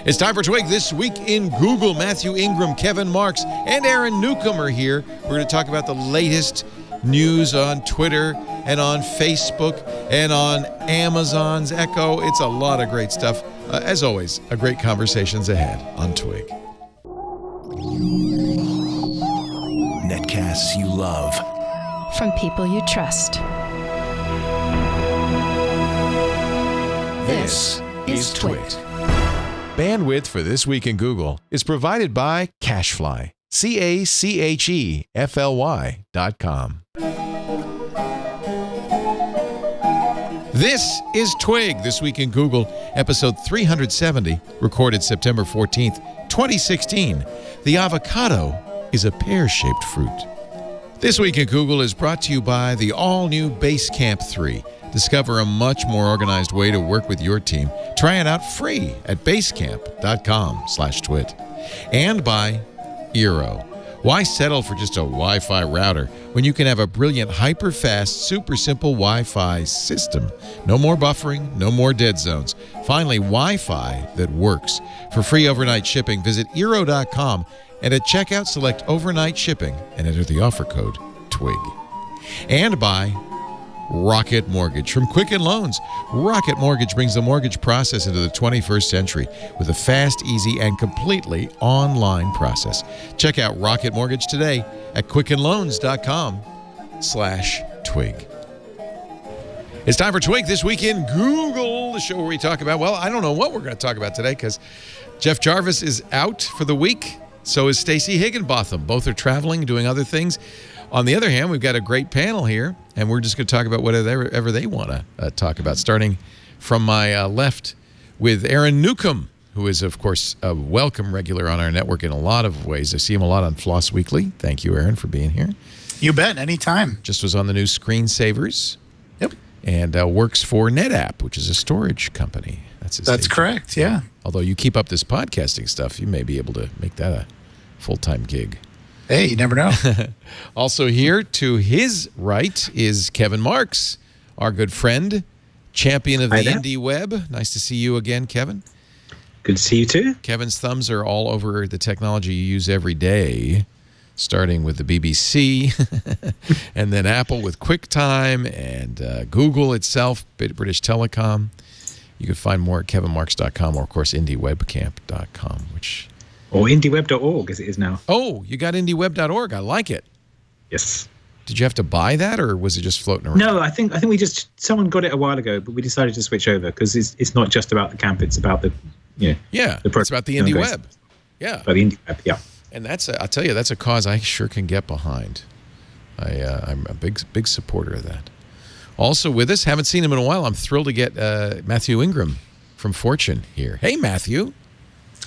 It's time for Twig This Week in Google. Mathew, Ingram, Kevin Marks, and Aaron Newcomb are here. We're going to talk about the latest news on Twitter and on Facebook and on Amazon's Echo. It's a lot of great stuff. As always, a great conversations ahead on Twig. Netcasts you love. From people you trust. This is Twig. Bandwidth for This Week in Google is provided by Cachefly. CACHEFLY.com. This is Twig, This Week in Google, episode 370, recorded September 14th, 2016. The avocado is a pear-shaped fruit. This Week in Google is brought to you by the all-new Basecamp 3. Discover a much more organized way to work with your team. Try it out free at basecamp.com/twit. And by Eero. Why settle for just a Wi-Fi router when you can have a brilliant, hyper-fast, super simple Wi-Fi system? No more buffering, no more dead zones. Finally, Wi-Fi that works. For free overnight shipping, visit Eero.com and at checkout, select overnight shipping and enter the offer code TWIG. And by Rocket Mortgage. From Quicken Loans, Rocket Mortgage brings the mortgage process into the 21st century with a fast, easy, and completely online process. Check out Rocket Mortgage today at quickenloans.com/twig. It's time for Twig This Week in Google, the show where we talk about, well, I don't know what we're going to talk about today because Jeff Jarvis is out for the week. So is Stacey Higginbotham. Both are traveling, doing other things. On the other hand, we've got a great panel here, and we're just going to talk about whatever they want to talk about, starting from my left with Aaron Newcomb, who is, of course, a welcome regular on our network in a lot of ways. I see him a lot on Floss Weekly. Thank you, Aaron, for being here. You bet, anytime. Just was on the new Screensavers. Yep. And works for NetApp, which is a storage company. That's correct, yeah. Although you keep up this podcasting stuff, you may be able to make that a full-time gig. Hey, you never know. Also here to his right is Kevin Marks, our good friend, champion of the indie web. Nice to see you again, Kevin. Good to see you too. Kevin's thumbs are all over the technology you use every day, starting with the BBC, and then Apple with QuickTime, and Google itself, British Telecom. You can find more at kevinmarks.com or, of course, indiewebcamp.com, which... Or indieweb.org, as it is now. Oh, you got indieweb.org. I like it. Yes. Did you have to buy that, or was it just floating around? No, I think someone got it a while ago, but we decided to switch over because it's not just about the camp; it's about the it's about the indie web. Yeah, about the indie web. Yeah, and I'll tell you, that's a cause I sure can get behind. I'm a big supporter of that. Also with us, haven't seen him in a while. I'm thrilled to get Mathew Ingram from Fortune here. Hey, Mathew.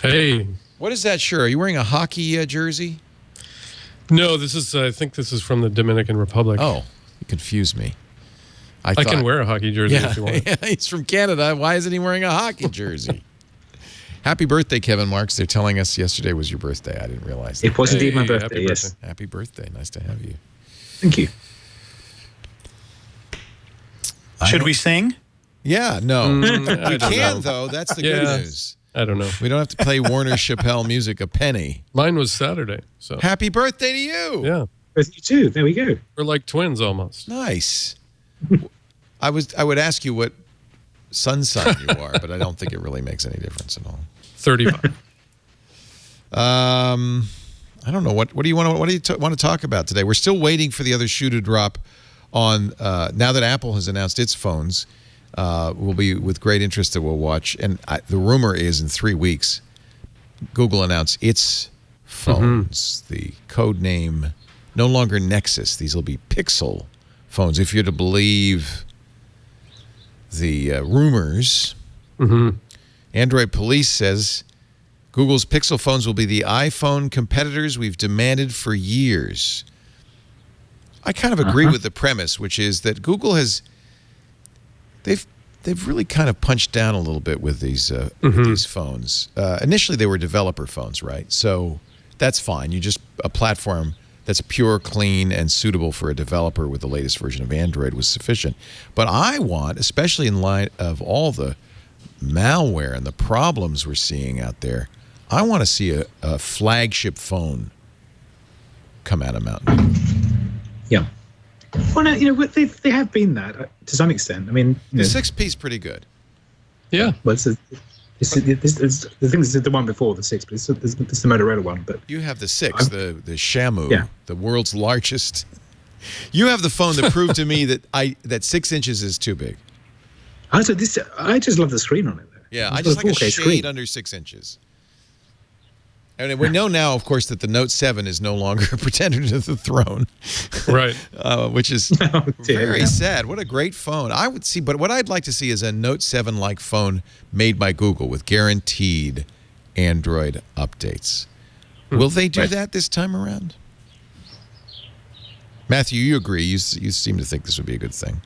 Hey. What is that shirt? Are you wearing a hockey jersey? No, I think this is from the Dominican Republic. Oh, you confused me. I can wear a hockey jersey if you want. Yeah, he's from Canada. Why isn't he wearing a hockey jersey? Happy birthday, Kevin Marks. They're telling us yesterday was your birthday. I didn't realize that. It was indeed my birthday, yes. Happy birthday. Nice to have you. Thank you. Should we sing? Yeah, no. We can, though. That's the good news. I don't know. We don't have to play Warner Chappelle music a penny. Mine was Saturday. So happy birthday to you. Yeah. You too. There we go. We're like twins almost. Nice. I would ask you what sun sign you are, but I don't think it really makes any difference at all. 35. I don't know. What do you want to talk about today? We're still waiting for the other shoe to drop on now that Apple has announced its phones. Will be with great interest that we'll watch. And the rumor is in 3 weeks, Google announced its phones. The code name, no longer Nexus. These will be Pixel phones. If you're to believe the rumors, Android Police says Google's Pixel phones will be the iPhone competitors we've demanded for years. I kind of agree with the premise, which is that Google has... They've really kind of punched down a little bit with these phones. Initially, they were developer phones, right? So that's fine. You just a platform that's pure, clean, and suitable for a developer with the latest version of Android was sufficient. But I want, especially in light of all the malware and the problems we're seeing out there, I want to see a flagship phone come out of Mountain Dew. Yeah. Well, no, they have been that to some extent. I mean, the 6P is pretty good. Yeah. Well, the thing is the one before the 6, but it's the Motorola one. But you have the 6, the Shamu, Yeah. the world's largest. You have the phone that proved to me that 6 inches is too big. I just love the screen on it. Though. Yeah, It's I just got like a shade screen. under 6 inches. And we know now, of course, that the Note 7 is no longer a pretender to the throne. Right. Which is very sad. What a great phone. I would see, but what I'd like to see is a Note 7-like phone made by Google with guaranteed Android updates. Will they do that this time around? Mathew, you agree. You seem to think this would be a good thing.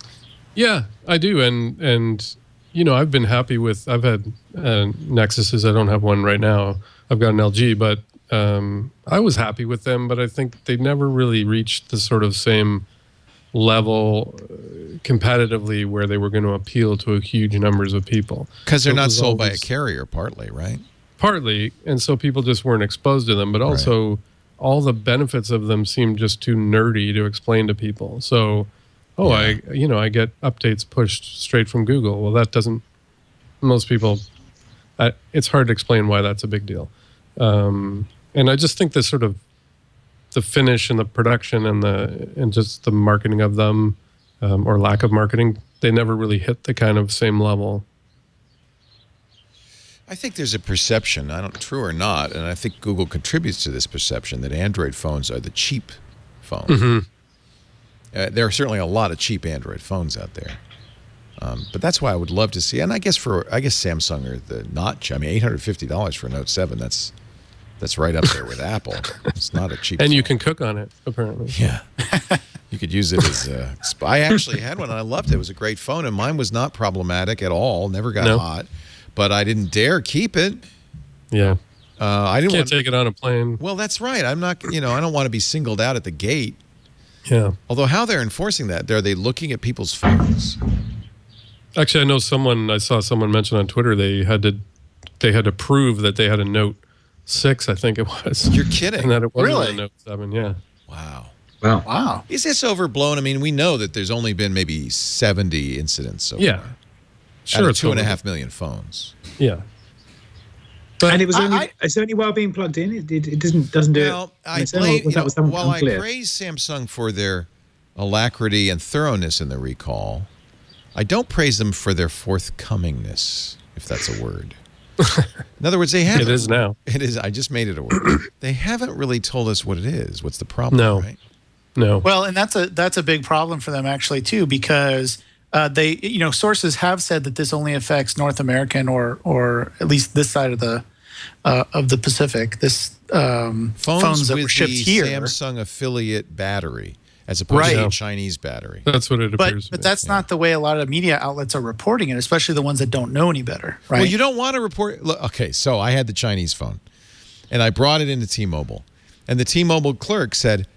Yeah, I do. And I've been happy with, I've had Nexuses. I don't have one right now. I've got an LG, but I was happy with them, but I think they never really reached the sort of same level competitively where they were going to appeal to huge numbers of people. Because they're not sold by a carrier, partly, right? Partly, and so people just weren't exposed to them, but also all the benefits of them seemed just too nerdy to explain to people. So, I get updates pushed straight from Google. Well, that doesn't, most people, it's hard to explain why that's a big deal. And I just think the sort of the finish and the production and just the marketing of them, or lack of marketing, they never really hit the kind of same level. I think there's a perception, true or not, and I think Google contributes to this perception that Android phones are the cheap phones. Mm-hmm. There are certainly a lot of cheap Android phones out there. But that's why I would love to see, and I guess Samsung are the notch. I mean, $850 for a Note 7, that's right up there with Apple. It's not a cheap And phone. you can cook on it, apparently. Yeah. You could use it as I actually had one, and I loved it. It was a great phone, and mine was not problematic at all, never got hot, but I didn't dare keep it. Yeah. I didn't Can't take it on a plane. Well, that's right. I'm not, I don't want to be singled out at the gate. Yeah. Although how they're enforcing that, are they looking at people's phones? Actually, I saw someone mention on Twitter they had to prove that they had a Note 6, I think it was. You're kidding. And that it wasn't Really? a Note 7, yeah. Wow. Is this overblown? I mean, we know that there's only been maybe 70 incidents so Yeah. far. Sure, Out of it's 2.5 million phones. Yeah. And it was it's only while being plugged in. It doesn't do Well, it. I praise Samsung for their alacrity and thoroughness in the recall, I don't praise them for their forthcomingness, if that's a word. In other words, they haven't. It is now. It is. I just made it a word. They haven't really told us what it is. What's the problem? No. Right? No. Well, and that's a big problem for them actually too, because they sources have said that this only affects North American or at least this side of the Pacific. This phones that with were shipped the here. Samsung affiliate battery as opposed to a Chinese battery. That's what it appears to But be. that's not the way a lot of media outlets are reporting it, especially the ones that don't know any better, right? Well, you don't want to report. Look, okay, so I had the Chinese phone, and I brought it into T-Mobile, and the T-Mobile clerk said,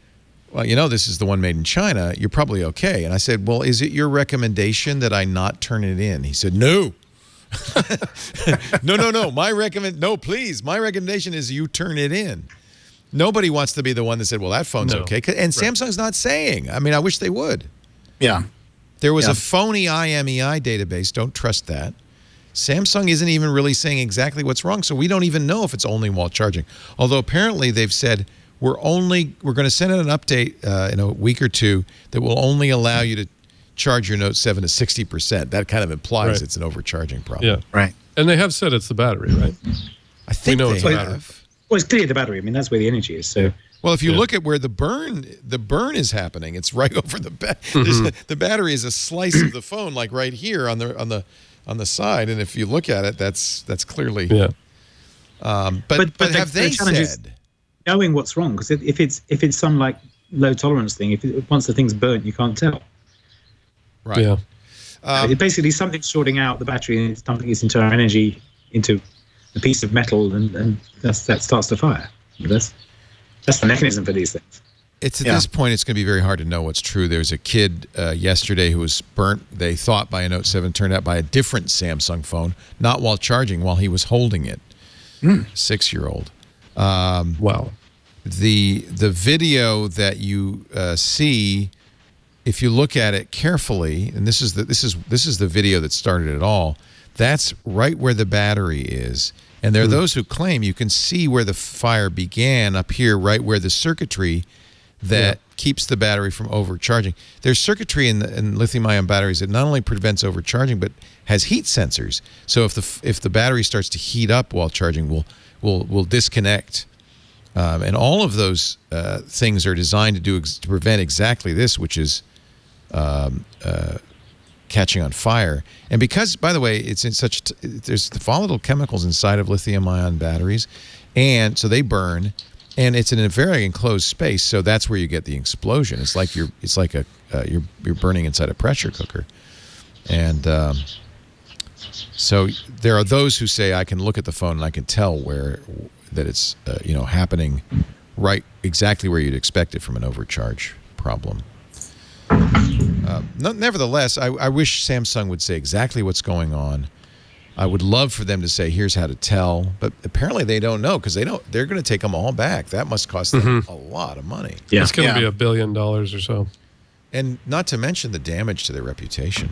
well, this is the one made in China. You're probably okay. And I said, well, is it your recommendation that I not turn it in? He said, no. No. No, please. My recommendation is you turn it in. Nobody wants to be the one that said, well, that phone's okay. And Samsung's not saying. I mean, I wish they would. Yeah. There was a phony IMEI database. Don't trust that. Samsung isn't even really saying exactly what's wrong, so we don't even know if it's only while charging. Although apparently they've said we're going to send out an update in a week or two that will only allow you to charge your Note 7 to 60%. That kind of implies it's an overcharging problem. Yeah. Right. And they have said it's the battery, right? I think know they it's a have. Well, it's clearly the battery. I mean, that's where the energy is. So. Well, if you look at where the burn is happening, it's right over the the battery is a slice of the phone, like right here on the side. And if you look at it, that's clearly. Yeah. But have they said knowing what's wrong? Because if it's some like low tolerance thing, once the thing's burnt, you can't tell. Right. Yeah. Basically, something's shorting out the battery and it's dumping its entire energy into a piece of metal, and that starts to fire. That's the mechanism for these things. It's at this point, it's going to be very hard to know what's true. There's a kid yesterday who was burnt, they thought, by a Note 7, turned out by a different Samsung phone, not while charging, while he was holding it. 6-year-old. Wow. The video that you see, if you look at it carefully, and this is the video that started it all, that's right where the battery is. And there are those who claim you can see where the fire began up here, right where the circuitry that keeps the battery from overcharging. There's circuitry in lithium-ion batteries that not only prevents overcharging, but has heat sensors. So if the battery starts to heat up while charging, will disconnect. And all of those things are designed to prevent exactly this, which is catching on fire. And because, by the way, it's in there's volatile chemicals inside of lithium-ion batteries, and so they burn. And it's in a very enclosed space, so that's where you get the explosion. It's like you're burning inside a pressure cooker, and so there are those who say I can look at the phone and I can tell that it's happening right exactly where you'd expect it from an overcharge problem. Nevertheless, I wish Samsung would say exactly what's going on. I would love for them to say, here's how to tell, but apparently they don't know because they're going to take them all back. That must cost them a lot of money. Yeah. It's going to be $1 billion or so. And not to mention the damage to their reputation.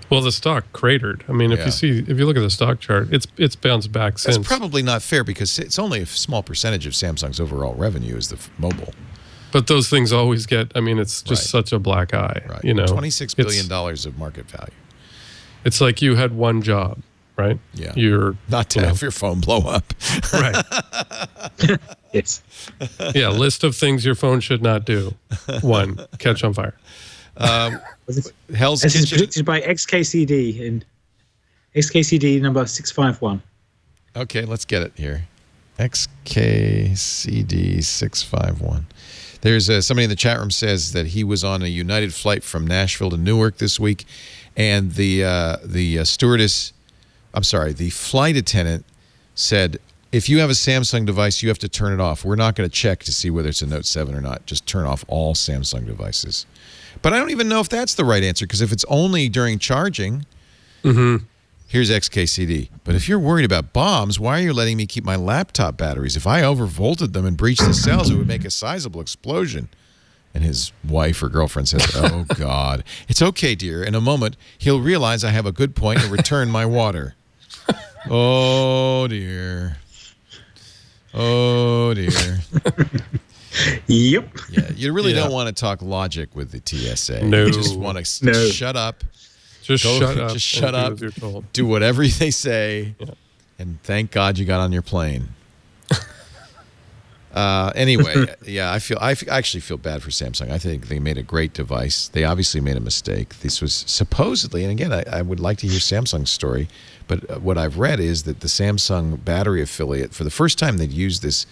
Well, the stock cratered. I mean, if you look at the stock chart, it's bounced back since. That's probably not fair because it's only a small percentage of Samsung's overall revenue is the mobile. But those things always get, I mean, it's just such a black eye. Right. $26 billion of market value. It's like you had one job. Right? Yeah. You're not to have your phone blow up. Right. Yes. Yeah. List of things your phone should not do. 1, catch on fire. Hell's This is Kitchen. predicted by XKCD in XKCD number 651. Okay, let's get it here. XKCD 651. There's somebody in the chat room says that he was on a United flight from Nashville to Newark this week, and the stewardess. I'm sorry, the flight attendant said, if you have a Samsung device, you have to turn it off. We're not going to check to see whether it's a Note 7 or not. Just turn off all Samsung devices. But I don't even know if that's the right answer, because if it's only during charging, here's XKCD. But if you're worried about bombs, why are you letting me keep my laptop batteries? If I overvolted them and breached the cells, it would make a sizable explosion. And his wife or girlfriend says, oh, God. It's okay, dear. In a moment, he'll realize I have a good point and return my water. Oh, dear. Oh, dear. Yep. Yeah, you really don't want to talk logic with the TSA. No. You just want to shut up. Just shut up. Just shut and up. do as you're told. Do whatever they say. Yeah. And thank God you got on your plane. Anyway, yeah, I actually feel bad for Samsung. I think they made a great device. They obviously made a mistake. This was supposedly, and again, I would like to hear Samsung's story, but what I've read is that the Samsung battery affiliate, for the first time they'd used this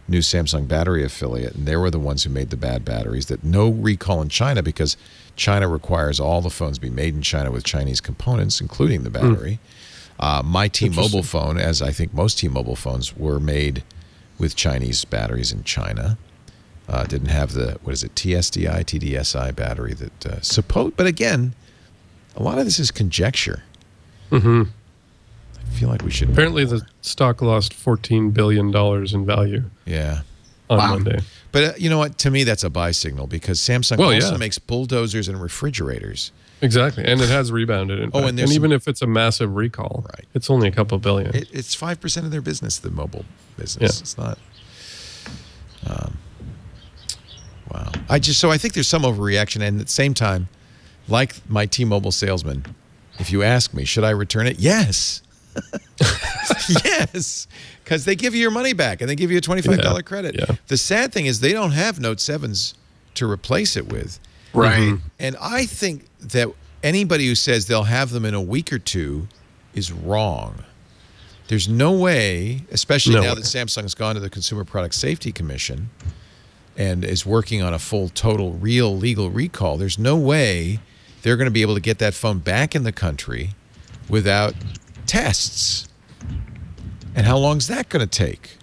new Samsung battery affiliate, and they were the ones who made the bad batteries, that no recall in China because China requires all the phones be made in China with Chinese components, including the battery. My T-Mobile phone, as I think most T-Mobile phones, were made with Chinese batteries in China. Didn't have the, TSDI, TDSI battery that but again, a lot of this is conjecture. I feel like we should. Apparently the stock lost $14 billion in value. Yeah. On Monday. But you know what? To me, that's a buy signal because Samsung also makes bulldozers and refrigerators. Exactly. And it has rebounded. And even if it's a massive recall, it's only a couple billion. It's 5% of their business, the mobile business. Yeah. It's not. Wow. I think there's some overreaction. And at the same time, like my T-Mobile salesman, if you ask me, should I return it? Yes. Yes. Because they give you your money back and they give you a $25 credit. Yeah. The sad thing is they don't have Note 7s to replace it with. Right. And I think that anybody who says they'll have them in a week or two is wrong. There's no way, especially now that Samsung's gone to the Consumer Product Safety Commission and is working on a full, total, real legal recall, there's no way they're going to be able to get that phone back in the country without tests. And how long is that going to take?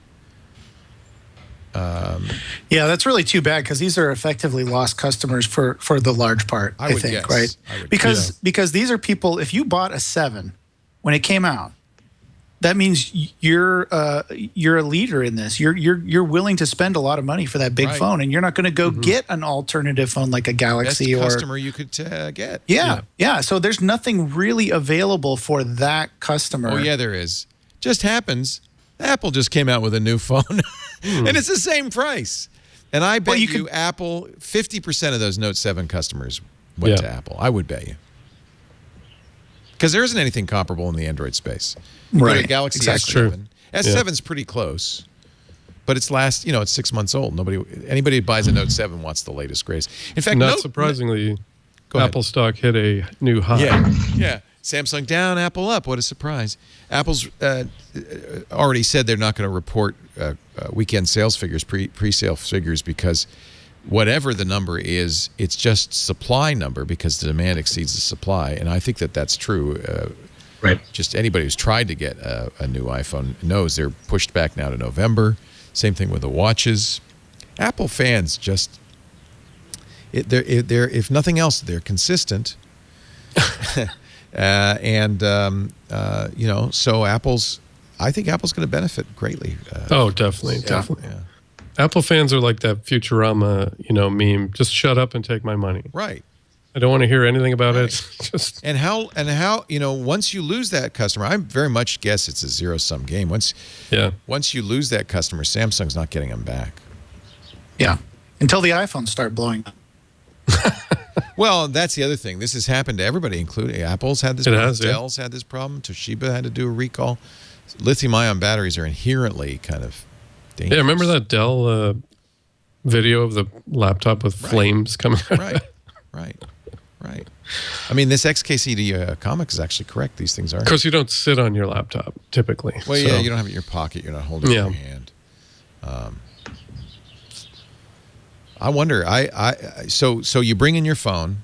Yeah, that's really too bad because these are effectively lost customers for the large part. I would think, guess. right? I would Because these are people. If you bought a 7 when it came out, that means you're a leader in this. You're willing to spend a lot of money for that big Right. phone, and you're not going to go get an alternative phone like a Best Galaxy or customer you could get. yeah. So there's nothing really available for that customer. Oh, yeah, there is. Just happens. Apple just came out with a new phone, and it's the same price. And I bet you Apple, 50% of those Note 7 customers went to Apple. I would bet you. Because there isn't anything comparable in the Android space. You go to Galaxy S7. S7's pretty close, but it's it's 6 months old. Anybody who buys a Note 7 wants the latest, greatest. In fact, not surprisingly, Apple stock hit a new high. Yeah. Samsung down, Apple up. What a surprise. Apple's already said they're not going to report weekend sales figures, pre-sale figures, because whatever the number is, it's just supply number because the demand exceeds the supply. And I think that's true. Right. Just anybody who's tried to get a new iPhone knows they're pushed back now to November. Same thing with the watches. Apple fans just, they're if nothing else, they're consistent. So I think Apple's going to benefit greatly. Definitely. Yeah. Apple fans are like that Futurama, meme. Just shut up and take my money. Right. I don't want to hear anything about it. Just and how once you lose that customer, I very much guess it's a zero-sum game. Once you lose that customer, Samsung's not getting them back. Yeah, until the iPhones start blowing up. Well, that's the other thing. This has happened to everybody, including Apple's had this problem. Dell's had this problem. Toshiba had to do a recall. Lithium-ion batteries are inherently kind of dangerous. Yeah, remember that Dell video of the laptop with flames coming out? Right. I mean, this XKCD comic is actually correct. These things are. Of course, you don't sit on your laptop typically. Well, yeah, you don't have it in your pocket. You're not holding it in your hand. I wonder. So you bring in your phone.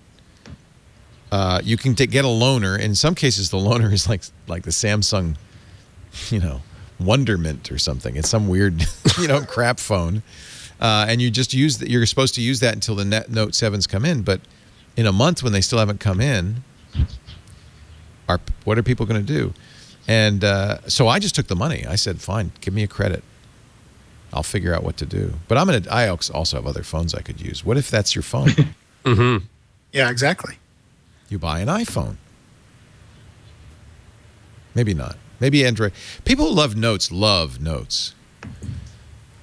You can get a loaner. In some cases, the loaner is like the Samsung, Wonderment or something. It's some weird, crap phone, and you just use that. You're supposed to use that until the Note 7s come in. But in a month, when they still haven't come in, what are people going to do? And so I just took the money. I said, "Fine, give me a credit. I'll figure out what to do." But I also have other phones I could use. What if that's your phone? Mm-hmm. Yeah, exactly. You buy an iPhone. Maybe not. Maybe Android. People who love Notes love Notes.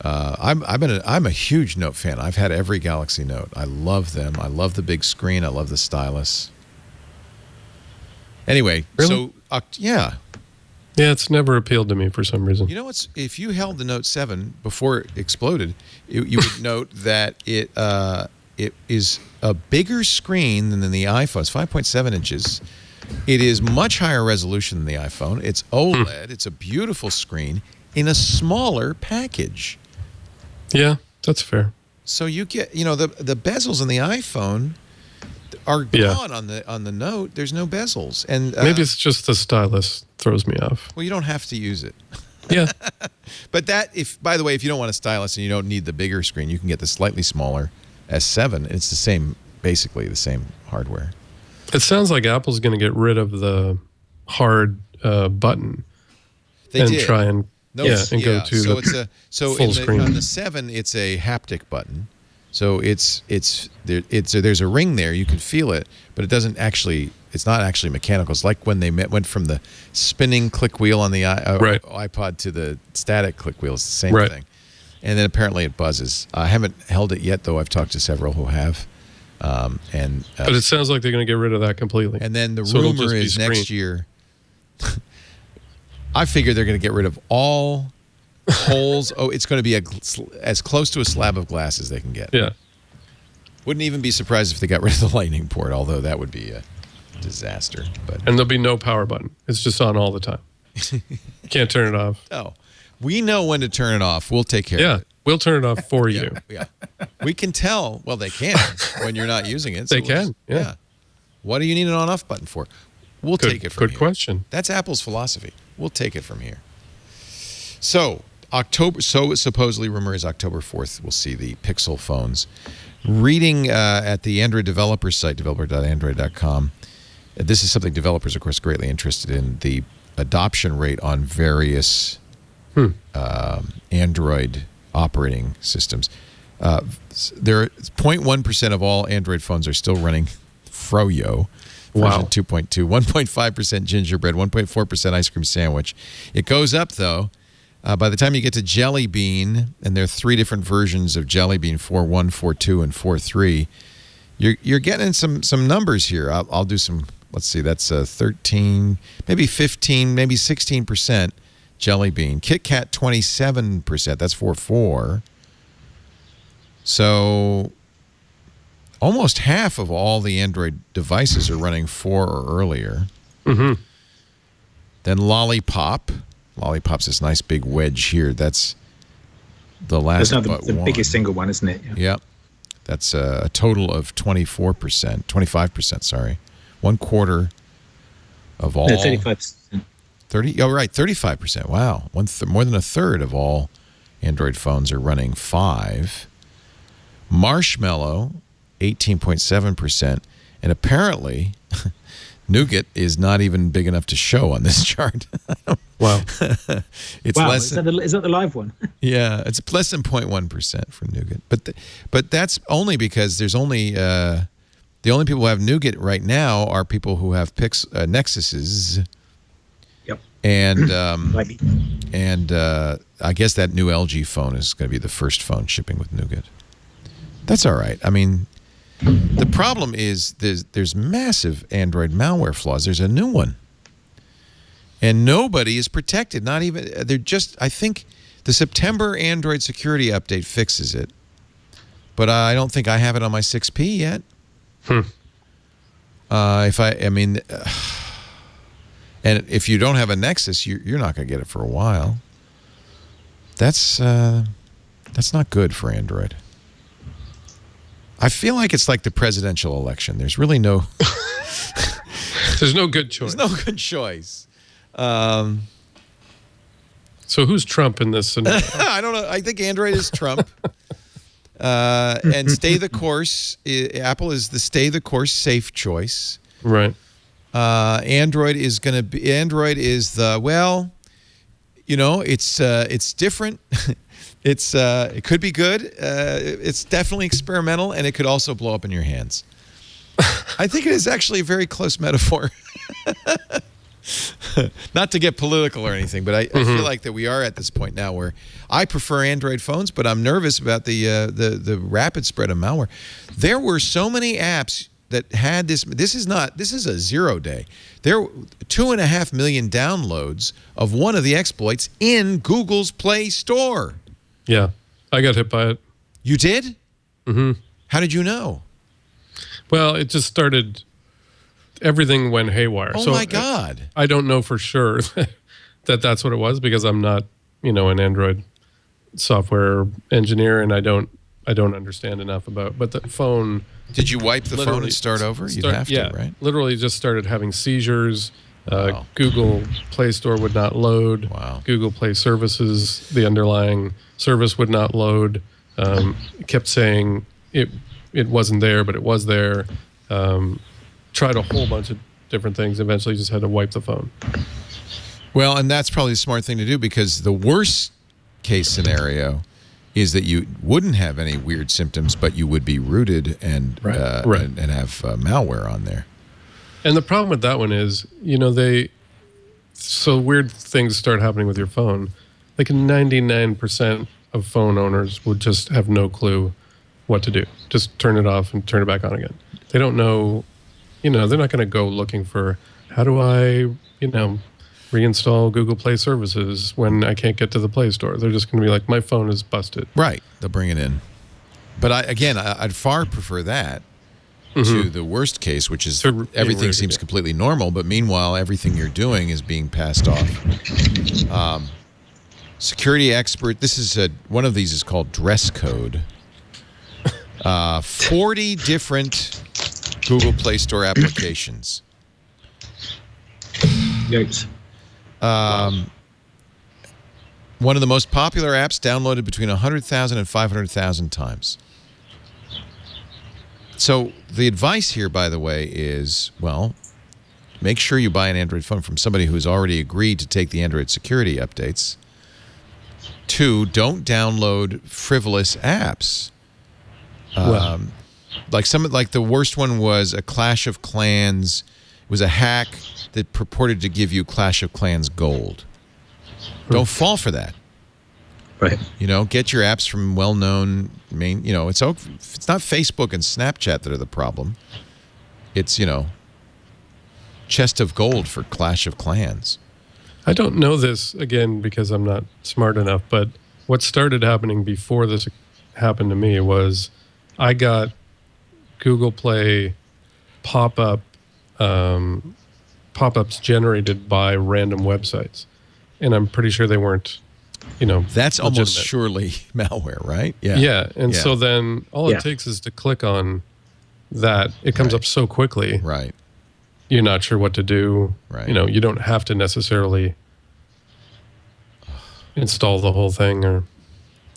I'm a huge Note fan. I've had every Galaxy Note. I love them. I love the big screen. I love the stylus. Anyway, really? So yeah. Yeah, it's never appealed to me for some reason. You know what's? If you held the Note 7 before it exploded, you would note that it is a bigger screen than the iPhone. It's 5.7 inches. It is much higher resolution than the iPhone. It's OLED. It's a beautiful screen in a smaller package. Yeah, that's fair. So you get, the bezels in the iPhone are gone on the Note. There's no bezels, and maybe it's just the stylus throws me off. Well, you don't have to use it. Yeah. But by the way, if you don't want a stylus and you don't need the bigger screen, you can get the slightly smaller S7. It's basically the same hardware. It sounds like Apple's going to get rid of the hard button. Try and go to the full screen. On the 7, it's a haptic button. So there's a ring there. You can feel it, but it's not actually mechanical. It's like when they went from the spinning click wheel on the iPod to the static click wheel. It's the same thing. And then apparently it buzzes. I haven't held it yet, though. I've talked to several who have. But it sounds like they're going to get rid of that completely. And then the rumor is next year, I figure they're going to get rid of all holes. It's going to be as close to a slab of glass as they can get. Yeah. Wouldn't even be surprised if they got rid of the lightning port, although that would be a disaster. And there'll be no power button. It's just on all the time. Can't turn it off. Oh, we know when to turn it off. We'll take care of it. We'll turn it off for you. Yeah. We can tell. Well, they can when you're not using it. They can. Yeah. What do you need an on-off button for? We'll take it from here. Good question. That's Apple's philosophy. We'll take it from here. So October. So supposedly, rumor is October 4th. We'll see the Pixel phones. Reading at the Android developer site, developer.android.com. This is something developers, of course, greatly interested in: the adoption rate on various Android operating systems. There, 0.1% of all Android phones are still running Froyo. Version 2.2, 1.5% gingerbread, 1.4% ice cream sandwich. It goes up, though. By the time you get to Jelly Bean, and there are 3 different versions of Jelly Bean, 4.1, 4.2, and 4.3, you're getting some numbers here. I'll do some, let's see, that's 13, maybe 15, maybe 16% Jelly Bean. Kit Kat, 27%. That's 4.4. So almost half of all the Android devices are running 4 or earlier. Mm-hmm. Then Lollipop. Lollipop's this nice big wedge here. That's the last That's the biggest single one, isn't it? Yep. That's a total of 25%, sorry. 1/4 of all. No, 35%. 30? Oh, right, 35%. Wow. More than a third of all Android phones are running 5. Marshmallow, 18.7%. And apparently, Nougat is not even big enough to show on this chart. Wow. It's Wow, less is that the live one? Yeah, it's less than 0.1% for Nougat. But that's only because there's only the only people who have Nougat right now are people who have Nexuses. Yep. And Maybe. and I guess that new LG phone is going to be the first phone shipping with Nougat. That's all right. I mean, the problem is there's massive Android malware flaws. There's a new one. And nobody is protected. Not even, I think the September Android security update fixes it. But I don't think I have it on my 6P yet. And if you don't have a Nexus, you're not going to get it for a while. That's not good for Android. I feel like it's like the presidential election. There's really no... There's no good choice. There's no good choice. So who's Trump in this scenario? I don't know. I think Android is Trump. And stay the course. Apple is the stay the course safe choice. Right. Android is going to be... Android is the... Well, it's different. It could be good. It's definitely experimental, and it could also blow up in your hands. I think it is actually a very close metaphor. Not to get political or anything, but I feel like that we are at this point now where I prefer Android phones, but I'm nervous about the rapid spread of malware. There were so many apps that had this. This is a 0 day. There were 2.5 million downloads of one of the exploits in Google's Play Store. Yeah, I got hit by it. You did? Mm-hmm. How did you know? Well, it just started. Everything went haywire. Oh, my God. I don't know for sure that's what it was because I'm not, an Android software engineer and I don't understand enough about. But the phone. Did you wipe the phone and start over? You'd have to, right? Literally just started having seizures. Wow. Google Play Store would not load. Wow. Google Play Services, the underlying service would not load. It kept saying it wasn't there, but it was there. Tried a whole bunch of different things. Eventually just had to wipe the phone. Well, and that's probably the smart thing to do because the worst case scenario is that you wouldn't have any weird symptoms, but you would be rooted and and have malware on there. And the problem with that one is, so weird things start happening with your phone. Like 99% of phone owners would just have no clue what to do. Just turn it off and turn it back on again. They don't know, they're not going to go looking for, how do I, reinstall Google Play Services when I can't get to the Play Store. They're just going to be like, my phone is busted. Right. They'll bring it in. But I'd far prefer that to the worst case, which is everything seems completely normal, but meanwhile, everything you're doing is being passed off. Security expert, this is one of these is called Dress Code. 40 different Google Play Store applications. Yikes. One of the most popular apps downloaded between 100,000 and 500,000 times. So the advice here, by the way, is, well, make sure you buy an Android phone from somebody who's already agreed to take the Android security updates. 2, don't download frivolous apps. Like the worst one was a Clash of Clans. It was a hack that purported to give you Clash of Clans gold. Don't fall for that. Right. Get your apps from well-known it's not Facebook and Snapchat that are the problem. It's, chest of gold for Clash of Clans. I don't know this, again, because I'm not smart enough, but what started happening before this happened to me was I got Google Play pop-ups generated by random websites. And I'm pretty sure they weren't, That's almost legitimate. surely malware, right? Yeah. Yeah. And Yeah. so then all Yeah. it takes is to click on that. It comes up so quickly. Right. You're not sure what to do. Right. You don't have to necessarily install the whole thing. Or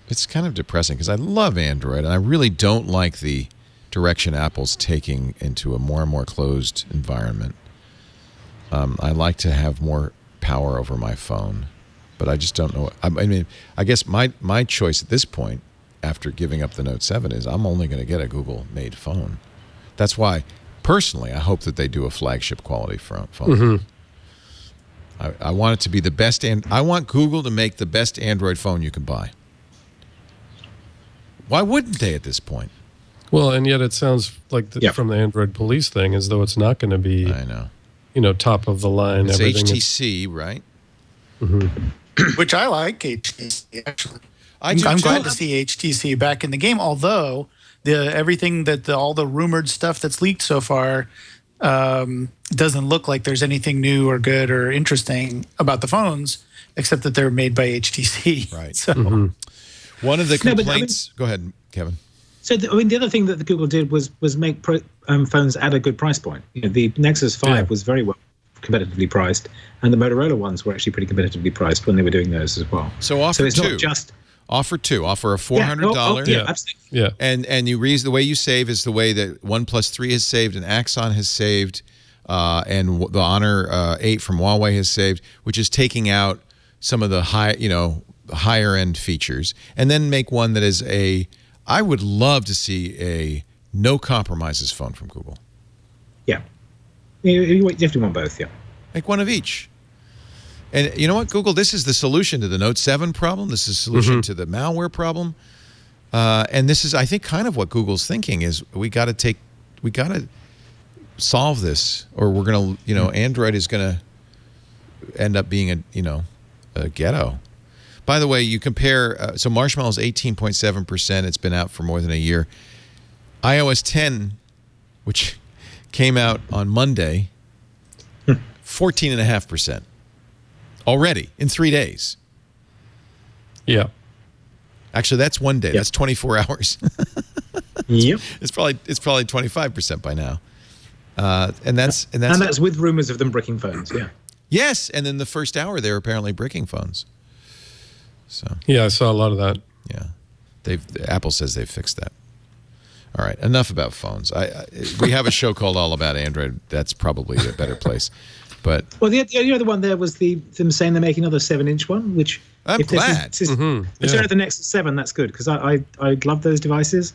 It's kind of depressing because I love Android, and I really don't like the direction Apple's taking into a more and more closed environment. I like to have more power over my phone, but I just don't know. I mean, I guess my choice at this point, after giving up the Note 7, is I'm only going to get a Google-made phone. That's why, personally, I hope that they do a flagship quality phone. Mm-hmm. I want it to be the best, and I want Google to make the best Android phone you can buy. Why wouldn't they at this point? well, and yet it sounds like from the Android police thing as though it's not going to be, I know. top of the line. It's everything. HTC, right? Which I like HTC, actually. I do I'm too. glad to see HTC back in the game, although everything all the rumored stuff that's leaked so far doesn't look like there's anything new or good or interesting about the phones, except that they're made by HTC. Right. So One of the No, but I complaints. Go ahead, Kevin. So the other thing that the Google did was make phones at a good price point. The Nexus 5 was very well competitively priced, and the Motorola ones were actually pretty competitively priced when they were doing those as well. So offer it's two. not just Offer a $400. yeah, absolutely. Yeah. And the way you save is the way that OnePlus 3 has saved, and Axon has saved, and the Honor 8 from Huawei has saved, which is taking out some of the higher end features, and then make one that is I would love to see a no compromises phone from Google. Yeah. You definitely want both, yeah. Make one of each. And you know what, Google, this is the solution to the Note 7 problem. This is the solution to the malware problem. And this is, I think, kind of what Google's thinking is we got to solve this, or we're going to, Android is going to end up being a ghetto. By the way, you compare, so Marshmallow's 18.7%. It's been out for more than a year. iOS 10, which came out on Monday, 14.5%. Already in 3 days. Yeah. Actually, that's 1 day. Yep. That's 24 hours. Yep. It's probably 25% by now. And that's with rumors of them bricking phones, yeah. yes. And in the first hour, they were apparently bricking phones. So Yeah, I saw a lot of that. yeah, Apple says they've fixed that. All right, enough about phones. We have a show called All About Android. That's probably a better place. But Well, the other one there was them saying they're making another 7-inch one, which I'm glad. If they're at the Nexus 7, that's good, because I love those devices.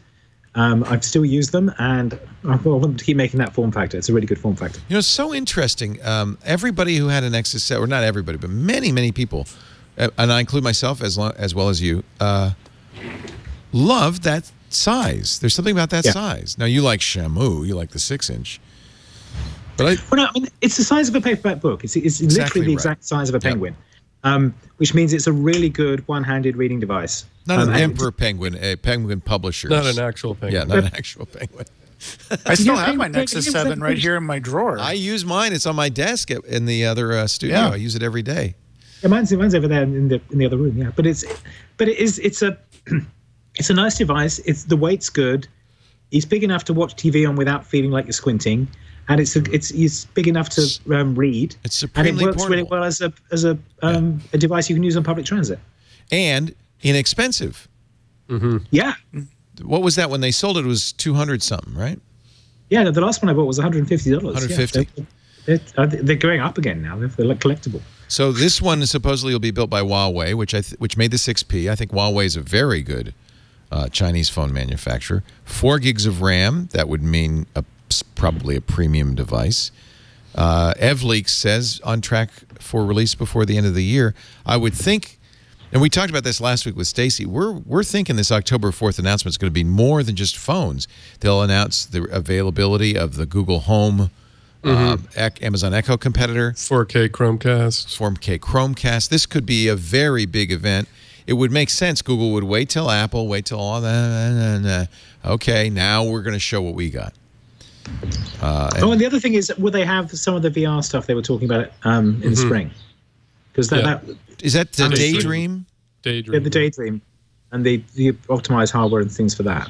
I've still used them, and I want them to keep making that form factor. It's a really good form factor. it's so interesting. Everybody who had an Nexus 7, or not everybody, but many people, and I include myself as well as you, loved that size. There's something about that size. Now, you like Shamu, you like the 6-inch. But it's the size of a paperback book. It's Exactly literally the right. exact size of a penguin, which means it's a really good one-handed reading device. not an emperor penguin, a penguin publisher. Not an actual penguin. Yeah, not an actual penguin. I still Yeah, have my yeah, Nexus yeah, 7 right here in my drawer. I use mine. It's on my desk in the other studio. Yeah. I use it every day. Yeah, mine's over there in the other room. Yeah, but it's a nice device. The weight's good. It's big enough to watch TV on without feeling like you're squinting, and it's big enough to read. It's and supremely it works really portable. well as a device you can use on public transit. and inexpensive. Yeah. What was that when they sold it? It was 200 something, right? Yeah, the last one I bought was $150. 150. Yeah, they're going up again now. They're like collectible. So this one supposedly will be built by Huawei, which made the 6P. I think Huawei is a very good Chinese phone manufacturer. 4 gigs of RAM. That would mean probably a premium device. EvLeaks says on track for release before the end of the year. I would think, and we talked about this last week with Stacy, we're thinking this October 4th announcement is going to be more than just phones. They'll announce the availability of the Google Home, Amazon Echo competitor. 4K Chromecast. 4K Chromecast. This could be a very big event. It would make sense. Google would wait till Apple, wait till all that. Okay, now we're going to show what we got. And the other thing is, will they have some of the VR stuff they were talking about in the spring? Because is that the Daydream? Daydream. Yeah, the Daydream, and the optimized hardware and things for that.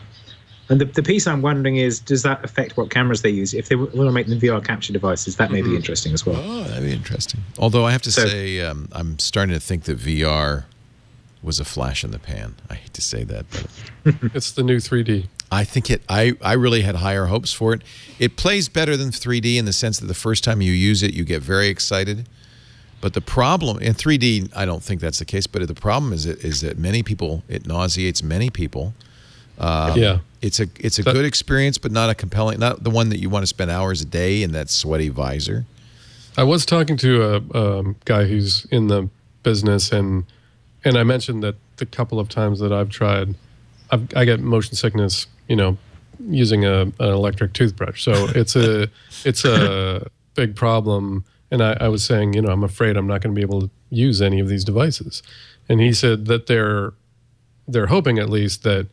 And the piece I'm wondering is, does that affect what cameras they use? If they want to make them VR capture devices, that may be interesting as well. Oh, that'd be interesting. Although I have to say, I'm starting to think that VR was a flash in the pan. I hate to say that, but It's the new 3D. I think I really had higher hopes for it. It plays better than 3D in the sense that the first time you use it, you get very excited. But the problem in 3D, I don't think that's the case. But the problem is that many people, it nauseates many people. It's a good experience, but not a compelling, not the one that you want to spend hours a day in that sweaty visor. I was talking to a guy who's in the business, and I mentioned that the couple of times that I've tried, I get motion sickness, using an electric toothbrush. So it's a big problem. And I was saying, I'm afraid I'm not going to be able to use any of these devices. And he said that they're hoping at least that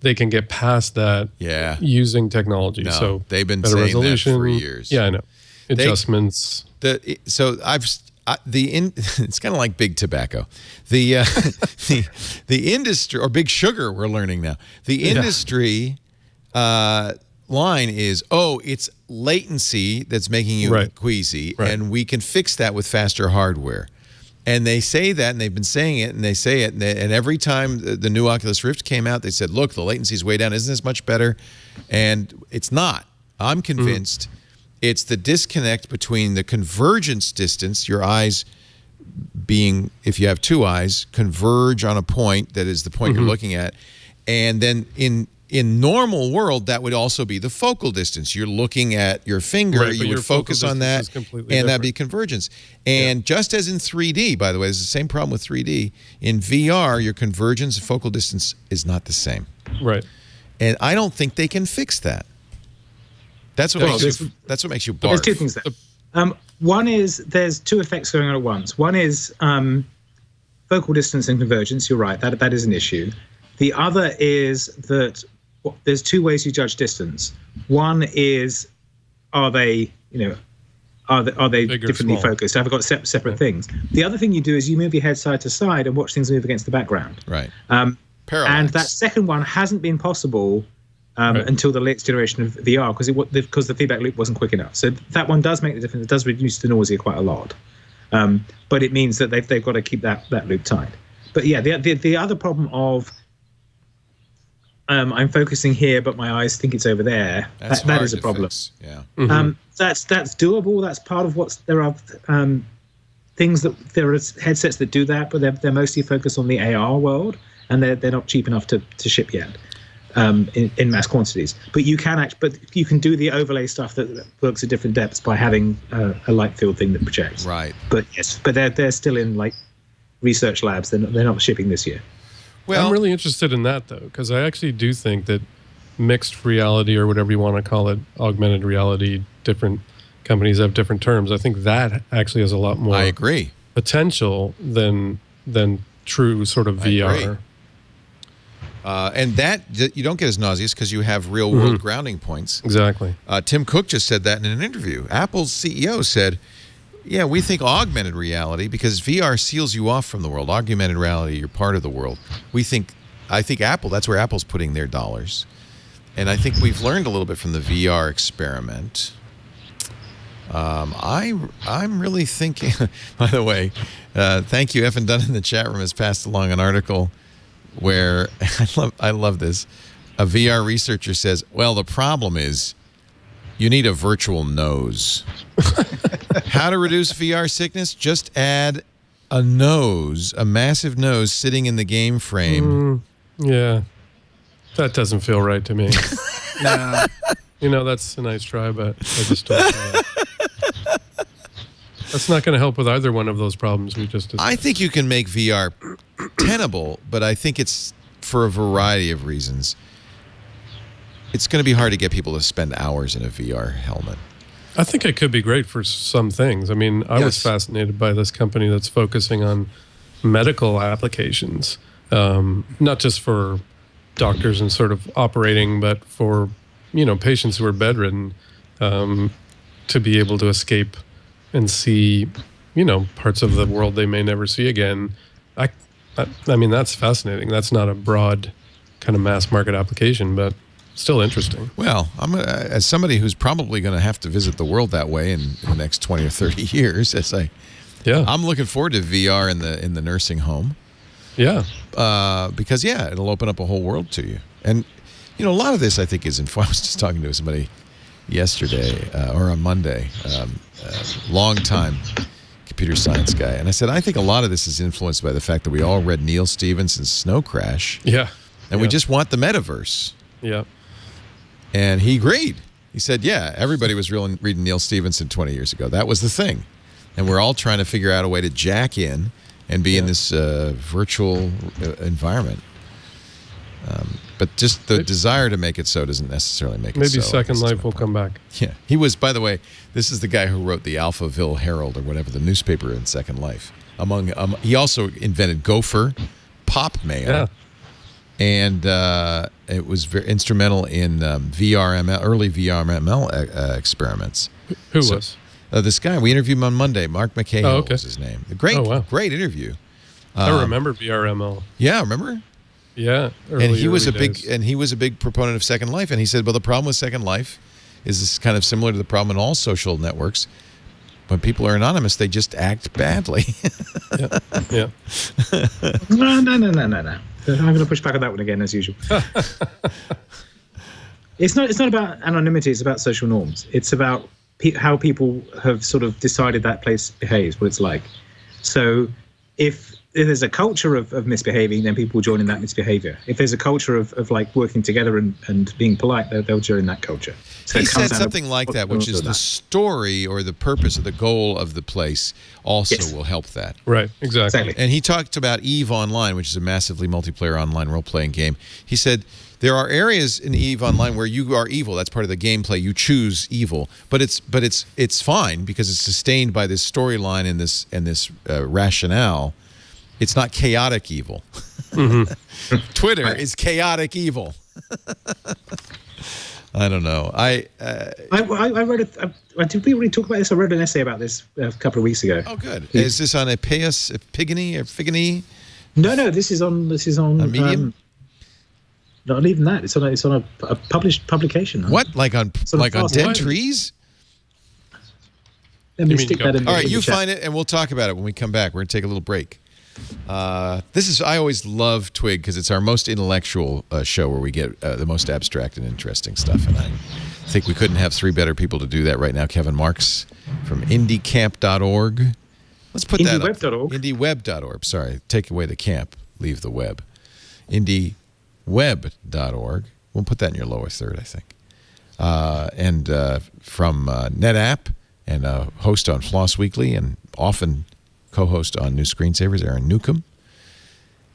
they can get past that using technology. No, so they've been better saying resolution, that for years. Yeah, I know. Adjustments. It's kind of like big tobacco. The industry, or big sugar, we're learning now. The industry line is, it's latency that's making you queasy, and we can fix that with faster hardware. And they say that, and they've been saying it, and they say it, and every time the new Oculus Rift came out, they said, look, the latency's way down. Isn't this much better? And it's not. I'm convinced it's the disconnect between the convergence distance, your eyes being, if you have two eyes, converge on a point that is the point you're looking at. And then in normal world, that would also be the focal distance. You're looking at your finger, you would focus on that, and that'd be convergence. And just as in 3D, by the way, it's the same problem with 3D. In VR, your convergence and focal distance is not the same. Right. And I don't think they can fix that. That's what makes you barf. There's two things there. One is there's two effects going on at once. One is focal distance and convergence. You're right. That is an issue. The other is that there's two ways you judge distance. One is, are they differently focused? Have I got separate things? The other thing you do is you move your head side to side and watch things move against the background. Right. Parallax. And that second one hasn't been possible until the latest generation of VR because the feedback loop wasn't quick enough. So that one does make the difference. It does reduce the nausea quite a lot, but it means that they've got to keep that loop tight. But yeah, the other problem of I'm focusing here, but my eyes think it's over there. That is a problem. Fix. Yeah. That's doable. That's part of there are things there are headsets that do that, but they're mostly focused on the AR world, and they're not cheap enough to ship yet in mass quantities. But you can do the overlay stuff that works at different depths by having a light field thing that projects. Right. But yes, but they're still in like research labs. They're not shipping this year. Well, I'm really interested in that, though, because I actually do think that mixed reality, or whatever you want to call it, augmented reality, different companies have different terms. I think that actually has a lot more potential than true sort of VR. And that you don't get as nauseous because you have real world grounding points. Exactly. Tim Cook just said that in an interview. Apple's CEO said, yeah, we think augmented reality, because VR seals you off from the world. Augmented reality, you're part of the world. I think Apple, that's where Apple's putting their dollars. And I think we've learned a little bit from the VR experiment. I'm really thinking. By the way, thank you. Evan Dunn in the chat room has passed along an article where I love this. A VR researcher says, "Well, the problem is you need a virtual nose. How to reduce VR sickness? Just add a nose, a massive nose sitting in the game frame." Yeah, that doesn't feel right to me. No. You know, that's a nice try, but I just don't feel it. That's not going to help with either one of those problems we just discussed. I think you can make VR tenable, but I think it's for a variety of reasons. It's going to be hard to get people to spend hours in a VR helmet. I think it could be great for some things. I mean, I was fascinated by this company that's focusing on medical applications, not just for doctors and sort of operating, but for, you know, patients who are bedridden, to be able to escape and see, you know, parts of the world they may never see again. I mean, that's fascinating. That's not a broad kind of mass market application, but still interesting. Well, as somebody who's probably going to have to visit the world that way in the next 20 or 30 years, I'm looking forward to VR in the nursing home. Yeah. Because it'll open up a whole world to you. And you know, a lot of this I think is I was just talking to somebody yesterday or on Monday, long time computer science guy, and I said I think a lot of this is influenced by the fact that we all read Neil Stephenson's Snow Crash. Yeah. And we just want the metaverse. Yeah. And he agreed. He said, yeah, everybody was reading Neil Stephenson 20 years ago. That was the thing. And we're all trying to figure out a way to jack in and be in this virtual environment. But just the desire to make it so doesn't necessarily make it so. Maybe Second Life will come back. Yeah. He was, by the way, this is the guy who wrote the Alphaville Herald or whatever, the newspaper in Second Life. He also invented Gopher, Pop Mail. Yeah. And it was very instrumental in early VRML experiments. Who was? This guy. We interviewed him on Monday. Mark McCahill was his name. Great interview. I remember VRML. Yeah, remember? Yeah. And he was a big proponent of Second Life. And he said, well, the problem with Second Life is this kind of similar to the problem in all social networks. When people are anonymous, they just act badly. Yeah. No. I'm going to push back on that one again, as usual. It's not about anonymity. It's about social norms. It's about how people have sort of decided that place behaves, what it's like. So if there's a culture of misbehaving, then people will join in that misbehavior. If there's a culture of like working together and being polite, they'll join that culture. So he said something like that, which is the story or the purpose or the goal of the place also will help that. Right, exactly. And he talked about EVE Online, which is a massively multiplayer online role-playing game. He said there are areas in EVE Online where you are evil. That's part of the gameplay. You choose evil, but it's fine because it's sustained by this storyline and this rationale. It's not chaotic evil. Mm-hmm. Twitter is chaotic evil. I don't know. I read did we already talk about this? I read an essay about this a couple of weeks ago. Oh, good. Is this on Figany? No, this is on Medium. Not even that. It's on a published publication. What? Like on Dead Trees? Let me stick that in. All right, you find it, and we'll talk about it when we come back. We're going to take a little break. I always love Twig because it's our most intellectual show where we get the most abstract and interesting stuff. And I think we couldn't have three better people to do that right now. Kevin Marks from indiecamp.org. Let's put that up. Indieweb.org. Sorry, take away the camp, leave the web. Indieweb.org. We'll put that in your lower third, I think. And from NetApp and a host on Floss Weekly and often co-host on New Screensavers, Aaron Newcomb.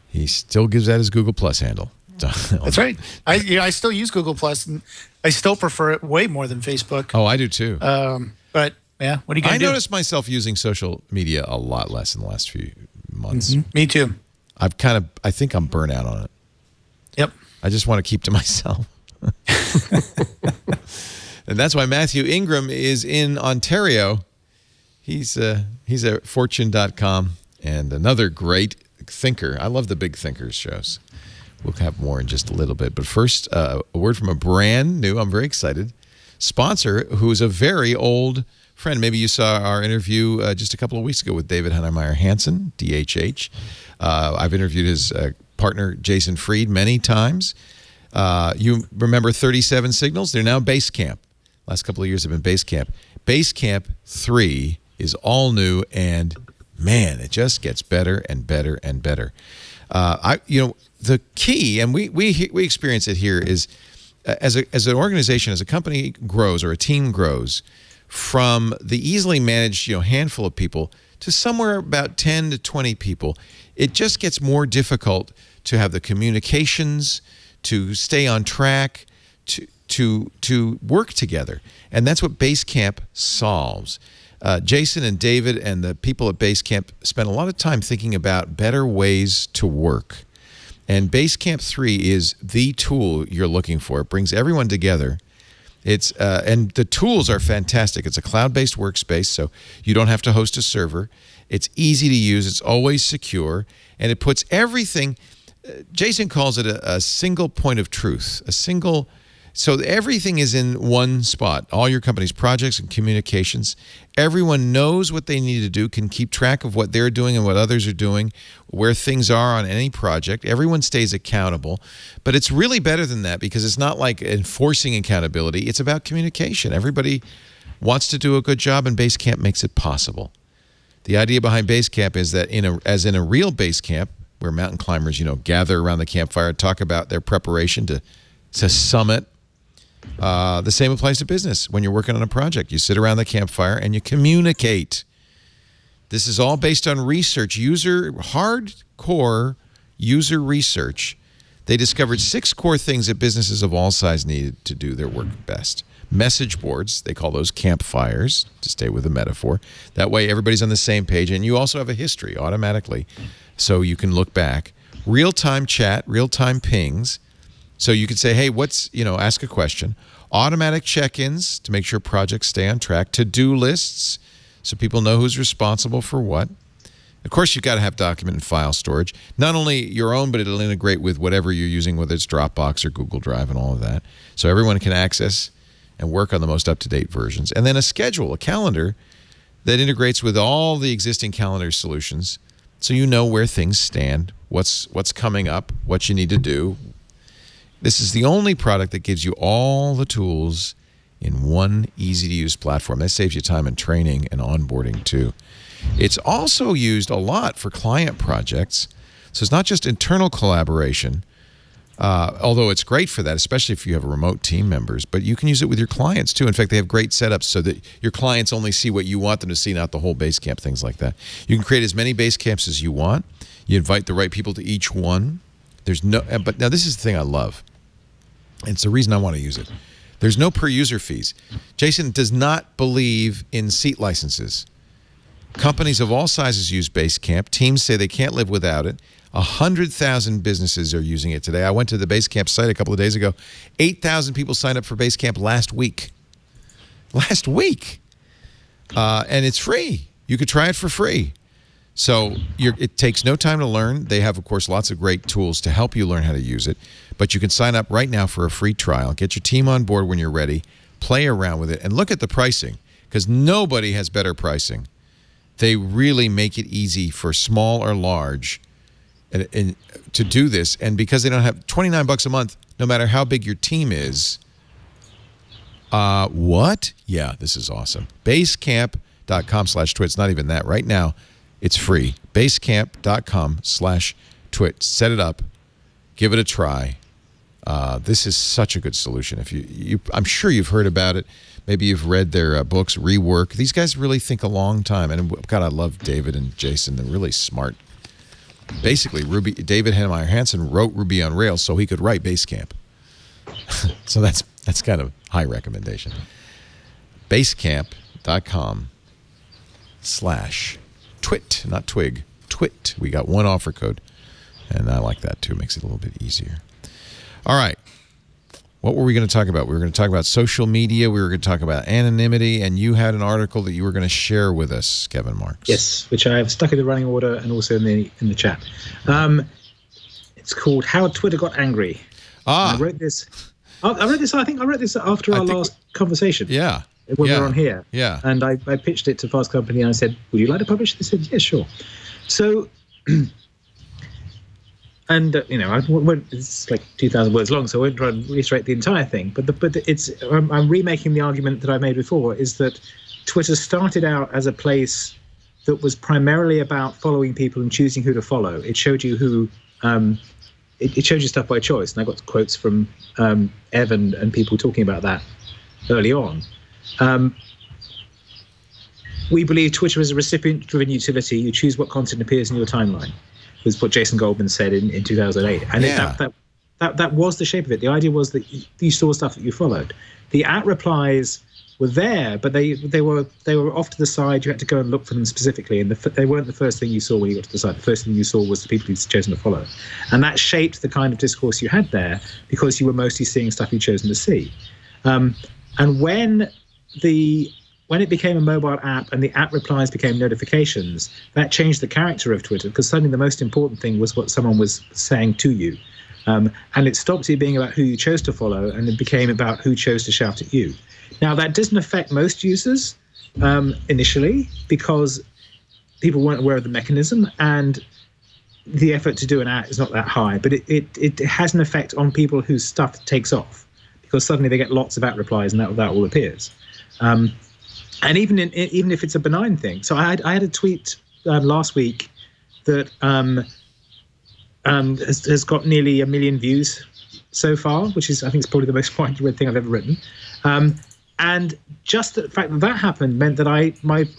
He still gives that his Google Plus handle. That's right. I still use Google Plus, and I still prefer it way more than Facebook. Oh, I do too. But yeah, what are you going to do? I noticed myself using social media a lot less in the last few months. Mm-hmm. Me too. I think I'm burnt out on it. Yep. I just want to keep to myself. And that's why Mathew Ingram is in Ontario. He's at fortune.com and another great thinker. I love the Big Thinkers shows. We'll have more in just a little bit. But first, a word from a brand new, I'm very excited, sponsor who's a very old friend. Maybe you saw our interview just a couple of weeks ago with David Heinemeier Hansen, DHH. I've interviewed his partner, Jason Fried, many times. You remember 37 Signals? They're now Basecamp. Last couple of years have been Basecamp. Basecamp 3 is all new, and man, it just gets better and better and better. The key, and we experience it here, is as an organization, as a company grows or a team grows, from the easily managed handful of people to somewhere about 10 to 20 people, it just gets more difficult to have the communications, to stay on track, to work together. And that's what Basecamp solves. Jason and David and the people at Basecamp spend a lot of time thinking about better ways to work. And Basecamp 3 is the tool you're looking for. It brings everyone together. And the tools are fantastic. It's a cloud-based workspace, so you don't have to host a server. It's easy to use. It's always secure. And it puts everything, Jason calls it a single point of truth, so everything is in one spot. All your company's projects and communications. Everyone knows what they need to do, can keep track of what they're doing and what others are doing, where things are on any project. Everyone stays accountable. But it's really better than that, because it's not like enforcing accountability. It's about communication. Everybody wants to do a good job, and Basecamp makes it possible. The idea behind Basecamp is that as in a real Basecamp, where mountain climbers, gather around the campfire, talk about their preparation to summit. The same applies to business. When you're working on a project, you sit around the campfire and you communicate. This is all based on research, hardcore user research. They discovered 6 core things that businesses of all size needed to do their work best. Message boards, they call those campfires, to stay with the metaphor. That way everybody's on the same page, and you also have a history automatically, so you can look back. Real-time chat, real-time pings. So you could say, hey, ask a question. Automatic check-ins to make sure projects stay on track. To-do lists so people know who's responsible for what. Of course, you've got to have document and file storage. Not only your own, but it'll integrate with whatever you're using, whether it's Dropbox or Google Drive and all of that. So everyone can access and work on the most up-to-date versions. And then a schedule, a calendar that integrates with all the existing calendar solutions, so you know where things stand, what's coming up, what you need to do. This is the only product that gives you all the tools in one easy-to-use platform. That saves you time in training and onboarding, too. It's also used a lot for client projects. So it's not just internal collaboration, although it's great for that, especially if you have remote team members. But you can use it with your clients, too. In fact, they have great setups so that your clients only see what you want them to see, not the whole Basecamp, things like that. You can create as many Basecamps as you want. You invite the right people to each one. But now this is the thing I love. And it's the reason I want to use it. There's no per user fees. Jason does not believe in seat licenses. Companies of all sizes use Basecamp. Teams say they can't live without it. 100,000 businesses are using it today. I went to the Basecamp site a couple of days ago. 8,000 people signed up for Basecamp last week. Last week. And it's free. You could try it for free. So it takes no time to learn. They have, of course, lots of great tools to help you learn how to use it. But you can sign up right now for a free trial. Get your team on board when you're ready. Play around with it. And look at the pricing, because nobody has better pricing. They really make it easy for small or large and to do this. And because they don't have $29 a month, no matter how big your team is. What? Yeah, this is awesome. Basecamp.com/twit. It's not even that. Right now, it's free. Basecamp.com/twit. Set it up. Give it a try. This is such a good solution. I'm sure you've heard about it. Maybe you've read their books, Rework. These guys really think a long time. And God, I love David and Jason. They're really smart. Basically, David Heinemeier Hansen wrote Ruby on Rails so he could write Basecamp. So that's kind of high recommendation. Basecamp.com/twit, not twig, twit. We got one offer code. And I like that too. Makes it a little bit easier. All right. What were we going to talk about? We were going to talk about social media. We were going to talk about anonymity. And you had an article that you were going to share with us, Kevin Marks. Yes, which I have stuck in the running order and also in the chat. It's called "How Twitter Got Angry." I wrote this. I think I wrote this after our last conversation. Yeah. when we were on here. Yeah. And I pitched it to Fast Company and I said, would you like to publish it? They said, yeah, sure. So, and it's like 2,000 words long, so I won't try and reiterate the entire thing. But I'm remaking the argument that I made before, is that Twitter started out as a place that was primarily about following people and choosing who to follow. It showed you who, it showed you stuff by choice. And I got quotes from Evan and people talking about that early on. We believe Twitter is a recipient-driven utility. You choose what content appears in your timeline, was what Jason Goldman said in 2008. And that was the shape of it. The idea was that you saw stuff that you followed. The @replies were there, but they were off to the side. You had to go and look for them specifically, and they weren't the first thing you saw when you got to the side. The first thing you saw was the people you'd chosen to follow, and that shaped the kind of discourse you had there because you were mostly seeing stuff you'd chosen to see. And when it became a mobile app and the @replies became notifications, that changed the character of Twitter, because suddenly the most important thing was what someone was saying to you. And it stopped it being about who you chose to follow, and it became about who chose to shout at you. Now, that doesn't affect most users initially, because people weren't aware of the mechanism, and the effort to do an @ is not that high. But it has an effect on people whose stuff takes off, because suddenly they get lots of @replies, and that all appears. And even if it's a benign thing. So I had a tweet last week that has got nearly 1 million views so far, which is, I think, is probably the most widely read thing I've ever written. And just the fact that happened meant that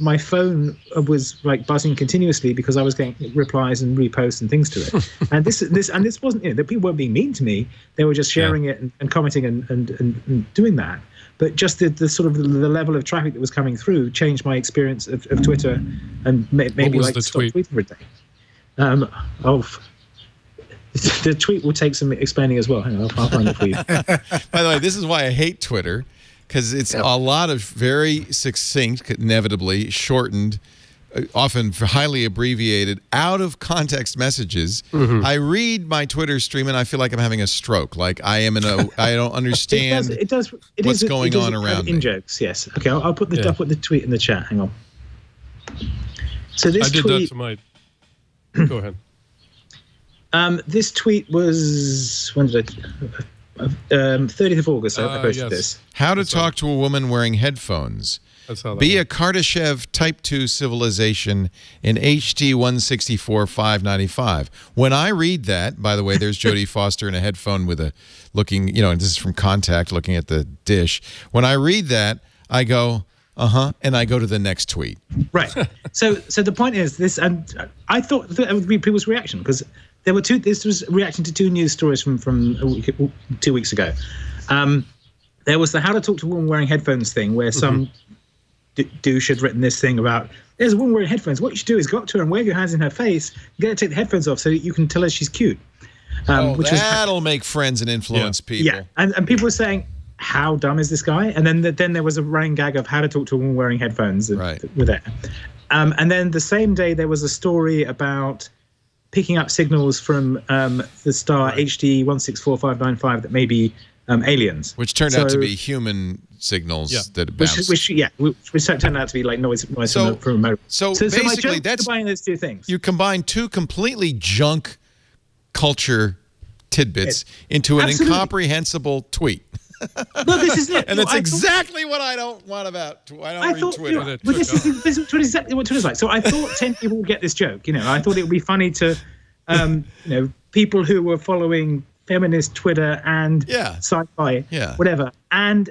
my phone was like buzzing continuously, because I was getting replies and reposts and things to it. And this wasn't, that people weren't being mean to me; they were just sharing it and commenting and doing that. But just the sort of the level of traffic that was coming through changed my experience of Twitter, and maybe like stop tweeting for a day. The tweet will take some explaining as well. Hang on, I'll find it for you. By the way, this is why I hate Twitter, because it's a lot of very succinct, inevitably shortened, often highly abbreviated, out of context messages. Mm-hmm. I read my Twitter stream and I feel like I'm having a stroke. Like I don't understand what's going on around me. In jokes, yes. Okay, I'll put the tweet in the chat. Hang on. So this I did tweet, that to my. Go ahead. This tweet was, when did 30th of August. I posted this. How to talk to a woman wearing headphones. That's how that Be was. a Kardashev Type 2 civilization in HT 164.595. When I read that, by the way, there's Jodie Foster in a headphone with a looking, and this is from Contact, looking at the dish. When I read that, I go, and I go to the next tweet. Right. So the point is this, and I thought that would be people's reaction, because there were this was reacting to 2 news stories from 2 weeks ago. There was the how to talk to a woman wearing headphones thing, where some douche had written this thing about, there's a woman wearing headphones. What you should do is go up to her and wave your hands in her face, get her to take the headphones off so that you can tell her she's cute. That'll make friends and influence people. Yeah, and people were saying, how dumb is this guy? And then there was a running gag of how to talk to a woman wearing headphones. Right. With it. And then the same day there was a story about picking up signals from the star HD 164.595 that may be aliens, which turned out to be human signals that bounced. Which turned out to be like noise from a remote. So basically, that's combining those 2 things. You combine 2 completely junk culture tidbits into an incomprehensible tweet. No, this is it. And that's exactly what I don't want about. I don't read Twitter. But this is exactly what Twitter's like. So I thought 10 people would get this joke. I thought it would be funny to, people who were following feminist Twitter and sci-fi, whatever. And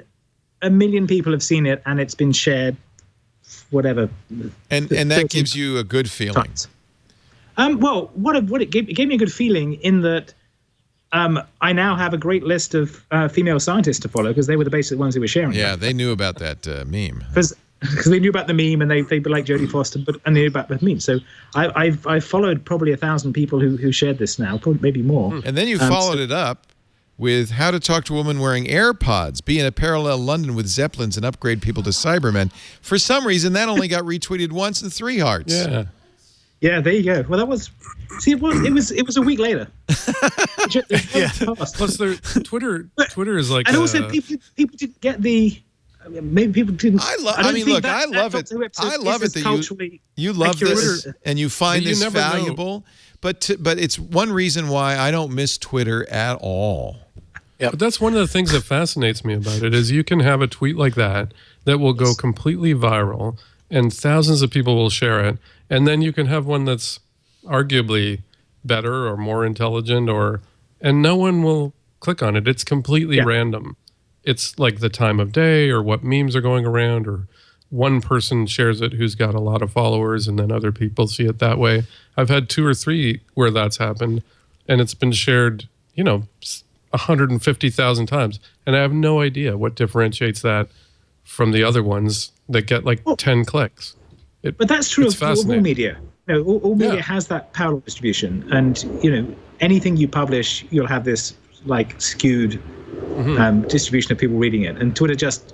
1 million people have seen it, and it's been shared, whatever. And that gives you a good feeling. Times. Well, it gave me a good feeling in that. I now have a great list of female scientists to follow, because they were the basic ones who were sharing. Yeah, they knew about that meme. Because they knew about the meme, and they like Jodie Foster, and they knew about the meme. So I've followed probably 1,000 people who shared this now, probably maybe more. And then you followed it up with how to talk to a woman wearing AirPods, be in a parallel London with Zeppelins, and upgrade people to Cybermen. For some reason, that only got retweeted once and 3 hearts. Yeah. Yeah, there you go. Well, that was. See, it was a week later. Plus, Twitter is like. And also, people didn't get the maybe people didn't. I mean, look, I love it. I love it that you love this and you find this valuable. But it's one reason why I don't miss Twitter at all. Yep. But that's one of the things that fascinates me about it is you can have a tweet like that will go completely viral and thousands of people will share it. And then you can have one that's arguably better or more intelligent and no one will click on it. It's completely random. It's like the time of day or what memes are going around, or one person shares it who's got a lot of followers and then other people see it that way. I've had 2 or 3 where that's happened and it's been shared, 150,000 times. And I have no idea what differentiates that from the other ones that get 10 clicks. But that's true of all media. All media has that power of distribution. And, anything you publish, you'll have this skewed distribution of people reading it. And Twitter just...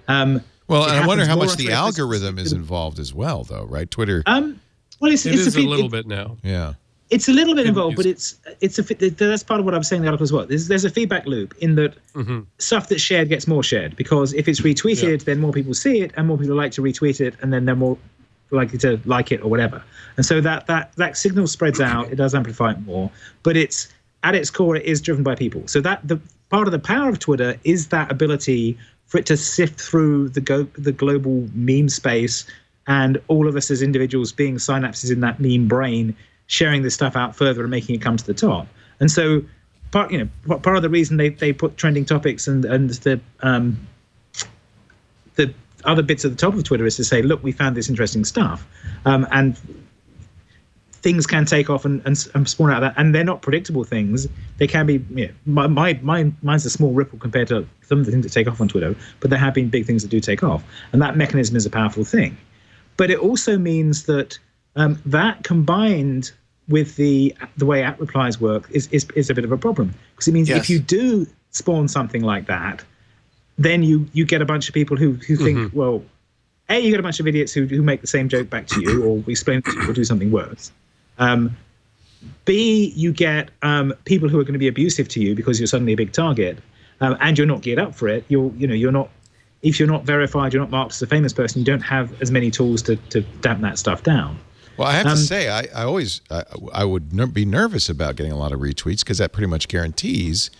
well, and I wonder how much the algorithm is involved as well, though, right? Twitter... well, it's a little bit now. Yeah. It's a little bit involved, but that's part of what I was saying in the article as well. There's a feedback loop in that stuff that's shared gets more shared, because if it's retweeted, then more people see it and more people like to retweet it, and then they're more likely to like it or whatever. And so that signal spreads out. It does amplify it more, but it's at its core, it is driven by people. So that the part of the power of Twitter is that ability for it to sift through the global meme space, and all of us as individuals being synapses in that meme brain, sharing this stuff out further and making it come to the top. And so part of the reason they put trending topics and the other bits at the top of Twitter is to say, look, we found this interesting stuff. And things can take off and spawn out of that. And they're not predictable things. They can be, mine's a small ripple compared to some of the things that take off on Twitter, but there have been big things that do take off. And that mechanism is a powerful thing. But it also means that that combined with the way app replies work is a bit of a problem, because it means if you do spawn something like that, then you get a bunch of people who think, well, A, you get a bunch of idiots who make the same joke back to you or explain to you or do something worse. B, you get people who are going to be abusive to you because you're suddenly a big target, and you're not geared up for it. You're not. If you're not verified, you're not marked as a famous person, you don't have as many tools to dampen that stuff down. Well, I have to say, I would be nervous about getting a lot of retweets, because that pretty much guarantees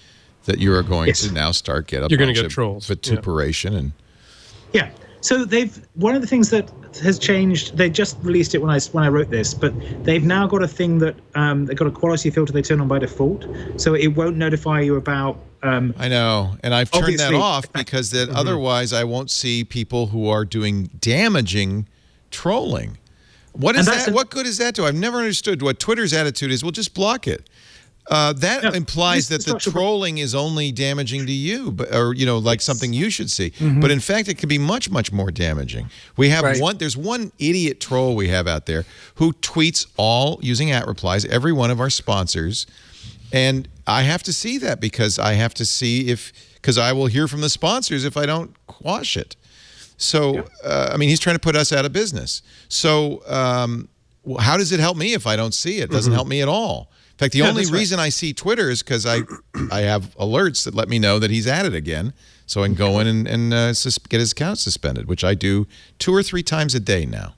that you are going to now start get you're going to get trolls, vituperation and So one of the things that has changed. They just released it when I wrote this, but they've now got a thing that they've got a quality filter they turn on by default, so it won't notify you about. I know, and I've turned that off because that otherwise I won't see people who are doing damaging trolling. What is that? What good does that do? I've never understood what Twitter's attitude is. We'll just block it. That implies that the trolling is only damaging to you, or like something you should see. But in fact, it can be much, much more damaging. We have there's one idiot troll we have out there who tweets all using @replies every one of our sponsors, and I have to see that because I have to see because I will hear from the sponsors if I don't quash it. So I mean, he's trying to put us out of business. So how does it help me if I don't see it? It doesn't help me at all. In fact, the only reason I see Twitter is because I have alerts that let me know that he's at it again, so I can go in and get his account suspended, which I do 2 or 3 times a day now.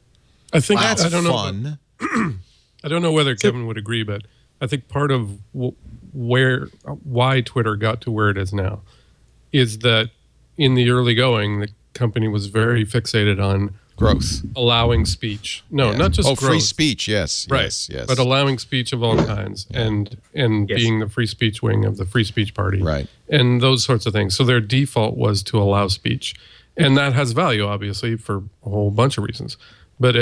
I think that's fun. I don't know whether Kevin would agree, but I think part of why Twitter got to where it is now is that in the early going, the company was very fixated on growth, allowing speech. No, not just growth. Free speech. Yes, right. Yes. But allowing speech of all kinds, and being the free speech wing of the Free Speech Party, right, and those sorts of things. So their default was to allow speech, and that has value, obviously, for a whole bunch of reasons. But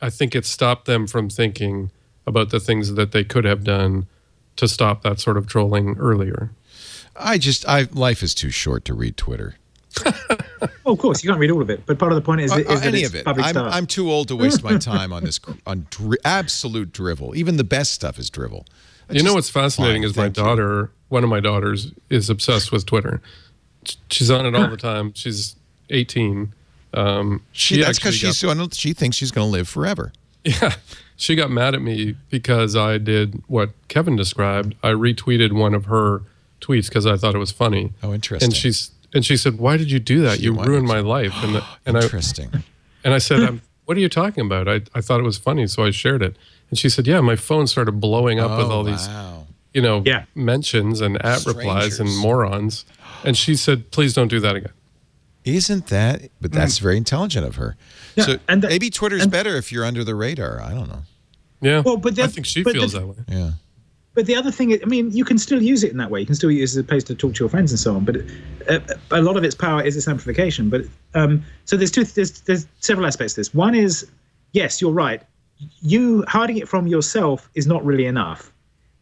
I think it stopped them from thinking about the things that they could have done to stop that sort of trolling earlier. Life is too short to read Twitter. Well, of course, you can't read all of it, but part of the point is that any it's of it. public stuff. I'm too old to waste my time on this absolute drivel. Even the best stuff is drivel. What's fascinating is one of my daughters is obsessed with Twitter. She's on it all the time. She's 18. That's because she thinks she's going to live forever. Yeah. She got mad at me because I did what Kevin described. I retweeted one of her tweets because I thought it was funny. Oh, interesting. and she said, "Why did you do that? You ruined my life." And Interesting. I said, "What are you talking about? I thought it was funny, so I shared it." And she said, "Yeah, my phone started blowing up with all these, mentions and replies and morons." And she said, "Please don't do that again." Isn't that? But that's very intelligent of her. Yeah, so and maybe Twitter's better if you're under the radar. I don't know. Yeah. Well, but I think she feels that way. Yeah. But the other thing is, I mean, you can still use it in that way. You can still use it as a place to talk to your friends and so on. But a lot of its power is its amplification. But so there's several aspects to this. One is, yes, you're right. You hiding it from yourself is not really enough.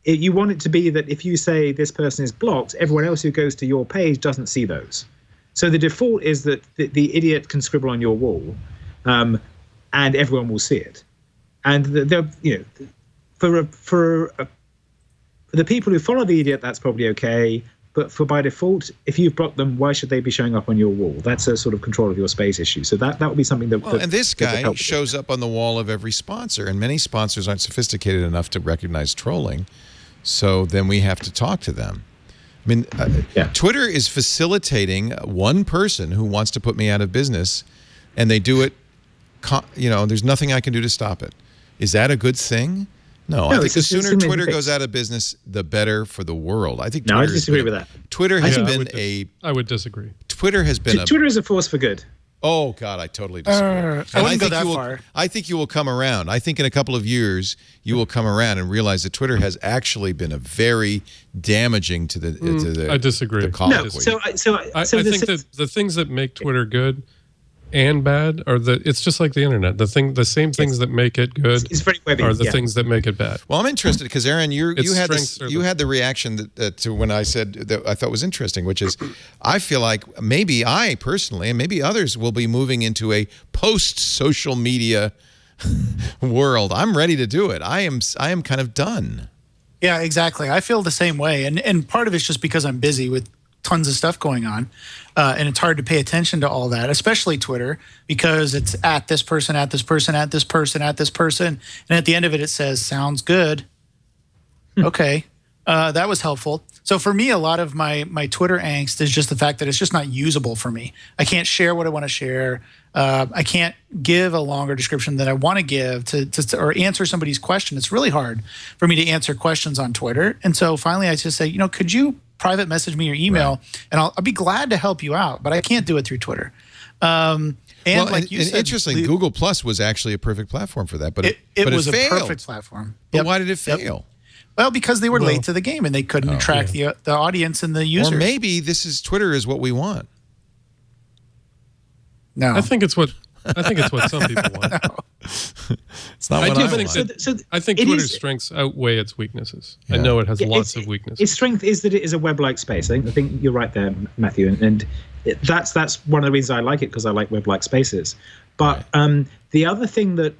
You want it to be that if you say this person is blocked, everyone else who goes to your page doesn't see those. So the default is that the idiot can scribble on your wall, and everyone will see it. And for the people who follow the idiot, that's probably okay. But by default, if you've blocked them, why should they be showing up on your wall? That's a sort of control of your space issue. So that would be something that. And this guy shows up on the wall of every sponsor, and many sponsors aren't sophisticated enough to recognize trolling. So then we have to talk to them. I mean, Twitter is facilitating one person who wants to put me out of business, and they do it. There's nothing I can do to stop it. Is that a good thing? No, I think the sooner Twitter goes out of business, the better for the world. I think. No, I disagree with that. Twitter has been I would disagree. Twitter has been. Twitter is a force for good. Oh God, I totally disagree. I wouldn't go that far. I think you will come around. I think in a couple of years you will come around and realize that Twitter has actually been a very damaging to the. I disagree. The colloquy. I think that the things that make Twitter good and bad are it's just like the internet. The same things that make it good it's very webby, are the things that make it bad. Well, I'm interested because Aaron, you had the reaction to when I said that I thought was interesting, which is I feel like maybe I personally and maybe others will be moving into a post-social media world. I'm ready to do it. I am kind of done. Yeah, exactly. I feel the same way, and part of it's just because I'm busy with tons of stuff going on, and it's hard to pay attention to all that, especially Twitter, because it's at this person, at this person, at this person, at this person, and at the end of it, it says, sounds good. Okay, that was helpful. So for me, a lot of my Twitter angst is just the fact that it's just not usable for me. I can't share what I want to share. I can't give a longer description that I want to give or answer somebody's question. It's really hard for me to answer questions on Twitter. And so finally I just say, could you private message me your email, and I'll be glad to help you out, but I can't do it through Twitter. And interesting, Google Plus was actually a perfect platform for that, but it was failed. A perfect platform. But why did it fail? Well, because they were late to the game and they couldn't attract the audience and the users. Or maybe Twitter is what we want. No, I think it's what some people want. It's not what I want. I think Twitter's strengths outweigh its weaknesses. Yeah. I know it has lots of weaknesses. Its strength is that it is a web-like space. I think you're right there, Matthew, and that's one of the reasons I like it, because I like web-like spaces. But the other thing there's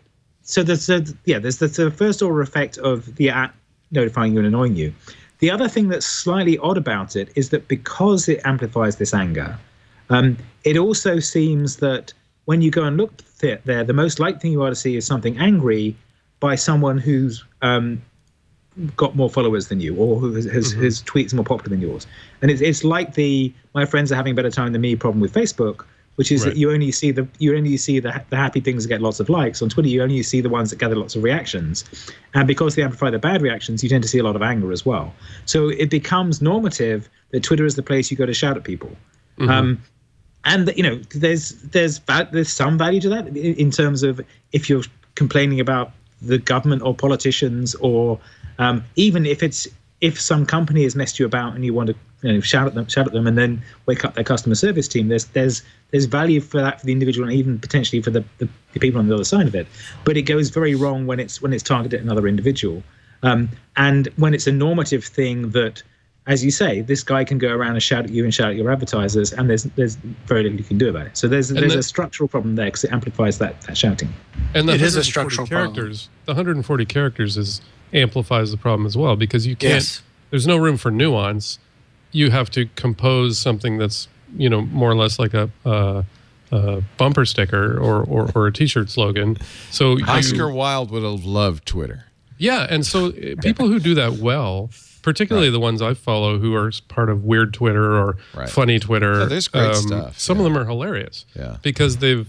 the first order effect of the app notifying you and annoying you. The other thing that's slightly odd about it is that because it amplifies this anger, it also seems that when you go and look there, the most likely thing you are to see is something angry by someone who's got more followers than you, or who his tweets more popular than yours. And it's like my friends are having a better time than me problem with Facebook, which is that you only see the happy things that get lots of likes. On Twitter, you only see the ones that gather lots of reactions. And because they amplify the bad reactions, you tend to see a lot of anger as well. So it becomes normative that Twitter is the place you go to shout at people. Mm-hmm. And there's some value to that in terms of if you're complaining about the government or politicians, or even if some company has messed you about and you want to shout at them and then wake up their customer service team. There's value for that for the individual and even potentially for the people on the other side of it. But it goes very wrong when it's targeted at another individual, and when it's a normative thing that, as you say, this guy can go around and shout at you and shout at your advertisers, and there's very little you can do about it. So there's a structural problem there because it amplifies that shouting. And it is a structural characters. The 140 characters amplifies the problem as well, because you can't. Yes. There's no room for nuance. You have to compose something that's more or less like a bumper sticker or a T-shirt slogan. So Oscar Wilde would have loved Twitter. Yeah, and so people who do that well particularly the ones I follow who are part of Weird Twitter or Funny Twitter. Yeah, there's great stuff. Some of them are hilarious Yeah. because they've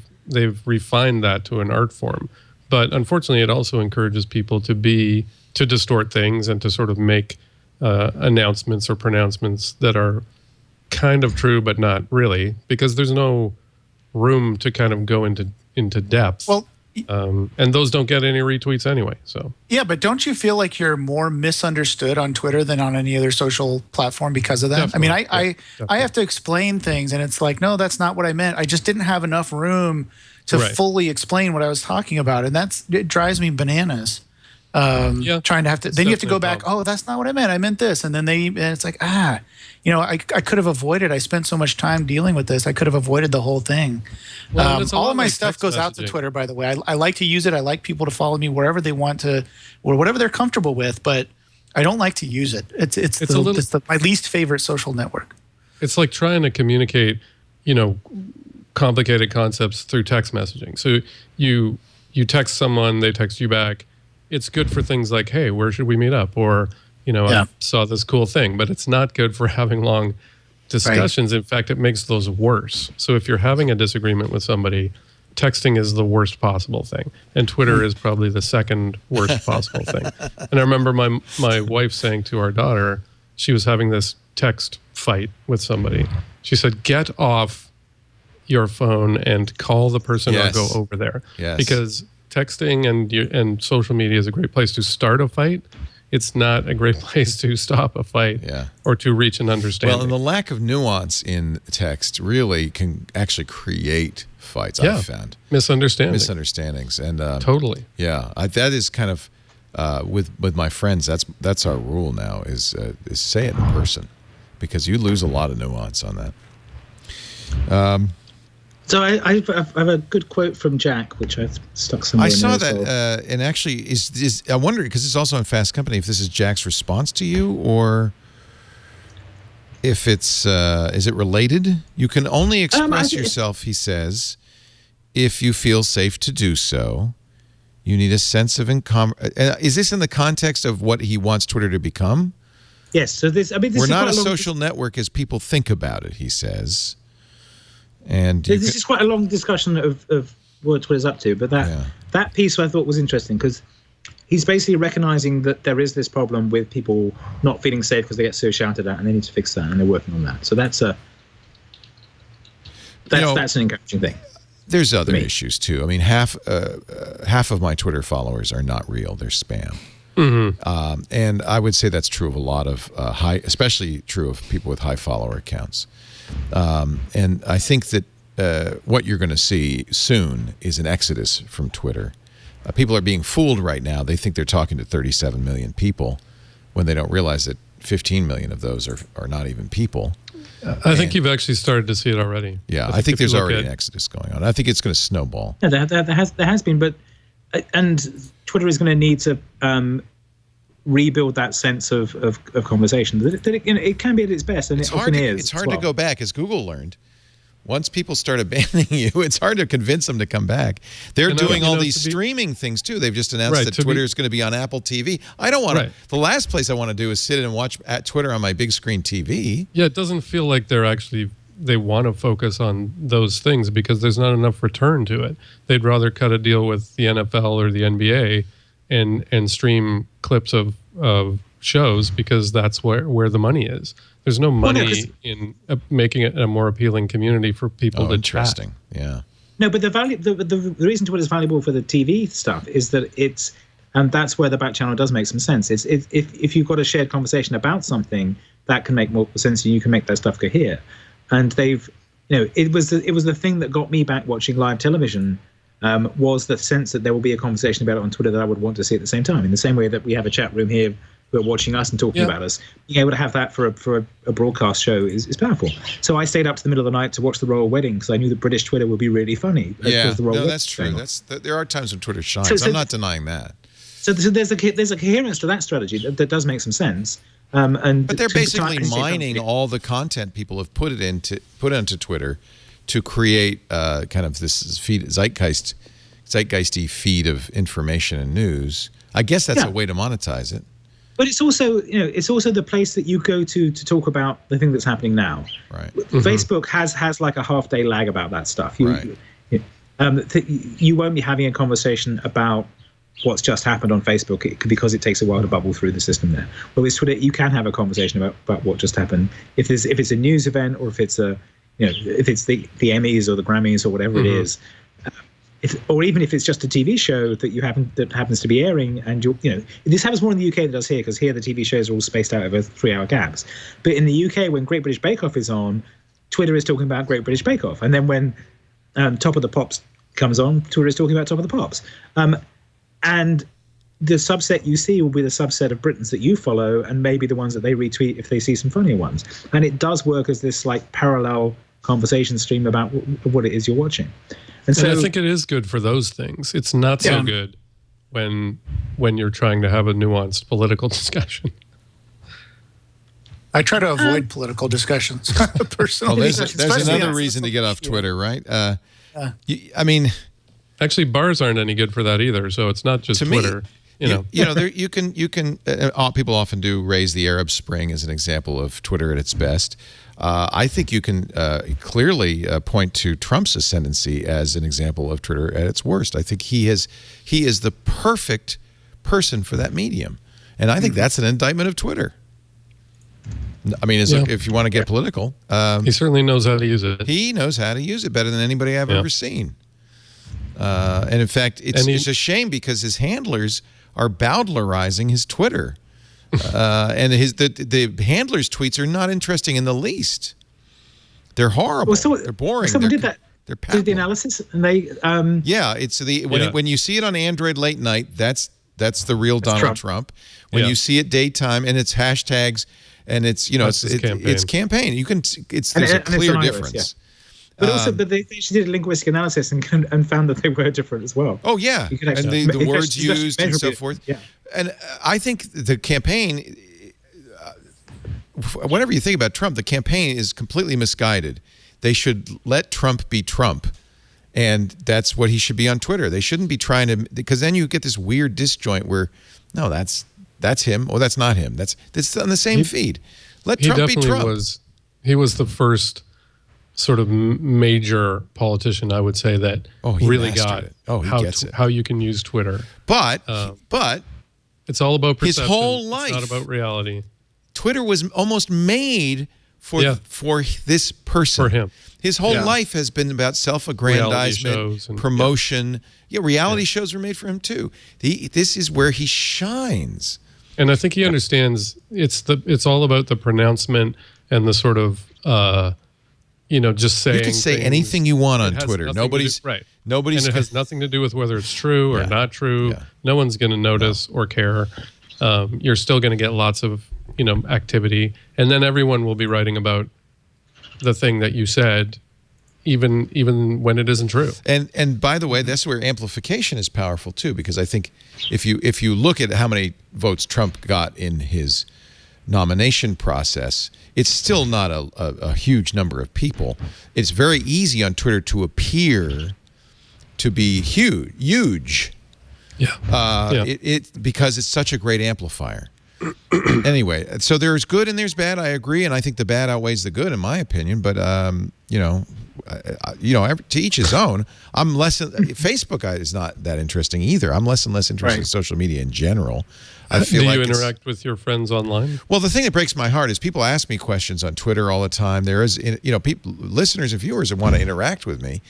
refined that to an art form. But unfortunately, it also encourages people to distort things and to sort of make announcements or pronouncements that are kind of true but not really, because there's no room to kind of go into depth. Well, and those don't get any retweets anyway. So yeah, but don't you feel like you're more misunderstood on Twitter than on any other social platform because of that? Definitely. I mean, I have to explain things, and it's like, no, that's not what I meant. I just didn't have enough room to fully explain what I was talking about, and it drives me bananas. Trying to have to, then you have to go back. Oh, that's not what I meant. I meant this, and then it's like, I could have avoided. I spent so much time dealing with this. I could have avoided the whole thing. Well, all of my stuff goes out to Twitter, by the way. I like to use it. I like people to follow me wherever they want to, or whatever they're comfortable with. But I don't like to use it. It's my least favorite social network. It's like trying to communicate, complicated concepts through text messaging. So you text someone, they text you back. It's good for things like, hey, where should we meet up? Or, I saw this cool thing, but it's not good for having long discussions. Right. In fact, it makes those worse. So if you're having a disagreement with somebody, texting is the worst possible thing. And Twitter is probably the second worst possible thing. And I remember my wife saying to our daughter, she was having this text fight with somebody. She said, get off your phone and call the person or go over there. Yes. Because texting and social media is a great place to start a fight. It's not a great place to stop a fight or to reach an understanding. Well, and the lack of nuance in text really can actually create fights, I've found. Misunderstandings. And totally. Yeah, that is kind of, with my friends, that's our rule now, is say it in person, because you lose a lot of nuance on that. So I have a good quote from Jack, which I've stuck somewhere. I saw that, and actually, is I wonder, because it's also in Fast Company, if this is Jack's response to you, or if it's is it related? You can only express yourself, he says, if you feel safe to do so. You need a sense of is this in the context of what he wants Twitter to become? Yes. So this we're not a social network as people think about it, he says. And this is quite a long discussion of what Twitter's up to, but that piece I thought was interesting, because he's basically recognizing that there is this problem with people not feeling safe because they get so shouted at, and they need to fix that, and they're working on that. So that's an encouraging thing. There's other issues too. I mean, half of my Twitter followers are not real; they're spam. Mm-hmm. And I would say that's true of a lot of especially true of people with high follower accounts. And I think that what you're going to see soon is an exodus from Twitter. People are being fooled right now. They think they're talking to 37 million people when they don't realize that 15 million of those are not even people. I think you've actually started to see it already. Yeah, I think there's already an exodus going on. I think it's going to snowball. Yeah, there has been, but Twitter is going to need to rebuild that sense of conversation. That it can be at its best, and it often is. It's hard to go back, as Google learned. Once people start abandoning you, it's hard to convince them to come back. They're doing all these streaming things too. They've just announced that Twitter is going to be on Apple TV. I don't want to. The last place I want to do is sit and watch at Twitter on my big screen TV. Yeah, it doesn't feel like they want to focus on those things because there's not enough return to it. They'd rather cut a deal with the NFL or the NBA and stream clips of shows, because that's where the money is. There's no money in making it a more appealing community for people to chat. Yeah. No, but the reason Twitter is valuable for the TV stuff is that and that's where the back channel does make some sense. If you've got a shared conversation about something, that can make more sense, and you can make that stuff cohere. And it was the thing that got me back watching live television. Was the sense that there will be a conversation about it on Twitter that I would want to see at the same time. In the same way that we have a chat room here who are watching us and talking about us, being able to have that for a broadcast show is powerful. So I stayed up to the middle of the night to watch the royal wedding because I knew that British Twitter would be really funny. Yeah, that's true. There are times when Twitter shines. I'm not denying that. So there's a coherence to that strategy that does make some sense. But they're basically mining all the content people have put onto Twitter to create kind of this zeitgeisty feed of information and news. I guess that's a way to monetize it. But it's also, it's also the place that you go to talk about the thing that's happening now. Right. Facebook has like a half-day lag about that stuff. Right. You won't be having a conversation about what's just happened on Facebook because it takes a while to bubble through the system there. Whereas Twitter, you can have a conversation about what just happened. If it's a news event, or if it's if it's the Emmys or the Grammys or whatever it is. Or even if it's just a TV show that happens to be airing, and this happens more in the UK than it does here, because here the TV shows are all spaced out over 3-hour gaps. But in the UK, when Great British Bake Off is on, Twitter is talking about Great British Bake Off, and then when Top of the Pops comes on, Twitter is talking about Top of the Pops, and the subset you see will be the subset of Britons that you follow, and maybe the ones that they retweet if they see some funnier ones. And it does work as this like parallel conversation stream about what it is you're watching. And so I think it is good for those things. It's not so good when you're trying to have a nuanced political discussion. I try to avoid political discussions personally. Well, there's another reason to get off Twitter, right? I mean, actually, bars aren't any good for that either. So it's not just Twitter. You can. People often do raise the Arab Spring as an example of Twitter at its best. I think you can clearly point to Trump's ascendancy as an example of Twitter at its worst. I think he is the perfect person for that medium, and I think that's an indictment of Twitter. I mean, if you want to get political, he certainly knows how to use it. He knows how to use it better than anybody I've ever seen. And in fact, it's a shame because his handlers are Bowdlerizing his Twitter. And the handler's tweets are not interesting in the least. They're horrible. They're boring. Someone did that. They're did the analysis, and they. It's when you see it on Android late night, that's the real Donald Trump. When you see it daytime, and it's hashtags, and it's it's campaign. There's a clear difference. But they actually did a linguistic analysis and found that they were different as well. Oh yeah, and the words used and so forth. Yeah. And I think the campaign, whatever you think about Trump, the campaign is completely misguided. They should let Trump be Trump, and that's what he should be on Twitter. They shouldn't be trying to, because then you get this weird disjoint where, no, that's him, or that's not him. That's on the same feed. Let Trump be Trump. He was the first sort of major politician, I would say, that really got it. How you can use Twitter. But it's all about perception. His whole life, it's not about reality. Twitter was almost made for this person. For him. His whole life has been about self-aggrandizement, promotion. Reality shows were made for him too. This is where he shines. And I think he understands it's all about the pronouncement and the sort of just saying. You can say anything you want on Twitter. Nobody's. And it has nothing to do with whether it's true or not true. Yeah. No one's going to notice or care. You're still going to get lots of activity, and then everyone will be writing about the thing that you said, even when it isn't true. And by the way, that's where amplification is powerful too, because I think if you look at how many votes Trump got in his nomination process, it's still not a huge number of people. It's very easy on Twitter to appear to be huge. Because it's such a great amplifier. Anyway, so there's good and there's bad. I agree, and I think the bad outweighs the good, in my opinion. But to each his own. I'm Facebook is not that interesting either. I'm less and less interested in social media in general. I feel Do you interact with your friends online? Well, the thing that breaks my heart is people ask me questions on Twitter all the time. There is, people, listeners and viewers that want to interact with me.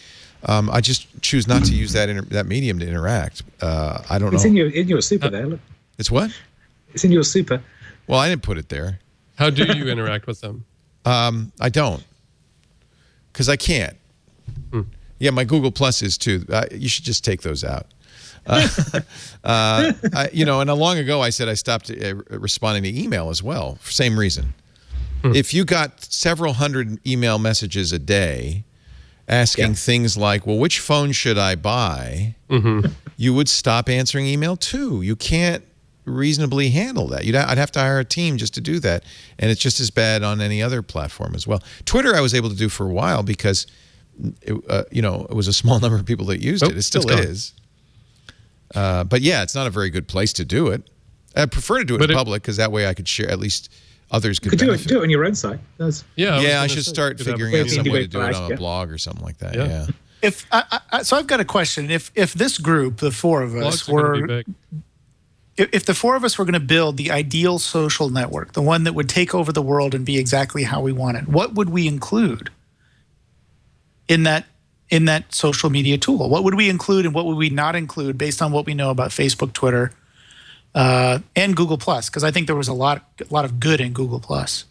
I just choose not to use that medium to interact. I don't know. It's in your super there. Look. It's what? It's in your super. Well, I didn't put it there. How do you interact with them? I don't, because I can't. Yeah, my Google Plus is too. You should just take those out. And long ago I said I stopped responding to email as well, for same reason. If you got several hundred email messages a day asking things like, well, which phone should I buy? You would stop answering email too. You can't reasonably handle that. I'd have to hire a team just to do that, and it's just as bad on any other platform as well. Twitter I was able to do for a while because it was a small number of people that used it. It still is. But yeah, it's not a very good place to do it. I prefer to do it in public because that way I could share. At least others could benefit. Do it on your own site. I should start figuring out some way to do it on a blog or something like that. Yeah. So I've got a question. If this group, the four of us, if the four of us were going to build the ideal social network, the one that would take over the world and be exactly how we want it, what would we include in that social media tool? What would we include and what would we not include based on what we know about Facebook, Twitter, and Google Plus? Because I think there was a lot of good in Google Plus.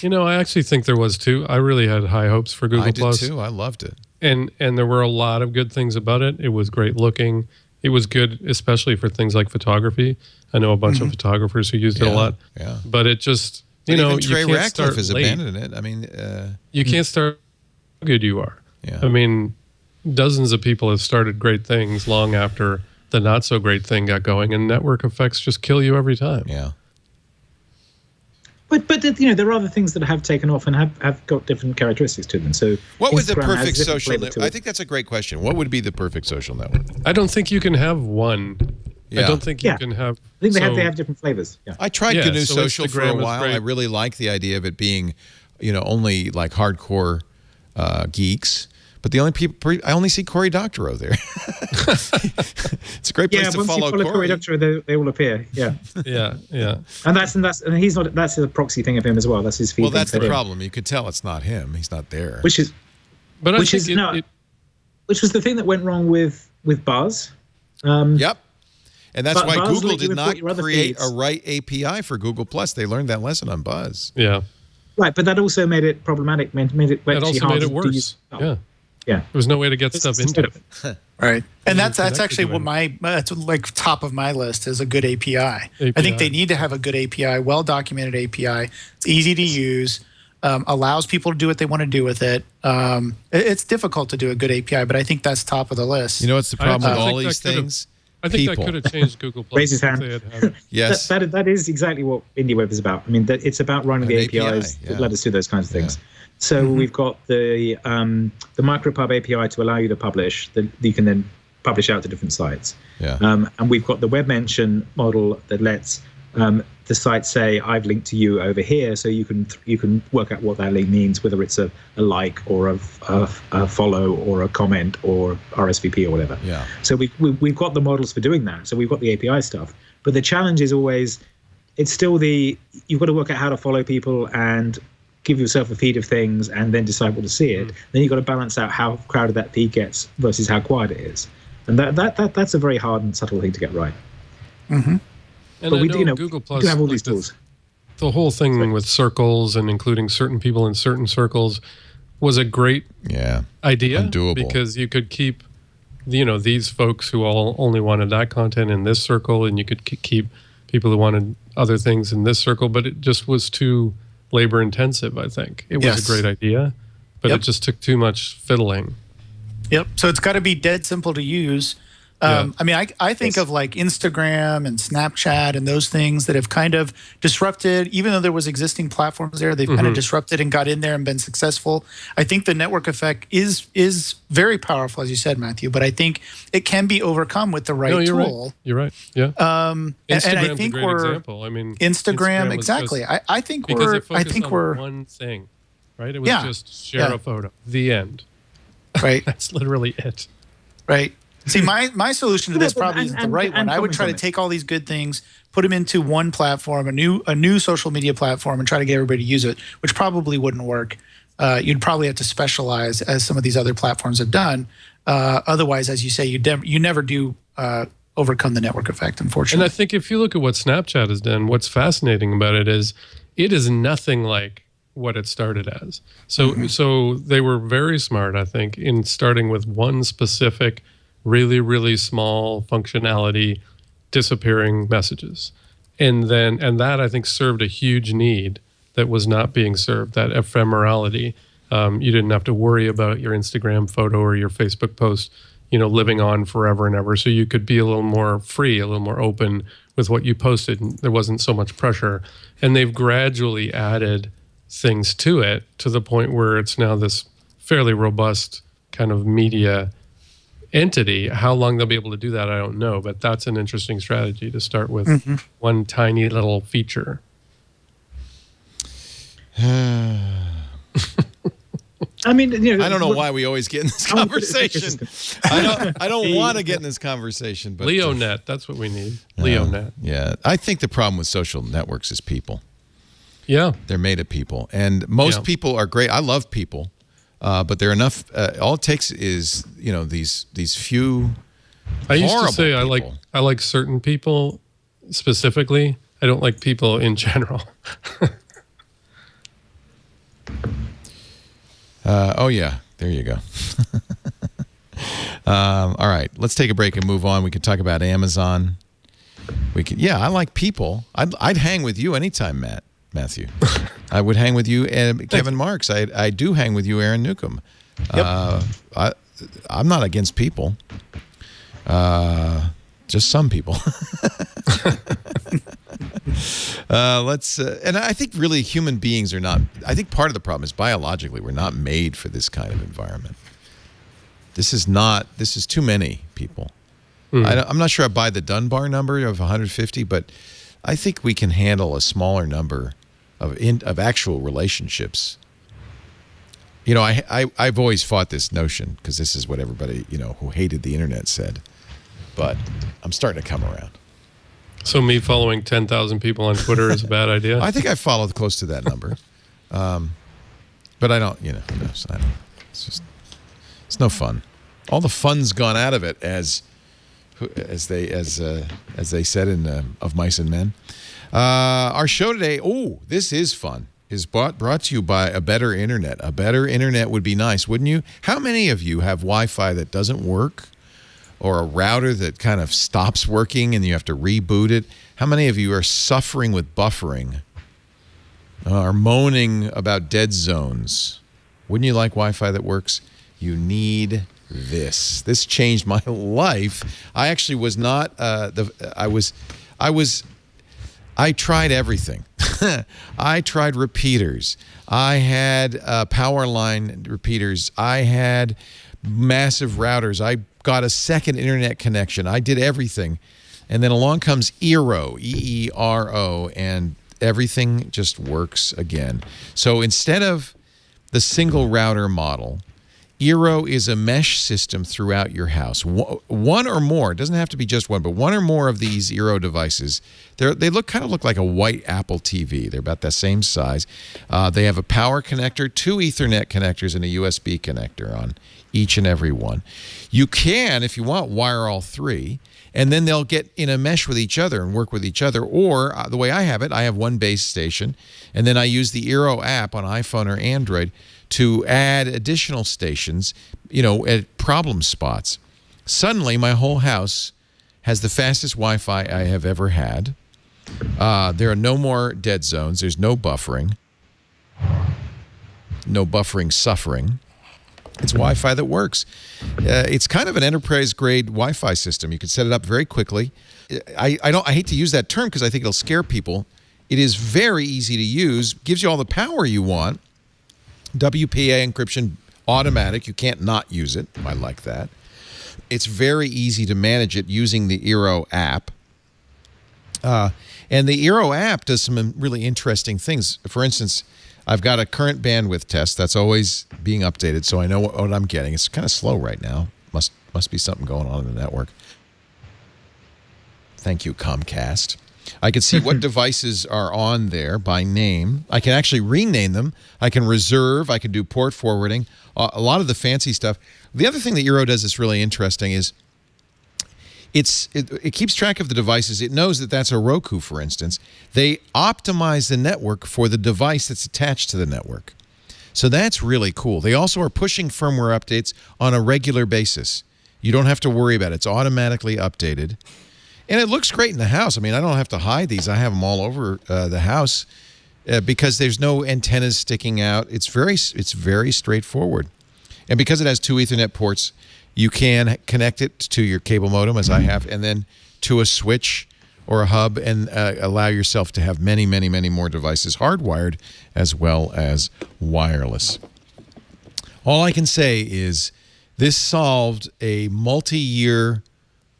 I actually think there was too. I really had high hopes for Google Plus. I did too. I loved it. And there were a lot of good things about it. It was great looking. It was good, especially for things like photography. I know a bunch of photographers who used it a lot. Yeah. But it just, even Trey Ratcliffe has abandoned it. I mean, you can't start how good you are. Yeah. I mean, dozens of people have started great things long after the not so great thing got going, and network effects just kill you every time. Yeah. But there are other things that have taken off and have got different characteristics to them. So what would the perfect social network? I think that's a great question. What would be the perfect social network? I don't think you can have one. Yeah. I don't think you can have. I think they have different flavors. Yeah. I tried GNU Social for a while. I really like the idea of it being, only like hardcore geeks. But the only people I only see Cory Doctorow there. It's a great place to follow Cory. Doctorow, they all appear. Yeah. yeah. And he's not. That's a proxy thing of him as well. That's his feed. Well, that's the problem. You could tell it's not him. He's not there. Which was the thing that went wrong with Buzz. Yep. And that's why Google did not create a right API for Google Plus. They learned that lesson on Buzz. Yeah. Right, but that also made it problematic. Made it made it worse. Yeah. Yeah, there was no way to get stuff into it. Right, and that's actually what that's like top of my list is a good API. I think they need to have a good API, well documented API. It's easy to use, allows people to do what they want to do with it. It's difficult to do a good API, but I think that's top of the list. What's the problem with all these things? I think that could have changed Google Plus. Raise his hand. Yes, that is exactly what IndieWeb is about. I mean, it's about running the APIs that let us do those kinds of things. Yeah. So we've got the micropub API to allow you to publish that you can then publish out to different sites. Yeah. And we've got the web mention model that lets the site say, I've linked to you over here, so you can work out what that link means, whether it's a like or a follow or a comment or RSVP or whatever. Yeah. So we've got the models for doing that. So we've got the API stuff. But the challenge is always, it's still you've got to work out how to follow people and give yourself a feed of things and then decide what to see it. Then you've got to balance out how crowded that feed gets versus how quiet it is. And that's a very hard and subtle thing to get right. Mm-hmm. And but Google Plus, we do have all these tools. The whole thing with circles and including certain people in certain circles was a great idea. Undoable. Because you could keep, these folks who all only wanted that content in this circle, and you could keep people who wanted other things in this circle, but it just was too labor intensive. I think it was a great idea, but it just took too much fiddling. Yep. So it's got to be dead simple to use. I mean, I think of like Instagram and Snapchat and those things that have kind of disrupted, even though there was existing platforms there, they've kind of disrupted and got in there and been successful. I think the network effect is very powerful, as you said, Mathew, but I think it can be overcome with the right tool. Right. You're right. Yeah. And I think a great example. I mean, Instagram exactly. Just, I think we're one thing, right? It was just share a photo. The end. Right. That's literally it. Right. See, my solution to this probably isn't the right one. I would try to take all these good things, put them into one platform, a new social media platform, and try to get everybody to use it, which probably wouldn't work. You'd probably have to specialize, as some of these other platforms have done. Otherwise, as you say, you never do overcome the network effect, unfortunately. And I think if you look at what Snapchat has done, what's fascinating about it is nothing like what it started as. So they were very smart, I think, in starting with one specific really, really small functionality, disappearing messages. And that I think served a huge need that was not being served, that ephemerality. You didn't have to worry about your Instagram photo or your Facebook post, living on forever and ever. So you could be a little more free, a little more open with what you posted. And there wasn't so much pressure. And they've gradually added things to it to the point where it's now this fairly robust kind of media entity. How long they'll be able to do that, I don't know. But that's an interesting strategy to start with one tiny little feature. I mean, I don't know why we always get in this conversation. I don't want to get in this conversation. But LeoNet, that's what we need. LeoNet. Yeah, I think the problem with social networks is people. Yeah. They're made of people. And most people are great. I love people. But there are enough. All it takes is, these few I used to say people. I like certain people specifically. I don't like people in general. Oh, yeah. There you go. All right. Let's take a break and move on. We can talk about Amazon. Yeah, I like people. I'd hang with you anytime, Mathew. I would hang with you and Kevin Marks. I do hang with you, Aaron Newcomb. Yep. I'm not against people. Just some people. And I think really human beings are not. I think part of the problem is biologically we're not made for this kind of environment. This is too many people. I'm not sure I buy the Dunbar number of 150, but I think we can handle a smaller number of actual relationships. I've always fought this notion because this is what everybody who hated the internet said, but I'm starting to come around. So me following 10,000 people on Twitter is a bad idea? I think I followed close to that number, but I don't. Who knows? It's no fun. All the fun's gone out of it, as they said in Of Mice and Men. Our show today, this is fun, is brought to you by a better internet. A better internet would be nice, wouldn't you? How many of you have Wi-Fi that doesn't work, or a router that kind of stops working and you have to reboot it? How many of you are suffering with buffering, are moaning about dead zones? Wouldn't you like Wi-Fi that works? You need this. This changed my life. I actually was not I tried everything. I tried repeaters. I had power line repeaters. I had massive routers. I got a second internet connection. I did everything. And then along comes Eero, E-E-R-O, and everything just works again. So instead of the single router model, Eero is a mesh system throughout your house. One or more, it doesn't have to be just one, but one or more of these Eero devices, they look like a white Apple TV. They're about the same size. They have a power connector, 2 Ethernet connectors, and a USB connector on each and every one. You can, if you want, wire all 3, and then they'll get in a mesh with each other and work with each other. Or the way I have it, I have one base station, and then I use the Eero app on iPhone or Android to add additional stations, at problem spots. Suddenly, my whole house has the fastest Wi-Fi I have ever had. There are no more dead zones. There's no buffering. No buffering suffering. It's Wi-Fi that works. It's kind of an enterprise-grade Wi-Fi system. You can set it up very quickly. I hate to use that term because I think it'll scare people. It is very easy to use. Gives you all the power you want. WPA encryption, automatic. You can't not use it. I like that. It's very easy to manage it using the Eero app. And the Eero app does some really interesting things. For instance, I've got a current bandwidth test that's always being updated, so I know what I'm getting. It's kind of slow right now. Must be something going on in the network. Thank you, Comcast. I can see what devices are on there by name. I can actually rename them. I can reserve. I can do port forwarding. A lot of the fancy stuff. The other thing that Eero does that's really interesting is it keeps track of the devices. It knows that that's a Roku, for instance. They optimize the network for the device that's attached to the network. So that's really cool. They also are pushing firmware updates on a regular basis. You don't have to worry about it. It's automatically updated. And it looks great in the house. I mean, I don't have to hide these. I have them all over the house because there's no antennas sticking out. It's very straightforward. And because it has 2 Ethernet ports, you can connect it to your cable modem, as I have, and then to a switch or a hub, and allow yourself to have many, many, many more devices hardwired as well as wireless. All I can say is This solved a multi-year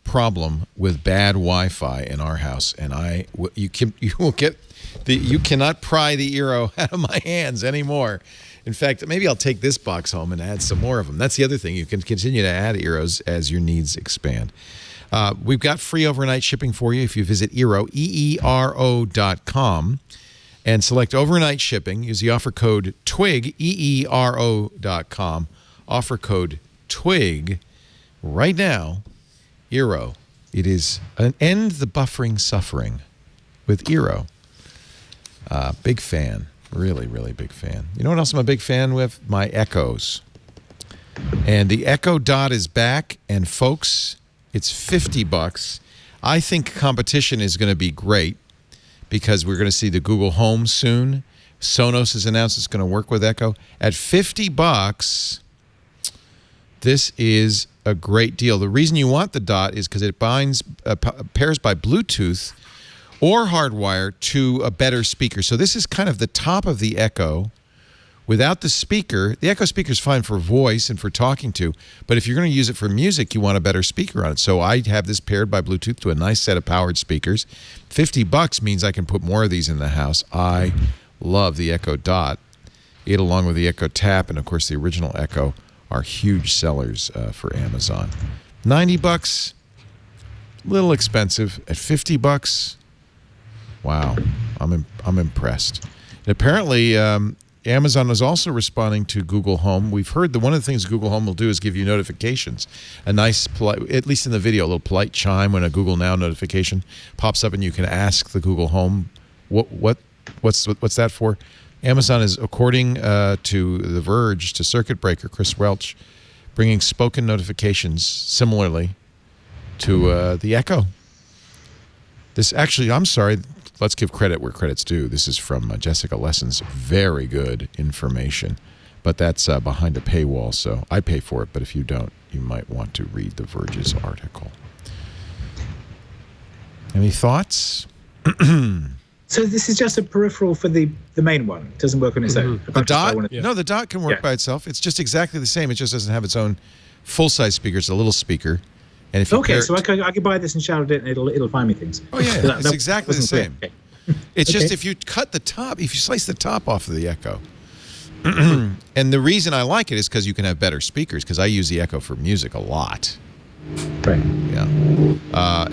problem with bad Wi-Fi in our house, and you cannot pry the Eero out of my hands anymore. In fact, maybe I'll take this box home and add some more of them. That's the other thing. You can continue to add Eeros as your needs expand. We've got free overnight shipping for you if you visit Eero, EERO.com, and select overnight shipping. Use the offer code TWIG, EERO.com, offer code TWIG. Right now, Eero. It is an end the buffering suffering with Eero. Big fan. Really, really big fan. You know what else I'm a big fan with? My Echoes. And the Echo Dot is back, and folks, it's $50. I think competition is going to be great because we're going to see the Google Home soon. Sonos has announced it's going to work with Echo. At $50, this is a great deal. The reason you want the Dot is because it pairs by Bluetooth or hardwire to a better speaker. So this is kind of the top of the Echo without the speaker. The Echo speaker is fine for voice and for talking to, but if you're going to use it for music, you want a better speaker on it. So I have this paired by Bluetooth to a nice set of powered speakers. $50 means I can put more of these in the house. I love the Echo Dot. It, along with the Echo Tap and, of course, the original Echo, are huge sellers for Amazon. $90, a little expensive. At $50, wow, I'm impressed. And apparently, Amazon is also responding to Google Home. We've heard that one of the things Google Home will do is give you notifications. A nice, polite, at least in the video, a little polite chime when a Google Now notification pops up, and you can ask the Google Home, what's that for? Amazon is, according to The Verge, to Circuit Breaker, Chris Welch, bringing spoken notifications similarly to the Echo. This actually, I'm sorry, let's give credit where credit's due. This is from Jessica Lessons. Very good information, but that's behind a paywall, so I pay for it, but if you don't, you might want to read The Verge's article. Any thoughts? So this is just a peripheral for the main one. It doesn't work on its own. The Dot? No, the Dot can work by itself. It's just exactly the same. It just doesn't have its own full-size speaker. It's a little speaker. And if you so I could buy this and shout it, and it'll find me things. Oh, yeah. It's exactly the same. Okay. It's just if you cut the top, if you slice the top off of the Echo. And the reason I like it is because you can have better speakers, because I use the Echo for music a lot. Right. Yeah.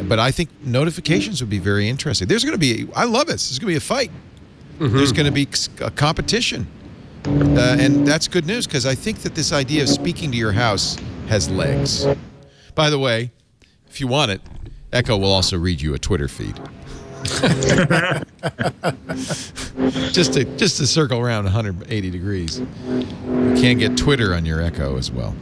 But I think notifications would be very interesting. There's going to be, I love this. There's going to be a fight. There's going to be a competition. And that's good news, because I think that this idea of speaking to your house has legs. By the way, if you want it, Echo will also read you a Twitter feed. just to circle around 180 degrees. You can get Twitter on your Echo as well.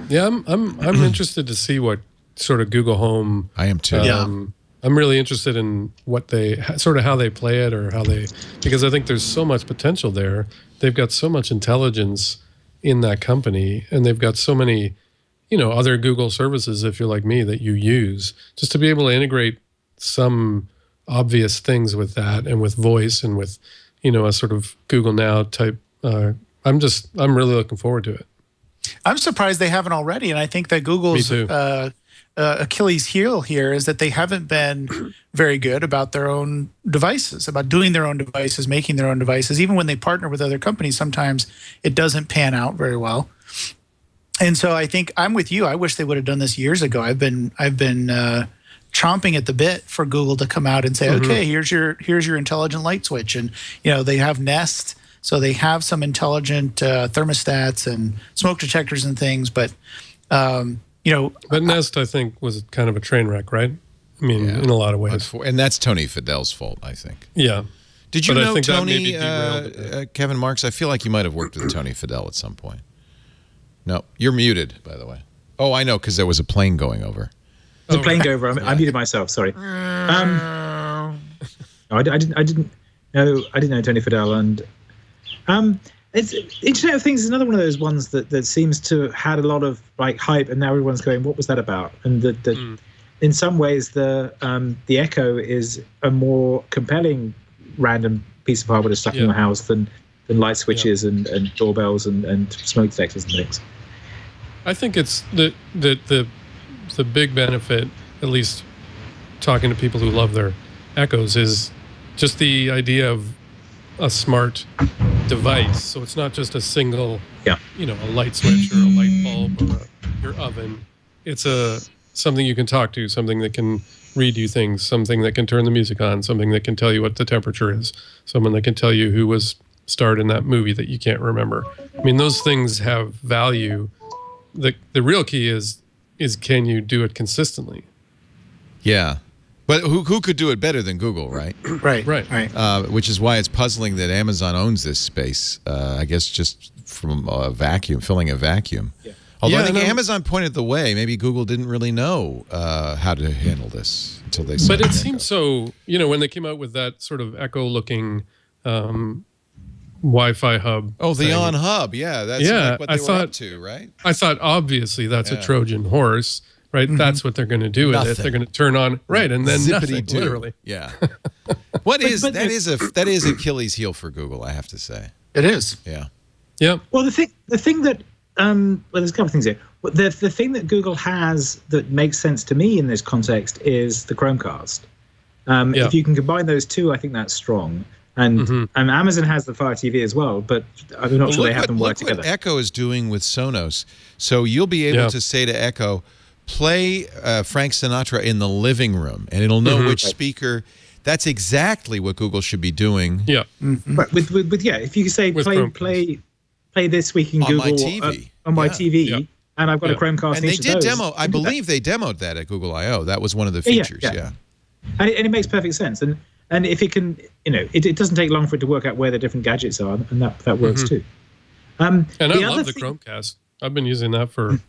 Yeah, I'm interested to see what sort of Google Home. I am too. I'm really interested in what they sort of how they play it, or how they, because I think there's so much potential there. They've got so much intelligence in that company, and they've got so many, other Google services, if you're like me, that you use, just to be able to integrate some obvious things with that, and with voice, and with, a sort of Google Now type. I'm really looking forward to it. I'm surprised they haven't already, and I think that Google's Achilles heel here is that they haven't been very good about their own devices, about doing their own devices, making their own devices. Even when they partner with other companies, sometimes it doesn't pan out very well. And so I think I'm with you. I wish they would have done this years ago. I've been chomping at the bit for Google to come out and say, okay, here's your intelligent light switch, and they have Nest. So they have some intelligent thermostats and smoke detectors and things, but But Nest, I think, was kind of a train wreck, right? I mean, in a lot of ways. And that's Tony Fidel's fault, I think. Yeah. Did you know Tony, Kevin Marks? I feel like you might have worked with Tony Fidel at some point. No, you're muted, by the way. Oh, I know, because there was a plane going over. There's a plane going over. I muted myself. Sorry. I didn't know Tony Fidel, and. It's Internet of Things is another one of those ones that seems to had a lot of hype, and now everyone's going, what was that about? And in some ways the Echo is a more compelling random piece of hardware to stuck in your house than light switches and doorbells and smoke detectors and things. I think it's the big benefit, at least talking to people who love their Echoes, is just the idea of a smart device. So it's not just a single, a light switch or a light bulb or your oven. It's something you can talk to, something that can read you things, something that can turn the music on, something that can tell you what the temperature is, someone that can tell you who was starred in that movie that you can't remember. I mean, those things have value. The real key is can you do it consistently? Yeah. But who could do it better than Google, right? Right. Which is why it's puzzling that Amazon owns this space. I guess just from a vacuum, filling a vacuum. Yeah. Although I think Amazon pointed the way. Maybe Google didn't really know how to handle this until they. But it seemed so. When they came out with that sort of Echo-looking Wi-Fi hub. Oh, the on hub. Yeah, that's like what they were up to, right? I thought obviously that's a Trojan horse. Right, that's what they're going to do with it. They're going to turn on and then nothing, literally. Yeah. That is Achilles' heel for Google, I have to say. It is. Yeah. Yeah. Well, the thing that there's a couple of things here. The thing that Google has that makes sense to me in this context is the Chromecast. If you can combine those two, I think that's strong. And Amazon has the Fire TV as well, but I'm not sure they have them work together. Look what Echo is doing with Sonos. So you'll be able to say to Echo, play Frank Sinatra in the living room, and it'll know which speaker. That's exactly what Google should be doing. Yeah. But with if you say play This Week in Google my TV. On my TV, and I've got a Chromecast. And they did demo. I believe they demoed that at Google I/O. That was one of the features. Yeah. And it makes perfect sense. And if it can, it doesn't take long for it to work out where the different gadgets are, and that works too. And I love the Chromecast. I've been using that for.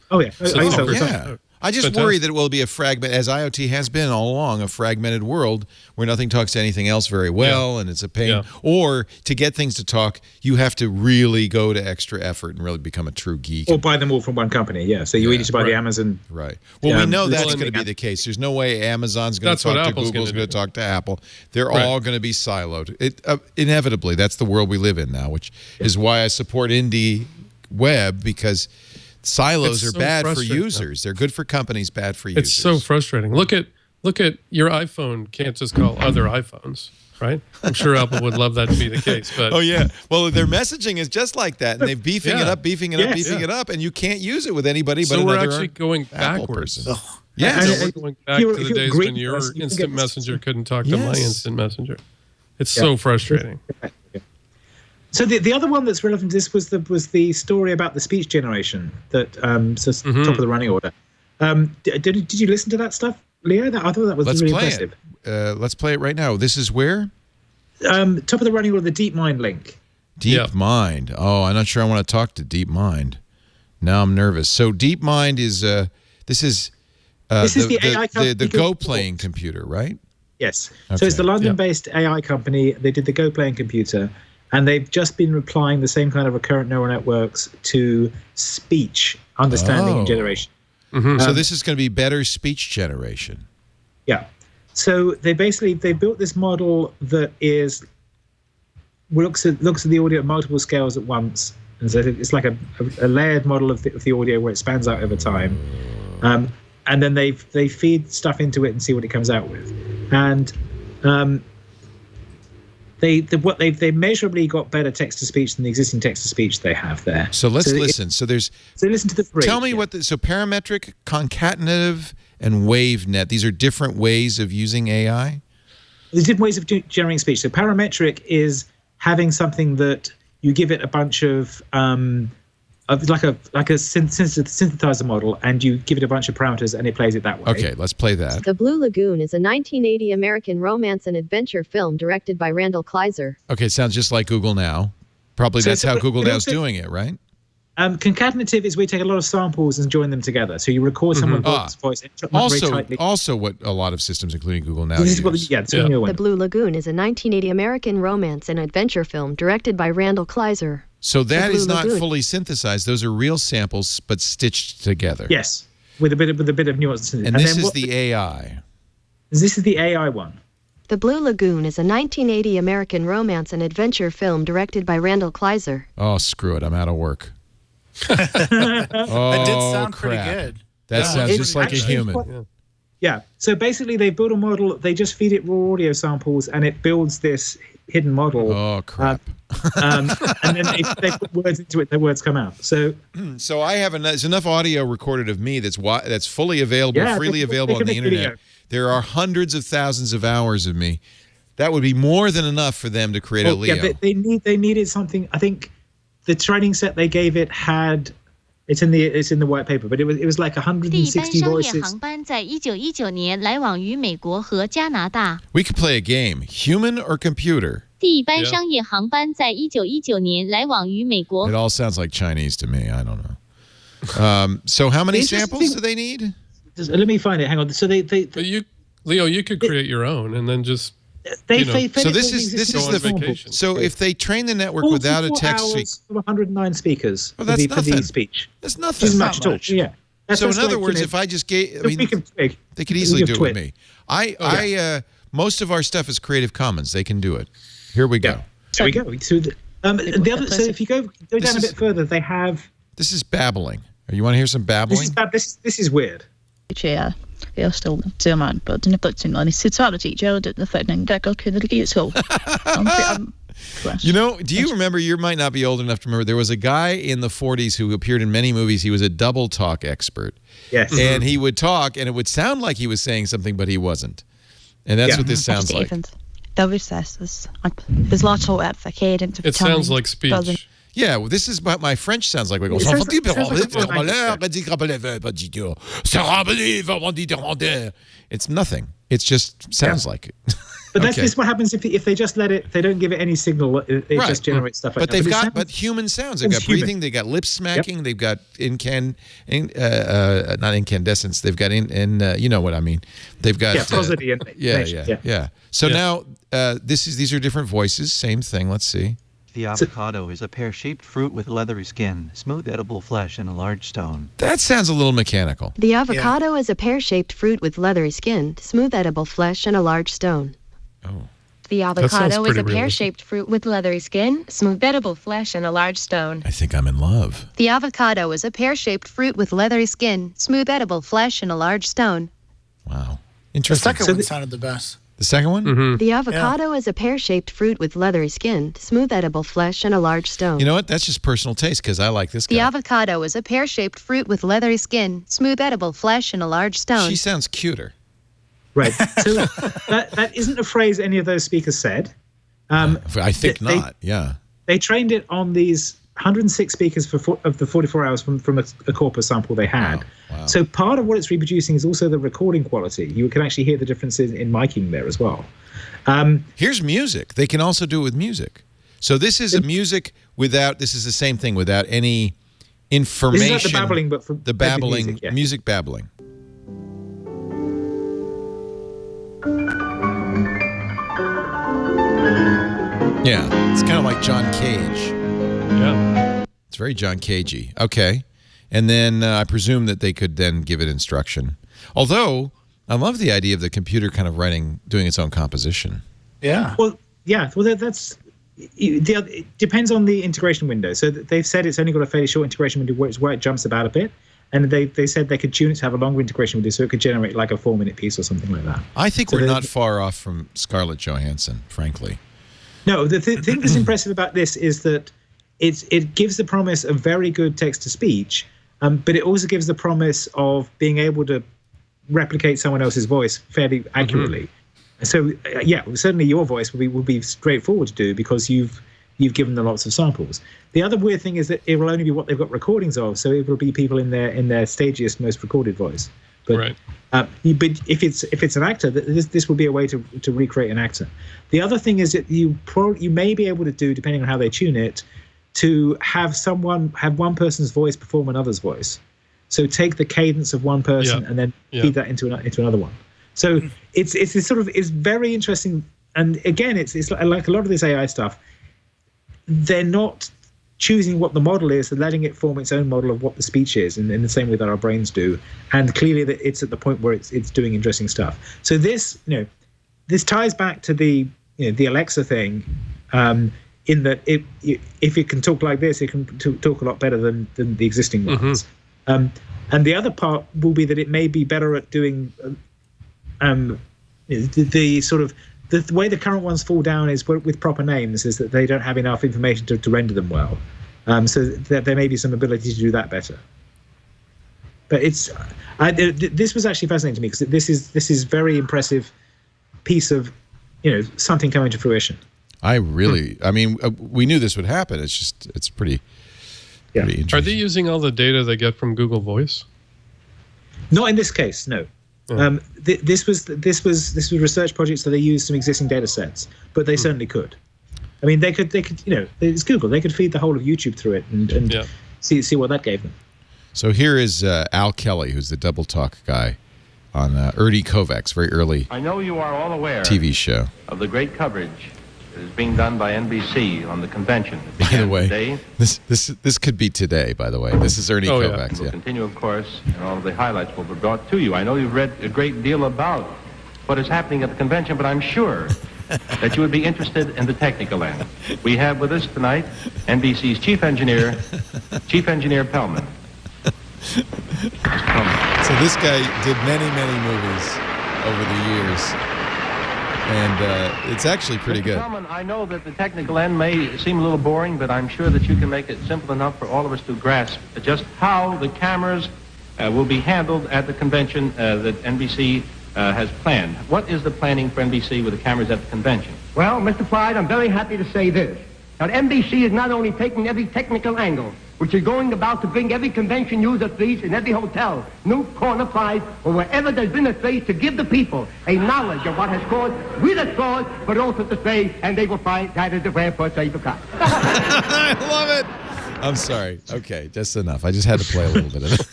I just worry that it will be a fragment, as IoT has been all along, a fragmented world where nothing talks to anything else very well, and it's a pain. Yeah. Or to get things to talk, you have to really go to extra effort and really become a true geek. Or buy them all from one company, so you need to buy the Amazon. Right. Well, we know that's going to be the case. There's no way Amazon's going to talk to Google's going to talk to Apple. They're all going to be siloed. Inevitably, that's the world we live in now, which is why I support indie web, because silos are bad for users. They're good for companies, bad for users. It's so frustrating. Look at your iPhone can't just call other iPhones, right? I'm sure Apple would love that to be the case. But well, their messaging is just like that, and they're beefing it up, it up, and you can't use it with anybody but another Apple person. So we're actually going backwards. Yes. We're going back to the days when your instant messenger couldn't talk to my instant messenger. It's so frustrating. So the other one that's relevant to this was the story about the speech generation that top of the running order. Did you listen to that stuff, Leo? I thought that was really impressive. Let's play it right now. This is where? Top of the running order, the DeepMind link. DeepMind. Oh, I'm not sure I want to talk to DeepMind. Now I'm nervous. So DeepMind is this is the AI company, the Go playing computer, right? Yes. Okay. So it's the London-based AI company. They did the Go playing computer. And they've just been applying the same kind of recurrent neural networks to speech understanding and generation. So this is going to be better speech generation. Yeah. So they built this model that looks at the audio at multiple scales at once, and so it's like a layered model of the audio where it spans out over time. And then they feed stuff into it and see what it comes out with, and They measurably got better text to speech than the existing text to speech they have there. So let's listen. So listen to the three. Tell me so parametric, concatenative, and WaveNet. These are different ways of using AI. There's different ways of generating speech. So parametric is having something that you give it a bunch of like a synthesizer model, and you give it a bunch of parameters, and it plays it that way. Okay, let's play that. The Blue Lagoon is a 1980 American romance and adventure film directed by Randall Kleiser. Okay, it sounds just like Google Now. Probably that's how Google Now is doing it, right? Concatenative is where you take a lot of samples and join them together. So you record someone's voice. Also, what a lot of systems, including Google Now, use. The Blue Lagoon is a 1980 American romance and adventure film directed by Randall Kleiser. So that is not fully synthesized. Those are real samples, but stitched together. Yes, with a bit of nuance. And this is the AI. This is the AI one. The Blue Lagoon is a 1980 American romance and adventure film directed by Randall Kleiser. Oh, screw it. I'm out of work. That did sound pretty crap. good. That sounds just like a actually human. Yeah. So basically, they build a model. They just feed it raw audio samples, and it builds this hidden model. Oh crap! And then they put words into it. The words come out. So I have there's enough audio recorded of me that's fully available, freely available on the internet. Video. There are hundreds of thousands of hours of me. That would be more than enough for them to create a Leo. Yeah, they needed something. I think the training set they gave it had. It's in the white paper, but it was like 160 voices. 航班在1919年来往于美国和加拿大。 We could play a game, human or computer. 第一班商业航班在1919年来往于美国。 It all sounds like Chinese to me. I don't know. So how many samples do they need? Let me find it. Hang on. So But Leo, you could create your own and then just. So this is the vacation. So if they train the network without a text feed, 109 speakers well, that's for nothing. the speech. That's nothing. Too much at all. Yeah. So in other words, if I just gave, I mean, they could easily do it with me. Most of our stuff is Creative Commons. They can do it. Here we go. Here we go. So the other. So if you go down a bit further, they have. This is babbling. You want to hear some babbling? This is weird. Yeah. Jag står till man på den plötsligt när ni sitter och teacher det för den där går kunde det så. You know, do you remember, you might not be old enough to remember, there was a guy in the 40s who appeared in many movies. He was a double talk expert. Yes. And he would talk and it would sound like he was saying something, but he wasn't. And that's what this sounds like. There's lots of advocate. It sounds like speech. Yeah, well, this is what my French sounds like. It's nothing. It just sounds like it. But this is what happens if they just let it. They don't give it any signal. It just generates stuff. Like But but human sounds. They've got breathing. They've got lip smacking. They've got not incandescence. They've got you know what I mean. They've got prosody and yeah. So now these are different voices. Same thing. Let's see. The avocado is a pear-shaped fruit with leathery skin, smooth edible flesh, and a large stone. That sounds a little mechanical. The avocado is a pear-shaped fruit with leathery skin, smooth edible flesh, and a large stone. Oh. The avocado is a pear-shaped fruit with leathery skin, smooth edible flesh, and a large stone. I think I'm in love. The avocado is a pear-shaped fruit with leathery skin, smooth edible flesh, and a large stone. Wow. The Interesting. second one sounded the best. The second one? Mm-hmm. The avocado is a pear-shaped fruit with leathery skin, smooth edible flesh, and a large stone. You know what? That's just personal taste because I like this guy. The avocado is a pear-shaped fruit with leathery skin, smooth edible flesh, and a large stone. She sounds cuter. Right. So that isn't a phrase any of those speakers said. I think not. Yeah. They trained it on these 106 speakers of the 44 hours from a corpus sample they had. Wow. So part of what it's reproducing is also the recording quality. You can actually hear the differences in miking there as well. Here's music. They can also do it with music. So this is a music without, this is the same thing, without any information. This is like the babbling, but for the babbling, music babbling. Yeah, it's kind of like John Cage. Yeah. It's very John Cagey. Okay. And then I presume that they could then give it instruction. Although, I love the idea of the computer kind of doing its own composition. Yeah. Well, that's... It depends on the integration window. So they've said it's only got a fairly short integration window where it jumps about a bit. And they said they could tune it to have a longer integration window so it could generate like a 4-minute piece or something like that. I think we're not far off from Scarlett Johansson, frankly. No, the thing that's impressive about this is that it gives the promise of very good text-to-speech, but it also gives the promise of being able to replicate someone else's voice fairly accurately. So, certainly your voice will be straightforward to do because you've given them lots of samples. The other weird thing is that it will only be what they've got recordings of, so it will be people in their stagiest, most recorded voice. But, right. But if it's an actor, this will be a way to recreate an actor. The other thing is that you may be able to do, depending on how they tune it, to have one person's voice perform another's voice. So take the cadence of one person and then feed that into another one. So it's very interesting. And again, it's like a lot of this AI stuff. They're not choosing what the model is, they're letting it form its own model of what the speech is in the same way that our brains do. And clearly that it's at the point where it's doing interesting stuff. So this ties back to the Alexa thing. in that if it can talk like this, it can talk a lot better than the existing ones. And the other part will be that it may be better at doing the sort of the way the current ones fall down is with proper names is that they don't have enough information to render them well. So that there may be some ability to do that better. But this was actually fascinating to me because this is very impressive piece of something coming to fruition. I mean, we knew this would happen. It's pretty interesting. Are they using all the data they get from Google Voice? Not in this case, no. This was research projects that they used some existing data sets, but they certainly could. I mean, they could it's Google. They could feed the whole of YouTube through it and see what that gave them. So here is Al Kelly, who's the Double Talk guy on Ernie Kovac's very early I know you are all aware TV show. Of the great coverage that is being done by NBC on the convention. By the way, today. This could be today, by the way. This is Ernie Kovac's. We'll continue, of course, and all of the highlights will be brought to you. I know you've read a great deal about what is happening at the convention, but I'm sure that you would be interested in the technical end. We have with us tonight NBC's Chief Engineer Pellman. So this guy did many movies over the years, and it's actually pretty good. Pellman, I know that the technical end may seem a little boring, but I'm sure that you can make it simple enough for all of us to grasp just how the cameras will be handled at the convention that NBC has planned. What is the planning for NBC with the cameras at the convention? Well, Mr. Clyde, I'm very happy to say this. That NBC is not only taking every technical angle, which is going about to bring every convention user fees in every hotel, nook, corner, prize, or wherever there's been a space to give the people a knowledge of what has caused with a cause, but also to say, and they will find that is the way for a safer car. I love it. I'm sorry. Okay, just enough. I just had to play a little bit of it.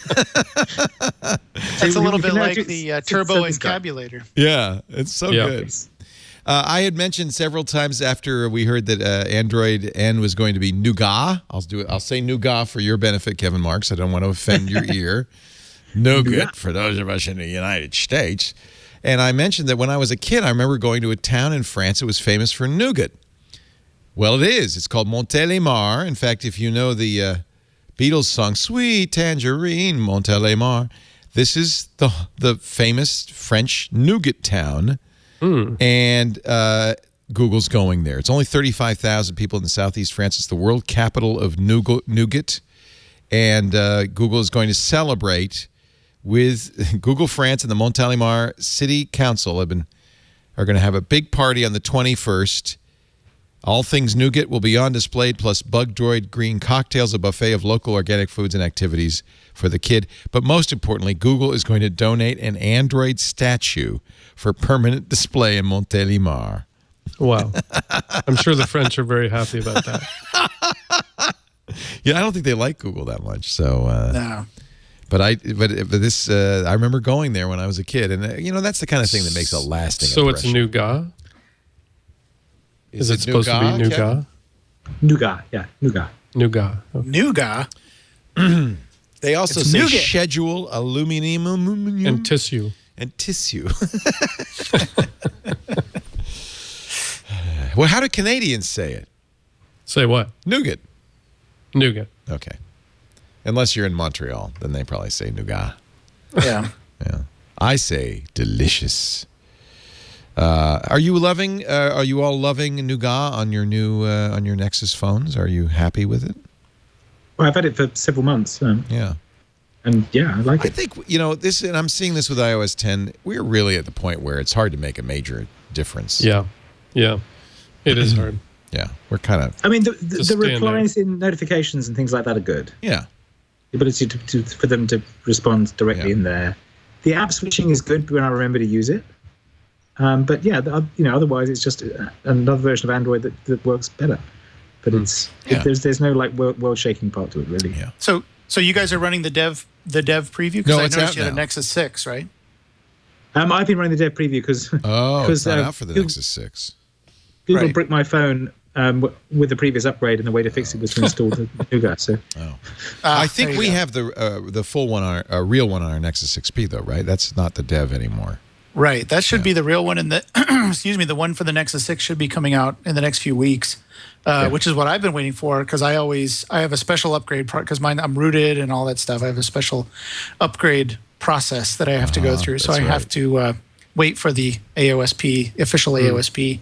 That's a little bit like the turbo encabulator. Yeah, it's so good. I had mentioned several times after we heard that Android N was going to be Nougat. I'll say Nougat for your benefit, Kevin Marks. I don't want to offend your ear. Nougat for those of us in the United States. And I mentioned that when I was a kid, I remember going to a town in France that was famous for nougat. Well, it is. It's called Montélimar. In fact, if you know the Beatles song, Sweet Tangerine, Montélimar, this is the famous French nougat town. And Google's going there. It's only 35,000 people in southeast France. It's the world capital of nougat. And Google is going to celebrate with Google France and the Montélimar City Council are going to have a big party on the 21st. All things nougat will be on display, plus Bug Droid green cocktails, a buffet of local organic foods and activities for the kid. But most importantly, Google is going to donate an Android statue for permanent display in Montélimar. Wow. I'm sure the French are very happy about that. Yeah, I don't think they like Google that much. So, no. But this I remember going there when I was a kid, and that's the kind of thing that makes a lasting impression. So it's Nougat? Is it supposed to be Nougat? Nougat, yeah, Nougat. Nougat. Okay. Nougat. They also say nougat. Schedule, aluminum, and tissue. Well, how do Canadians say it? Say what? Nougat. Nougat. Okay. Unless you're in Montreal, then they probably say nougat. Yeah. Yeah. I say delicious. Are you all loving Nougat on your new on your Nexus phones? Are you happy with it? Well, I've had it for several months. Yeah. And yeah, I like it. I think this, and I'm seeing this with iOS 10. We're really at the point where it's hard to make a major difference. Yeah. It is hard. Yeah, we're kind of. I mean, the replies in notifications and things like that are good. Yeah. The ability for them to respond directly in there. The app switching is good when I remember to use it. But yeah, otherwise it's just another version of Android that works better. But there's no like world shaking part to it, really. Yeah. So you guys are running the dev preview? Because no, I it's noticed out you had now. a Nexus 6, right? I've been running the dev preview because it's not out for the Nexus 6. Google bricked my phone with the previous upgrade, and the way to fix it was to install the Nougat. So, I think we have the full one, a real one on our Nexus 6P, though, right? That's not the dev anymore. Right. That should be the real one. And the excuse me, the one for the Nexus 6 should be coming out in the next few weeks, which is what I've been waiting for, because I have a special upgrade because I'm rooted and all that stuff. I have a special upgrade process that I have to go through. So I have to wait for the AOSP, official AOSP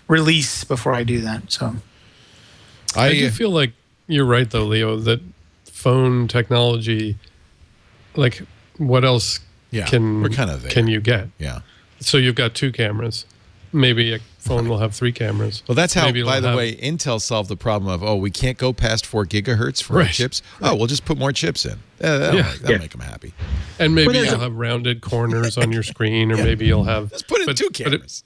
release before I do that. So I do feel like you're right, though, Leo, that phone technology, like what else can you get? Yeah. So you've got 2 cameras. Maybe a phone will have 3 cameras. Well, that's how, by the way, Intel solved the problem of, we can't go past 4 gigahertz for our chips. Oh, we'll just put more chips in. That'll make them happy. And maybe you'll have rounded corners on your screen, or maybe you'll have... Let's put in 2 cameras.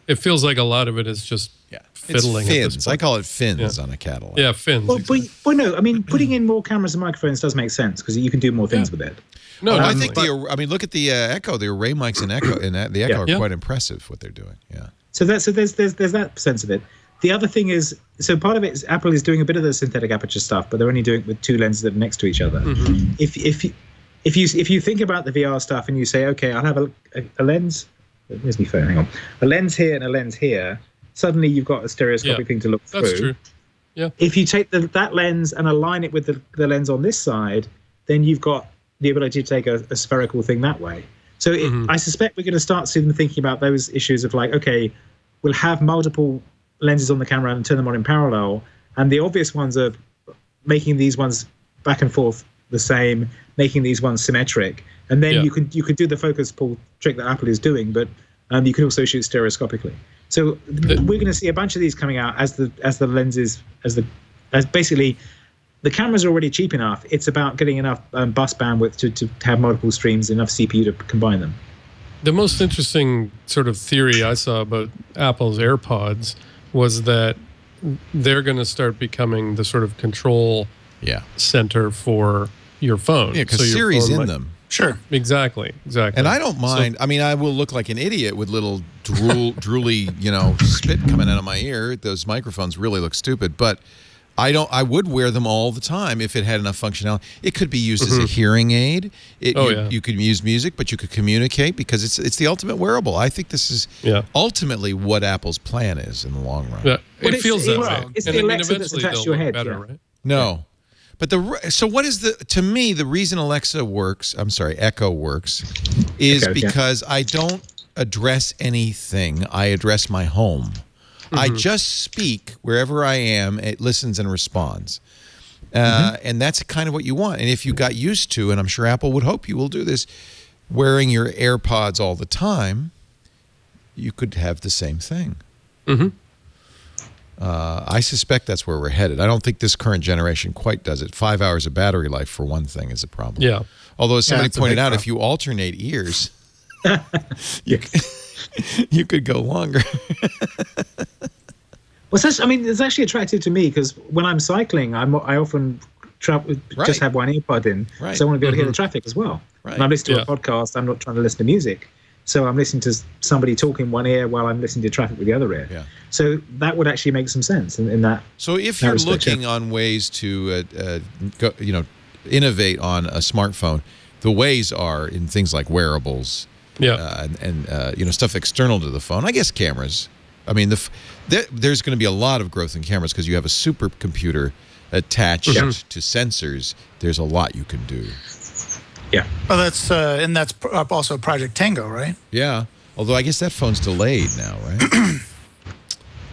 It feels like a lot of it is just fiddling. It's fins. I call it fins on a Cadillac. Yeah, fins. Well, but no, I mean, putting in more cameras and microphones does make sense, because you can do more things with it. No, I think look at the Echo. The array mics in Echo the Echo are quite impressive what they're doing. Yeah. So there's that sense of it. The other thing is, so part of it is Apple is doing a bit of the synthetic aperture stuff, but they're only doing it with 2 lenses that are next to each other. Mm-hmm. If you think about the VR stuff and you say, okay, I'll have a lens. Where's my phone? Hang on. A lens here and a lens here. Suddenly you've got a stereoscopic thing to look through. That's true. Yeah. If you take that lens and align it with the lens on this side, then you've got the ability to take a spherical thing that way. So I suspect we're going to start seeing them thinking about those issues of like, okay, we'll have multiple lenses on the camera and turn them on in parallel. And the obvious ones are making these ones back and forth the same, making these ones symmetric. And then you could do the focus pull trick that Apple is doing, but you can also shoot stereoscopically. So we're going to see a bunch of these coming out as the lenses, as basically the cameras are already cheap enough. It's about getting enough bus bandwidth to have multiple streams, enough CPU to combine them. The most interesting sort of theory I saw about Apple's AirPods was that they're going to start becoming the sort of control center for your phone. Yeah, because Siri's in them. Sure. Exactly. And I don't mind. I mean, I will look like an idiot with little drooly, spit coming out of my ear. Those microphones really look stupid, but I would wear them all the time if it had enough functionality. It could be used as a hearing aid. You could use music, but you could communicate, because it's the ultimate wearable. I think this is ultimately what Apple's plan is in the long run. Yeah, it feels that way. It's the Alexa that's attached to your head. Better, right? No. But so what is to me, the reason Echo works is because I don't address anything. I address my home. I just speak wherever I am. It listens and responds. And that's kind of what you want. And if you got used to, and I'm sure Apple would hope you will do this, wearing your AirPods all the time, you could have the same thing. I suspect that's where we're headed. I don't think this current generation quite does it. 5 hours of battery life, for one thing, is a problem. Yeah. Although, as somebody pointed out, if you alternate ears, you could go longer. Well, it's actually attractive to me, because when I'm cycling, I often just have one earpod in, so I want to be able to hear the traffic as well. Right. When I'm listening to a podcast, I'm not trying to listen to music. So I'm listening to somebody talk in one ear while I'm listening to traffic with the other ear. Yeah. So that would actually make some sense in that. So if you're looking on ways to, innovate on a smartphone, the ways are in things like wearables, and stuff external to the phone. I guess cameras. I mean, there's going to be a lot of growth in cameras, because you have a supercomputer attached to sensors. There's a lot you can do. Yeah. Well, that's also Project Tango, right? Yeah. Although I guess that phone's delayed now, right?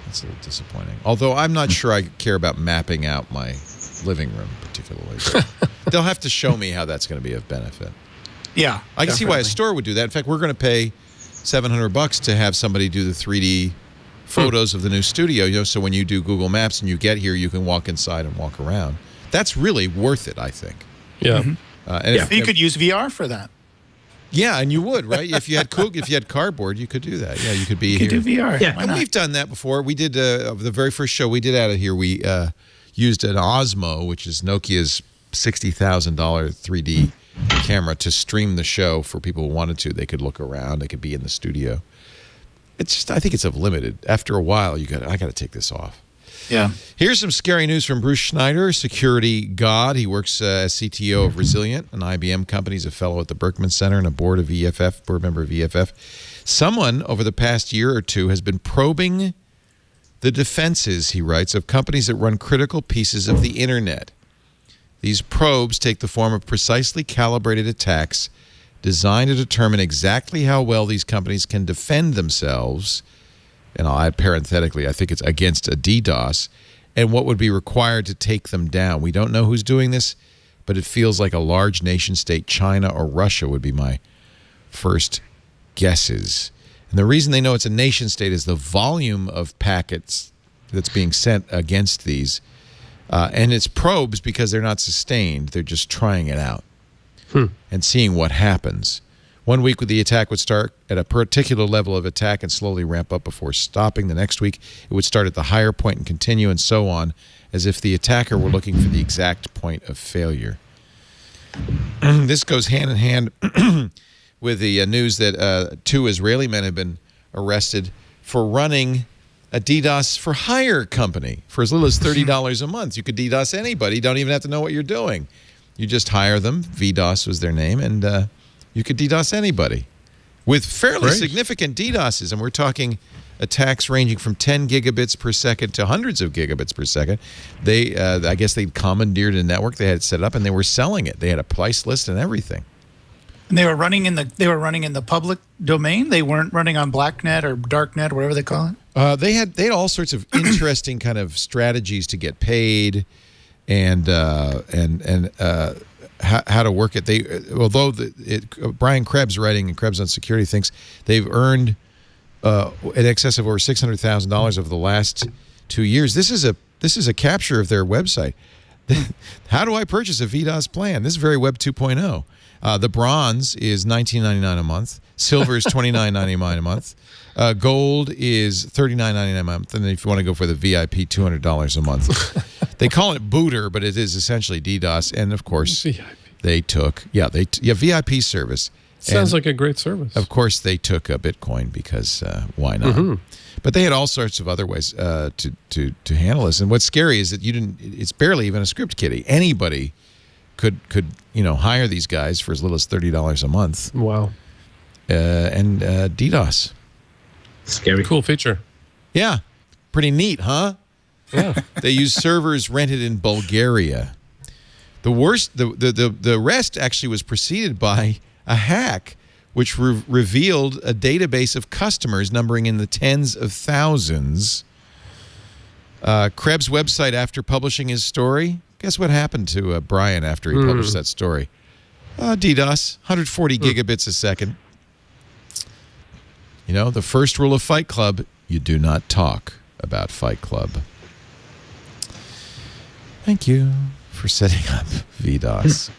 That's a little disappointing. Although I'm not sure I care about mapping out my living room particularly. They'll have to show me how that's going to be of benefit. Yeah. I can see why a store would do that. In fact, we're going to pay $700 to have somebody do the 3D photos of the new studio. So when you do Google Maps and you get here, you can walk inside and walk around. That's really worth it, I think. Yeah. You could use VR for that. Yeah, and you would, right? If you had cardboard, you could do that. Yeah, you could be here. You could do VR. Yeah, and we've done that before. We did the very first show we did out of here. We used an Osmo, which is Nokia's $60,000 3D camera, to stream the show for people who wanted to. They could look around. They could be in the studio. It's just, I think it's limited. After a while, I got to take this off. Yeah. Here's some scary news from Bruce Schneider, security god. He works as CTO of Resilient, an IBM company. He's a fellow at the Berkman Center and a board member of EFF. Someone over the past year or two has been probing the defenses, he writes, of companies that run critical pieces of the internet. These probes take the form of precisely calibrated attacks designed to determine exactly how well these companies can defend themselves, and I'll add parenthetically, I think it's against a DDoS, and what would be required to take them down. We don't know who's doing this, but it feels like a large nation state, China or Russia, would be my first guesses. And the reason they know it's a nation state is the volume of packets that's being sent against these. And it's probes because they're not sustained. They're just trying it out and seeing what happens. 1 week the attack would start at a particular level of attack and slowly ramp up before stopping. The next week it would start at the higher point and continue and so on, as if the attacker were looking for the exact point of failure. This goes hand in hand with the news that 2 Israeli men have been arrested for running a DDoS for hire company for as little as $30 a month. You could DDoS anybody. You don't even have to know what you're doing. You just hire them. VDOS was their name, and you could DDoS anybody with fairly significant DDoSes. And we're talking attacks ranging from 10 gigabits per second to hundreds of gigabits per second. They, I guess they commandeered a network. They had it set up, and they were selling it. They had a price list and everything. And they were running in the public domain. They weren't running on blacknet or darknet or whatever they call it. They had all sorts of interesting kind of strategies to get paid, and how to work it. Although Brian Krebs, writing in Krebs on Security, thinks they've earned in excess of over $600,000 over the last 2 years. This is a capture of their website. How do I purchase a VDOS plan? This is very Web 2.0. The bronze is $19.99 a month. Silver is $29.99 a month. Gold is $39.99 a month. And then if you want to go for the VIP, $200 a month. They call it Booter, but it is essentially DDoS. And of course, they took VIP service. Sounds like a great service. Of course, they took a Bitcoin because why not? But they had all sorts of other ways to handle this. And what's scary is that it's barely even a script kiddie. Anybody could hire these guys for as little as $30 a month. Wow. And DDoS. Scary. Cool feature. Yeah. Pretty neat, huh? Yeah. They use servers rented in Bulgaria. The rest actually was preceded by a hack which revealed a database of customers numbering in the tens of thousands. Krebs' website, after publishing his story, guess what happened to Brian after he published that story? DDoS, 140 gigabits a second. You know, the first rule of Fight Club, you do not talk about Fight Club. Thank you for setting up VDOS.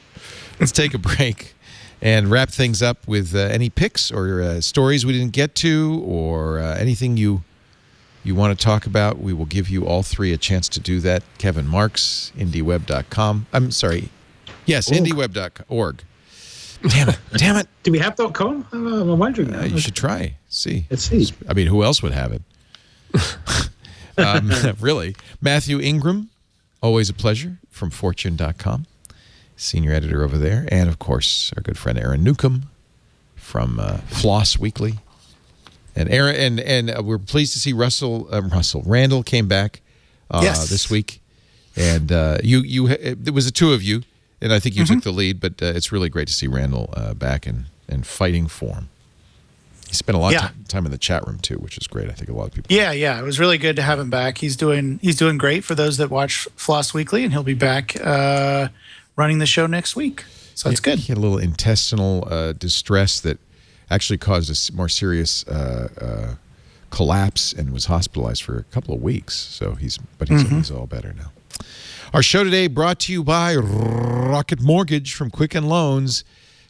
Let's take a break and wrap things up with any picks or stories we didn't get to, or anything you want to talk about. We will give you all three a chance to do that. Kevin Marks, IndieWeb.com. I'm sorry. Yes, IndieWeb.org. Damn it. Do we have .com? I'm wondering now. You should try. See. Let's see. I mean, who else would have it? Really. Mathew Ingram, always a pleasure, from Fortune.com. Senior editor over there. And, of course, our good friend Aaron Newcomb from Floss Weekly. And Aaron, and we're pleased to see Randall came back this week. And it was the two of you, and I think you took the lead, but it's really great to see Randall back in fighting form. He spent a lot of time in the chat room, too, which is great. I think a lot of people. Yeah. It was really good to have him back. He's doing great for those that watch Floss Weekly, and he'll be back running the show next week. So that's good. He had a little intestinal distress that actually caused a more serious collapse and was hospitalized for a couple of weeks. So he's all better now. Our show today brought to you by Rocket Mortgage from Quicken Loans,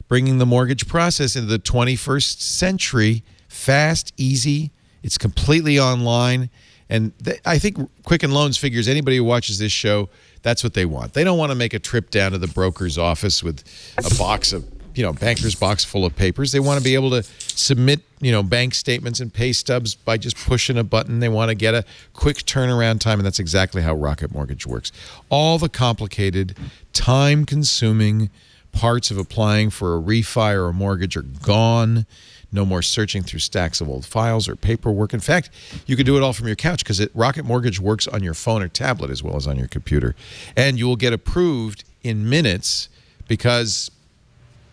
bringing the mortgage process into the 21st century. Fast, easy. It's completely online. And I think Quicken Loans figures anybody who watches this show, that's what they want. They don't want to make a trip down to the broker's office with a box of banker's box full of papers. They want to be able to submit, bank statements and pay stubs by just pushing a button. They want to get a quick turnaround time, and that's exactly how Rocket Mortgage works. All the complicated, time-consuming parts of applying for a refi or a mortgage are gone. No more searching through stacks of old files or paperwork. In fact, you can do it all from your couch because Rocket Mortgage works on your phone or tablet as well as on your computer. And you will get approved in minutes because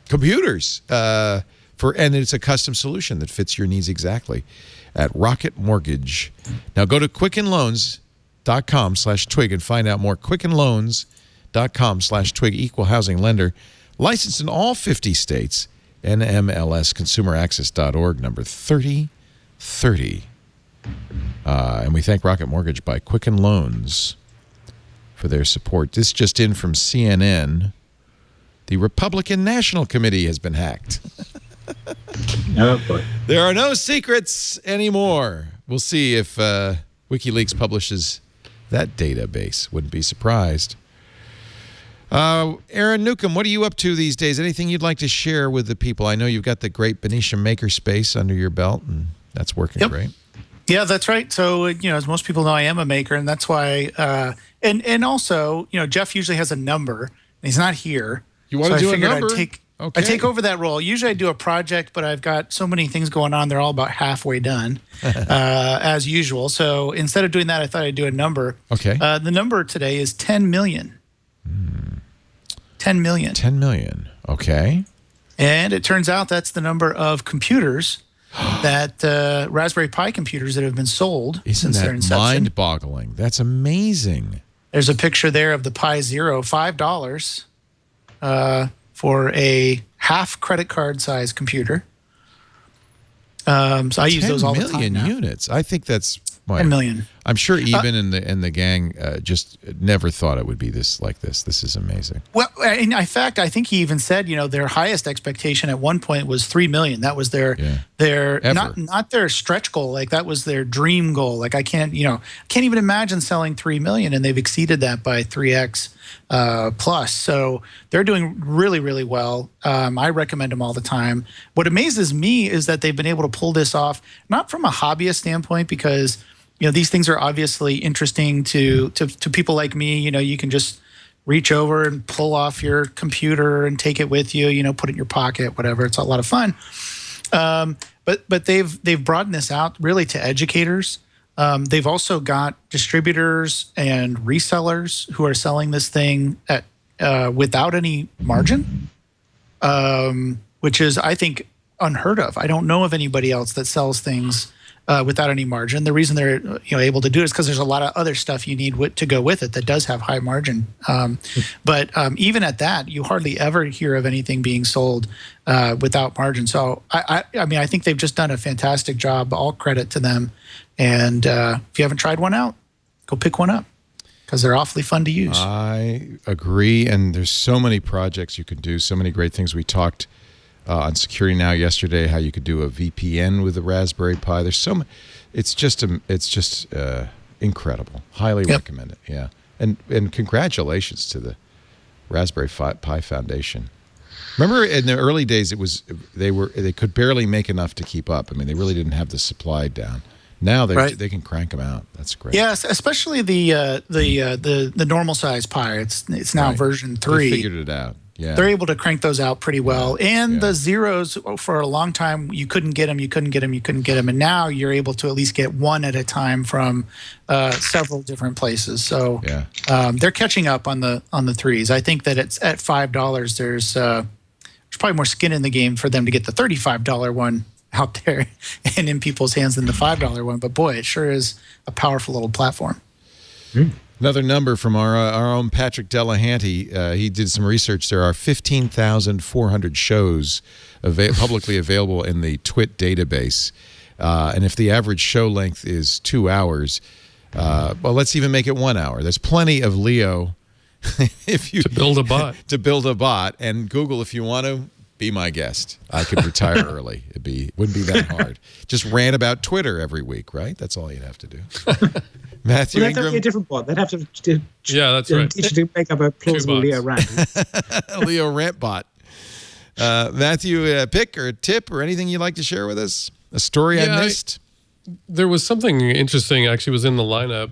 computers, and it's a custom solution that fits your needs exactly at Rocket Mortgage. Now go to quickenloans.com/twig and find out more. quickenloans.com/twig, equal housing lender, licensed in all 50 states. NMLSconsumeraccess.org, number 3030. And we thank Rocket Mortgage by Quicken Loans for their support. This just in from CNN. The Republican National Committee has been hacked. Oh, boy. There are no secrets anymore. We'll see if WikiLeaks publishes that database. Wouldn't be surprised. Aaron Newcomb, what are you up to these days? Anything you'd like to share with the people? I know you've got the great Benicia Makerspace under your belt, and that's working great. Yeah, that's right. So, as most people know, I am a maker, and that's why. And also, Jeff usually has a number, and he's not here. You want to do a number? I take over that role. Usually I do a project, but I've got so many things going on. They're all about halfway done, as usual. So instead of doing that, I thought I'd do a number. Okay. The number today is 10 million. 10 million. 10 million. Okay. And it turns out that's the number of computers that Raspberry Pi computers that have been sold since their inception. Mind-boggling? That's amazing. There's a picture there of the Pi Zero, $5 for a half credit card size computer. So I use those all the time. 10 million units. I think that's 10 million. I'm sure Eben and the gang just never thought it would be like this. This is amazing. Well, in fact, I think he even said, their highest expectation at one point was 3 million. That was their not their stretch goal. Like that was their dream goal. Like I can't even imagine selling 3 million, and they've exceeded that by 3x plus. So they're doing really, really well. I recommend them all the time. What amazes me is that they've been able to pull this off, not from a hobbyist standpoint, because these things are obviously interesting to people like me. You can just reach over and pull off your computer and take it with you, put it in your pocket, whatever. It's a lot of fun. But they've broadened this out really to educators. They've also got distributors and resellers who are selling this thing at without any margin, which is, I think, unheard of. I don't know of anybody else that sells things without any margin. The reason they're able to do it is because there's a lot of other stuff you need to go with it that does have high margin. But even at that, you hardly ever hear of anything being sold without margin. So I mean, I think they've just done a fantastic job. All credit to them. And if you haven't tried one out, go pick one up because they're awfully fun to use. I agree. And there's so many projects you can do, so many great things. We talked on Security Now yesterday, how you could do a VPN with the Raspberry Pi. There's so much. It's just incredible. Highly recommend it. Yeah, and congratulations to the Raspberry Pi Foundation. Remember in the early days, they could barely make enough to keep up. I mean, they really didn't have the supply down. Now they can crank them out. That's great. Yes, especially the normal size Pi. It's now version 3. They figured it out. Yeah. They're able to crank those out pretty well. And the Zeros, for a long time, you couldn't get them. And now you're able to at least get one at a time from several different places. So they're catching up on the 3s. I think that it's at $5. There's probably more skin in the game for them to get the $35 one out there and in people's hands than the $5 one. But boy, it sure is a powerful little platform. Another number from our own Patrick Delahanty. He did some research. There are 15,400 shows publicly available in the TWIT database. And if the average show length is 2 hours, well, let's even make it 1 hour. There's plenty of Leo to build a bot. To build a bot. And Google, if you want to, be my guest. I could retire early. Wouldn't be that hard. Just rant about Twitter every week, right? That's all you'd have to do. Mathew Ingram. Ingram. That'd be a different bot. They'd have to that's right. teach you to make up a plausible Leo rant. Leo rant bot. Mathew, a pick or a tip or anything you'd like to share with us? A story I missed? There was something interesting actually was in the lineup.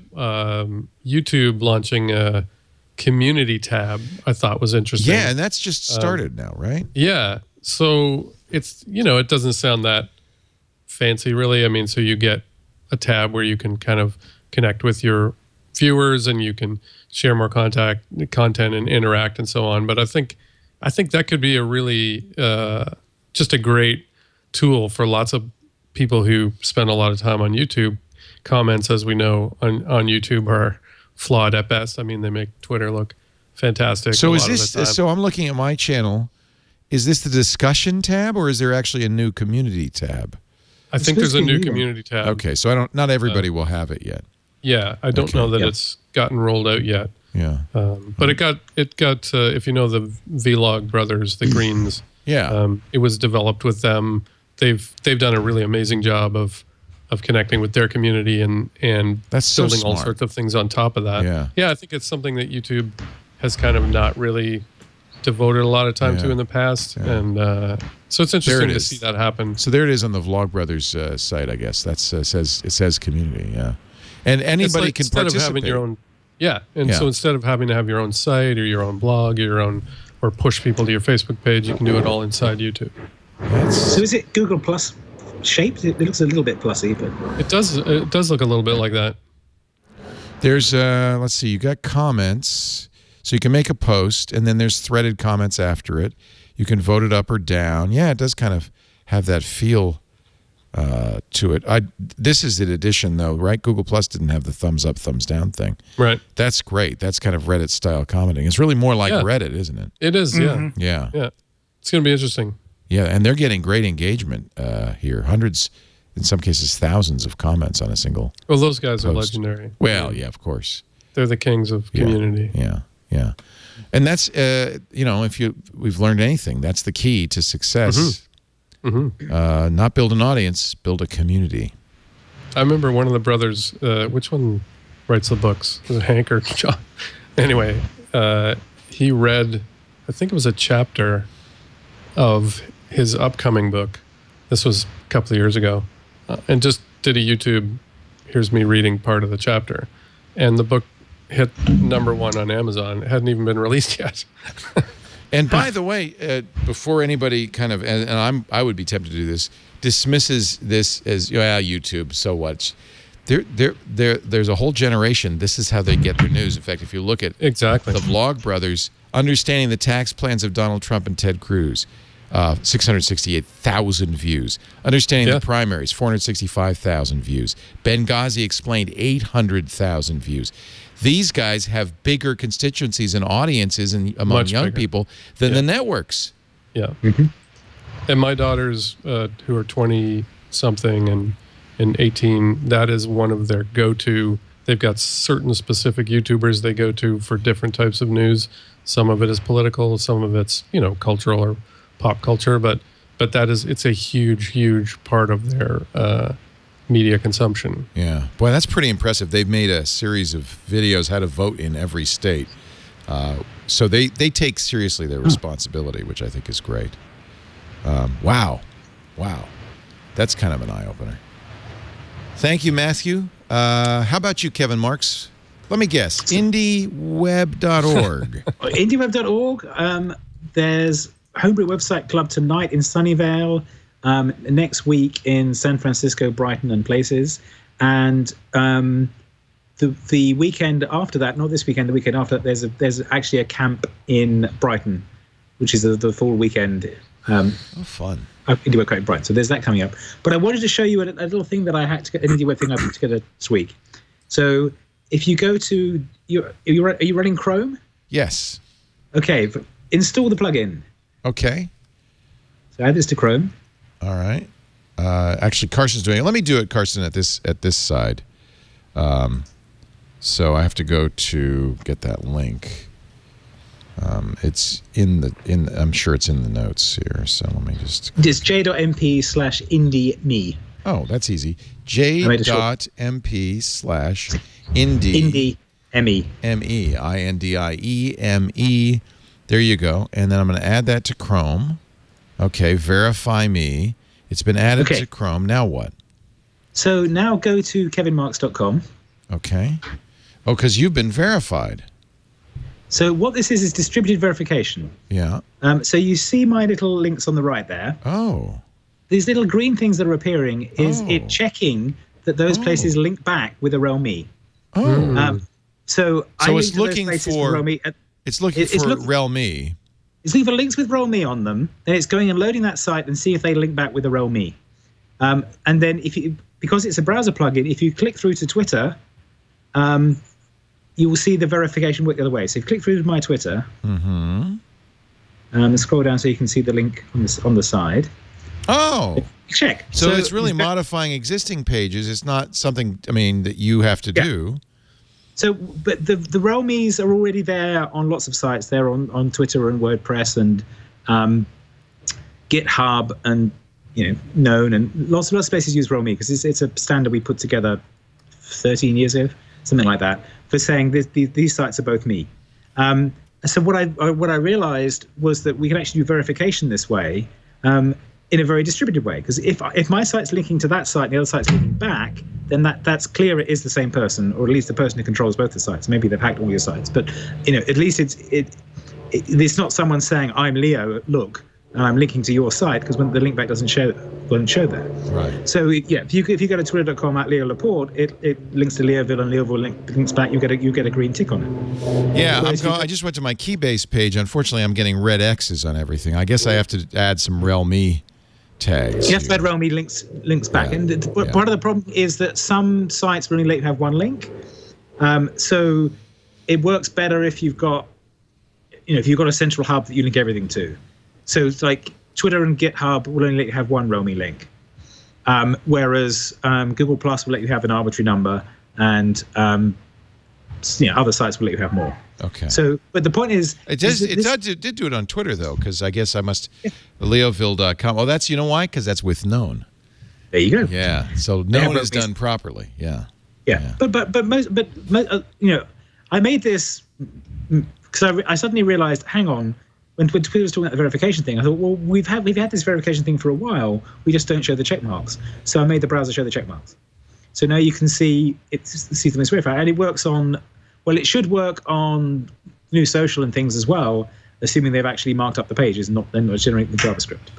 YouTube launching a community tab I thought was interesting. Yeah, and that's just started now, right? Yeah. So it's, it doesn't sound that fancy really. I mean, so you get a tab where you can kind of connect with your viewers and you can share more content and interact and so on. But I think that could be a really just a great tool for lots of people who spend a lot of time on YouTube. Comments, as we know, on YouTube are flawed at best. I mean, they make Twitter look fantastic. So is this? So I'm looking at my channel. Is this the discussion tab, or is there actually a new community tab? I think there's a new community tab. Okay, so not everybody will have it yet. Yeah, I don't know that it's gotten rolled out yet. Yeah, but it got. If you know the Vlog brothers, the Greens. Yeah, it was developed with them. They've done a really amazing job of connecting with their community and that's building so all smart. sorts of things on top of that. Yeah, I think it's something that YouTube has kind of not really devoted a lot of time to in the past, and so it's interesting to see that happen. So there it is on the Vlog Brothers site, I guess. It says community, yeah, and anybody can instead participate. Of having your own, so instead of having to have your own site or your own blog or push people to your Facebook page, you can do it all inside YouTube. So is it Google Plus shaped? It looks a little bit plussy, but it does look a little bit like that. There's let's see, you got comments, so you can make a post, and then there's threaded comments after it. You can vote it up or down. Yeah, it does kind of have that feel to it. This is the addition, though, right? Google Plus didn't have the thumbs up, thumbs down thing. Right. That's great. That's kind of Reddit style commenting. It's really more like Reddit, isn't it? It is. Yeah. Yeah. It's going to be interesting. Yeah, and they're getting great engagement here. Hundreds, in some cases, thousands of comments on a single. Well, those guys are post. legendary. Well, yeah, of course. They're the kings of community. Yeah. And that's we've learned anything, that's the key to success. Not build an audience, build a community. I remember one of the brothers, which one writes the books? Was it Hank or John? Anyway, he read, I think it was a chapter of his upcoming book. This was a couple of years ago, and just did a YouTube, here's me reading part of the chapter. And the book hit #1 on Amazon. It hadn't even been released yet. And by the way, before anybody kind of, and I would be tempted to do this, dismisses this as YouTube, so what? There's a whole generation. This is how they get their news. In fact, if you look at the Vlog Brothers, understanding the tax plans of Donald Trump and Ted Cruz, 668,000 views. Understanding the primaries, 465,000 views. Benghazi Explained, 800,000 views. These guys have bigger constituencies and audiences among young people than the networks. Yeah. And my daughters, who are 20-something and 18, that is one of their go-to. They've got certain specific YouTubers they go to for different types of news. Some of it is political, some of it's, cultural or pop culture, but it's a huge part of their media consumption. Yeah. Boy, that's pretty impressive. They've made a series of videos how to vote in every state. So they take seriously their responsibility, which I think is great. Wow. That's kind of an eye-opener. Thank you, Mathew. How about you, Kevin Marks? Let me guess. IndieWeb.org. IndieWeb.org. There's Homebrew Website Club tonight in Sunnyvale. Next week in San Francisco, Brighton, and places. And the weekend after that, not this weekend, the weekend after that, there's actually a camp in Brighton, which is the full weekend. Fun. IndieWeb Camp Brighton. So there's that coming up. But I wanted to show you a little thing that I had to get, an IndieWeb thing I put together this week. So if you go to, are you running Chrome? Yes. Okay. Install the plugin. Okay. So add this to Chrome. All right. Actually, Carson's doing it. Let me do it, Carson, at this side. So I have to go to get that link. It's I'm sure it's in the notes here. So let me just. It's j.mp/indie-me. Oh, that's easy. j.mp/indie. Indie-me. M-E. INDIEME. There you go. And then I'm going to add that to Chrome. Okay, verify me. It's been added to Chrome. Now what? So now go to kevinmarks.com. Okay. Oh, because you've been verified. So what this is distributed verification. Yeah. So you see my little links on the right there. Oh. These little green things that are appearing is it checking that those places link back with a RelMe. Oh. So it's looking for RelMe. It's looking for RelMe. It's looking for links with RelMe on them. Then it's going and loading that site and see if they link back with a RelMe. And then because it's a browser plugin, if you click through to Twitter, you will see the verification work the other way. So if you click through to my Twitter, and scroll down so you can see the link on the side. Oh. Check. So it's really modifying existing pages. It's not something, that you have to do. So, but the RelMes are already there on lots of sites. They're on Twitter and WordPress and GitHub and Known, and lots of places use RelMe because it's a standard we put together 13 years ago, something like that, for saying these sites are both me. So what I realized was that we can actually do verification this way. In a very distributed way, because if my site's linking to that site and the other site's linking back, then that's clear it is the same person, or at least the person who controls both the sites. Maybe they've hacked all your sites, but at least it's not someone saying, I'm Leo, look, and I'm linking to your site, because when the link back won't show that. Right. So if you go to twitter.com @LeoLaporte, it links to Leoville, and Leoville links back. You get a green tick on it. Yeah, I just went to my Keybase page. Unfortunately, I'm getting red X's on everything. I guess I have to add some RelMe tags. You have to add RelMe links back, and part of the problem is that some sites only let you have one link. So it works better if you've got, a central hub that you link everything to. So it's like Twitter and GitHub will only let you have one RelMe link, whereas Google Plus will let you have an arbitrary number, and other sites will let you have more. Okay. So, but the point is, it did do it on Twitter though, because I guess I must Leoville.com. Oh, that's why? Because that's with Known. There you go. Yeah. So Known is done properly. Yeah. Yeah. But I made this because I suddenly realized, hang on, when Twitter was talking about the verification thing, I thought, well, we've had this verification thing for a while. We just don't show the check marks. So I made the browser show the check marks. So now you can see them as verified, and it works on. Well, it should work on New Social and things as well, assuming they've actually marked up the pages and they're not generating the JavaScript.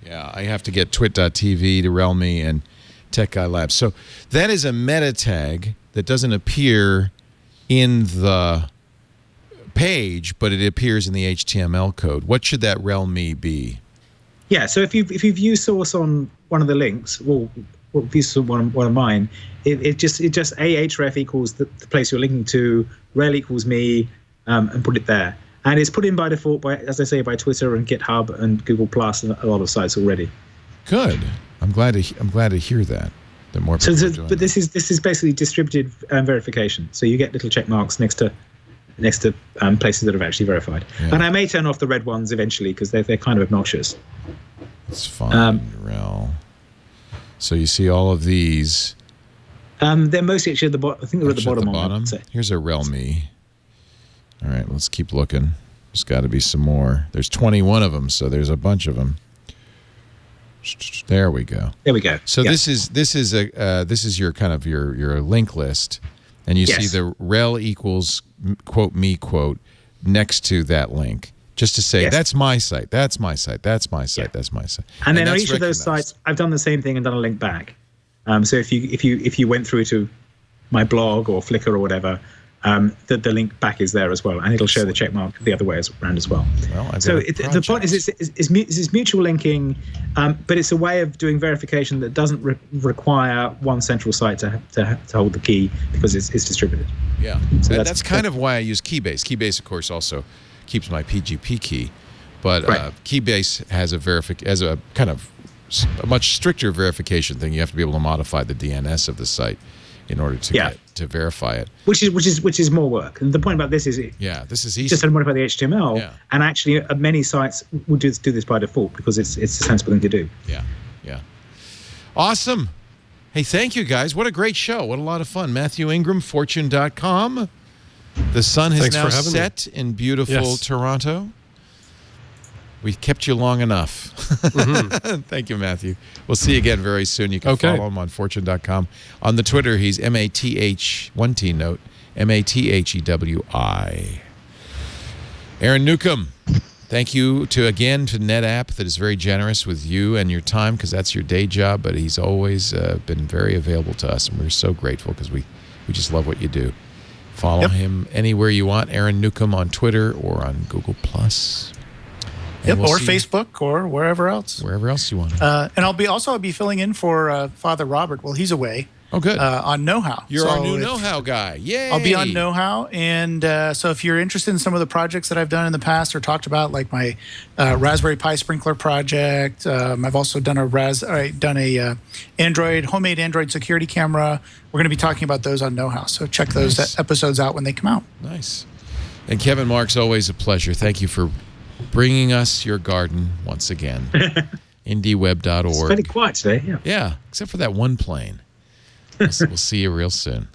Yeah, I have to get twit.tv to RelMe and Tech Guy Labs. So that is a meta tag that doesn't appear in the page, but it appears in the HTML code. What should that RelMe be? Yeah, so if you view source on one of the links, this is one of mine. It just ahref equals the place you're linking to, rel equals me, and put it there. And it's put in by default by Twitter and GitHub and Google Plus and a lot of sites already. Good. I'm glad to hear that. That more people are doing but this is basically distributed verification. So you get little check marks next to places that have actually verified. Yeah. And I may turn off the red ones eventually because they're kind of obnoxious. It's fine, rel. So you see all of these. They're mostly actually at the bottom. I think they're at the bottom. Here's a RelMe. All right, let's keep looking. There's got to be some more. There's 21 of them, so there's a bunch of them. There we go. There we go. So this is your kind of your link list, and you see the rel equals quote me quote next to that link. Just to say, that's my site, that's my site, that's my site, that's my site. And then on each of those sites, I've done the same thing and done a link back. So if you went through to my blog or Flickr or whatever, the link back is there as well, and it'll show the check mark the other way around as well. So the point is, it's mutual linking, but it's a way of doing verification that doesn't require one central site to hold the key because it's distributed. Yeah, so that's kind of why I use Keybase. Keybase, of course, also keeps my PGP key, but Keybase has a kind of a much stricter verification thing. You have to be able to modify the DNS of the site in order to verify it. Which is more work. And the point about this is this is easy. Just to modify the HTML, and actually many sites will do this by default because it's a sensible thing to do. Yeah. Awesome. Hey, thank you guys. What a great show. What a lot of fun. Mathew Ingram, Fortune.com. The sun has now set in beautiful Toronto. We kept you long enough. Thank you, Matthew. We'll see you again very soon. You can follow him on fortune.com. On the Twitter, he's M-A-T-H, one T note, M-A-T-H-E-W-I. Aaron Newcomb, thank you to NetApp that is very generous with you and your time because that's your day job, but he's always been very available to us, and we're so grateful because we just love what you do. Follow him anywhere you want, Aaron Newcomb on Twitter or on Google+. Yep, or Facebook or wherever else. Wherever else you want. And I'll be filling in for Father Robert while he's away. Oh, good. On Know-How. You're our new Know-How guy. Yay! I'll be on Know-How. And so if you're interested in some of the projects that I've done in the past or talked about, like my Raspberry Pi sprinkler project, I've also done homemade Android security camera. We're going to be talking about those on Know-How. So check those episodes out when they come out. Nice. And Kevin Marks, always a pleasure. Thank you for bringing us your garden once again. IndieWeb.org. It's pretty quiet today, Yeah, except for that one plane. We'll see you real soon.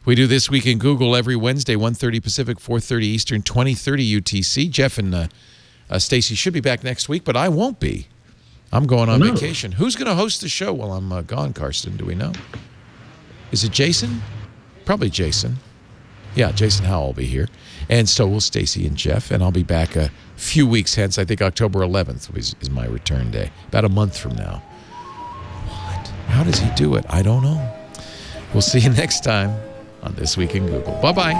We do This Week in Google every Wednesday, 1:30 Pacific, 4:30 Eastern, 20:30 UTC. Jeff and Stacy should be back next week, but I won't be. I'm going on vacation. Who's going to host the show while I'm gone, Karsten? Do we know? Is it Jason? Probably Jason. Yeah, Jason Howell will be here. And so will Stacy and Jeff, and I'll be back a few weeks hence. I think October 11th is my return day, about a month from now. What? How does he do it? I don't know. We'll see you next time on This Week in Google. Bye-bye.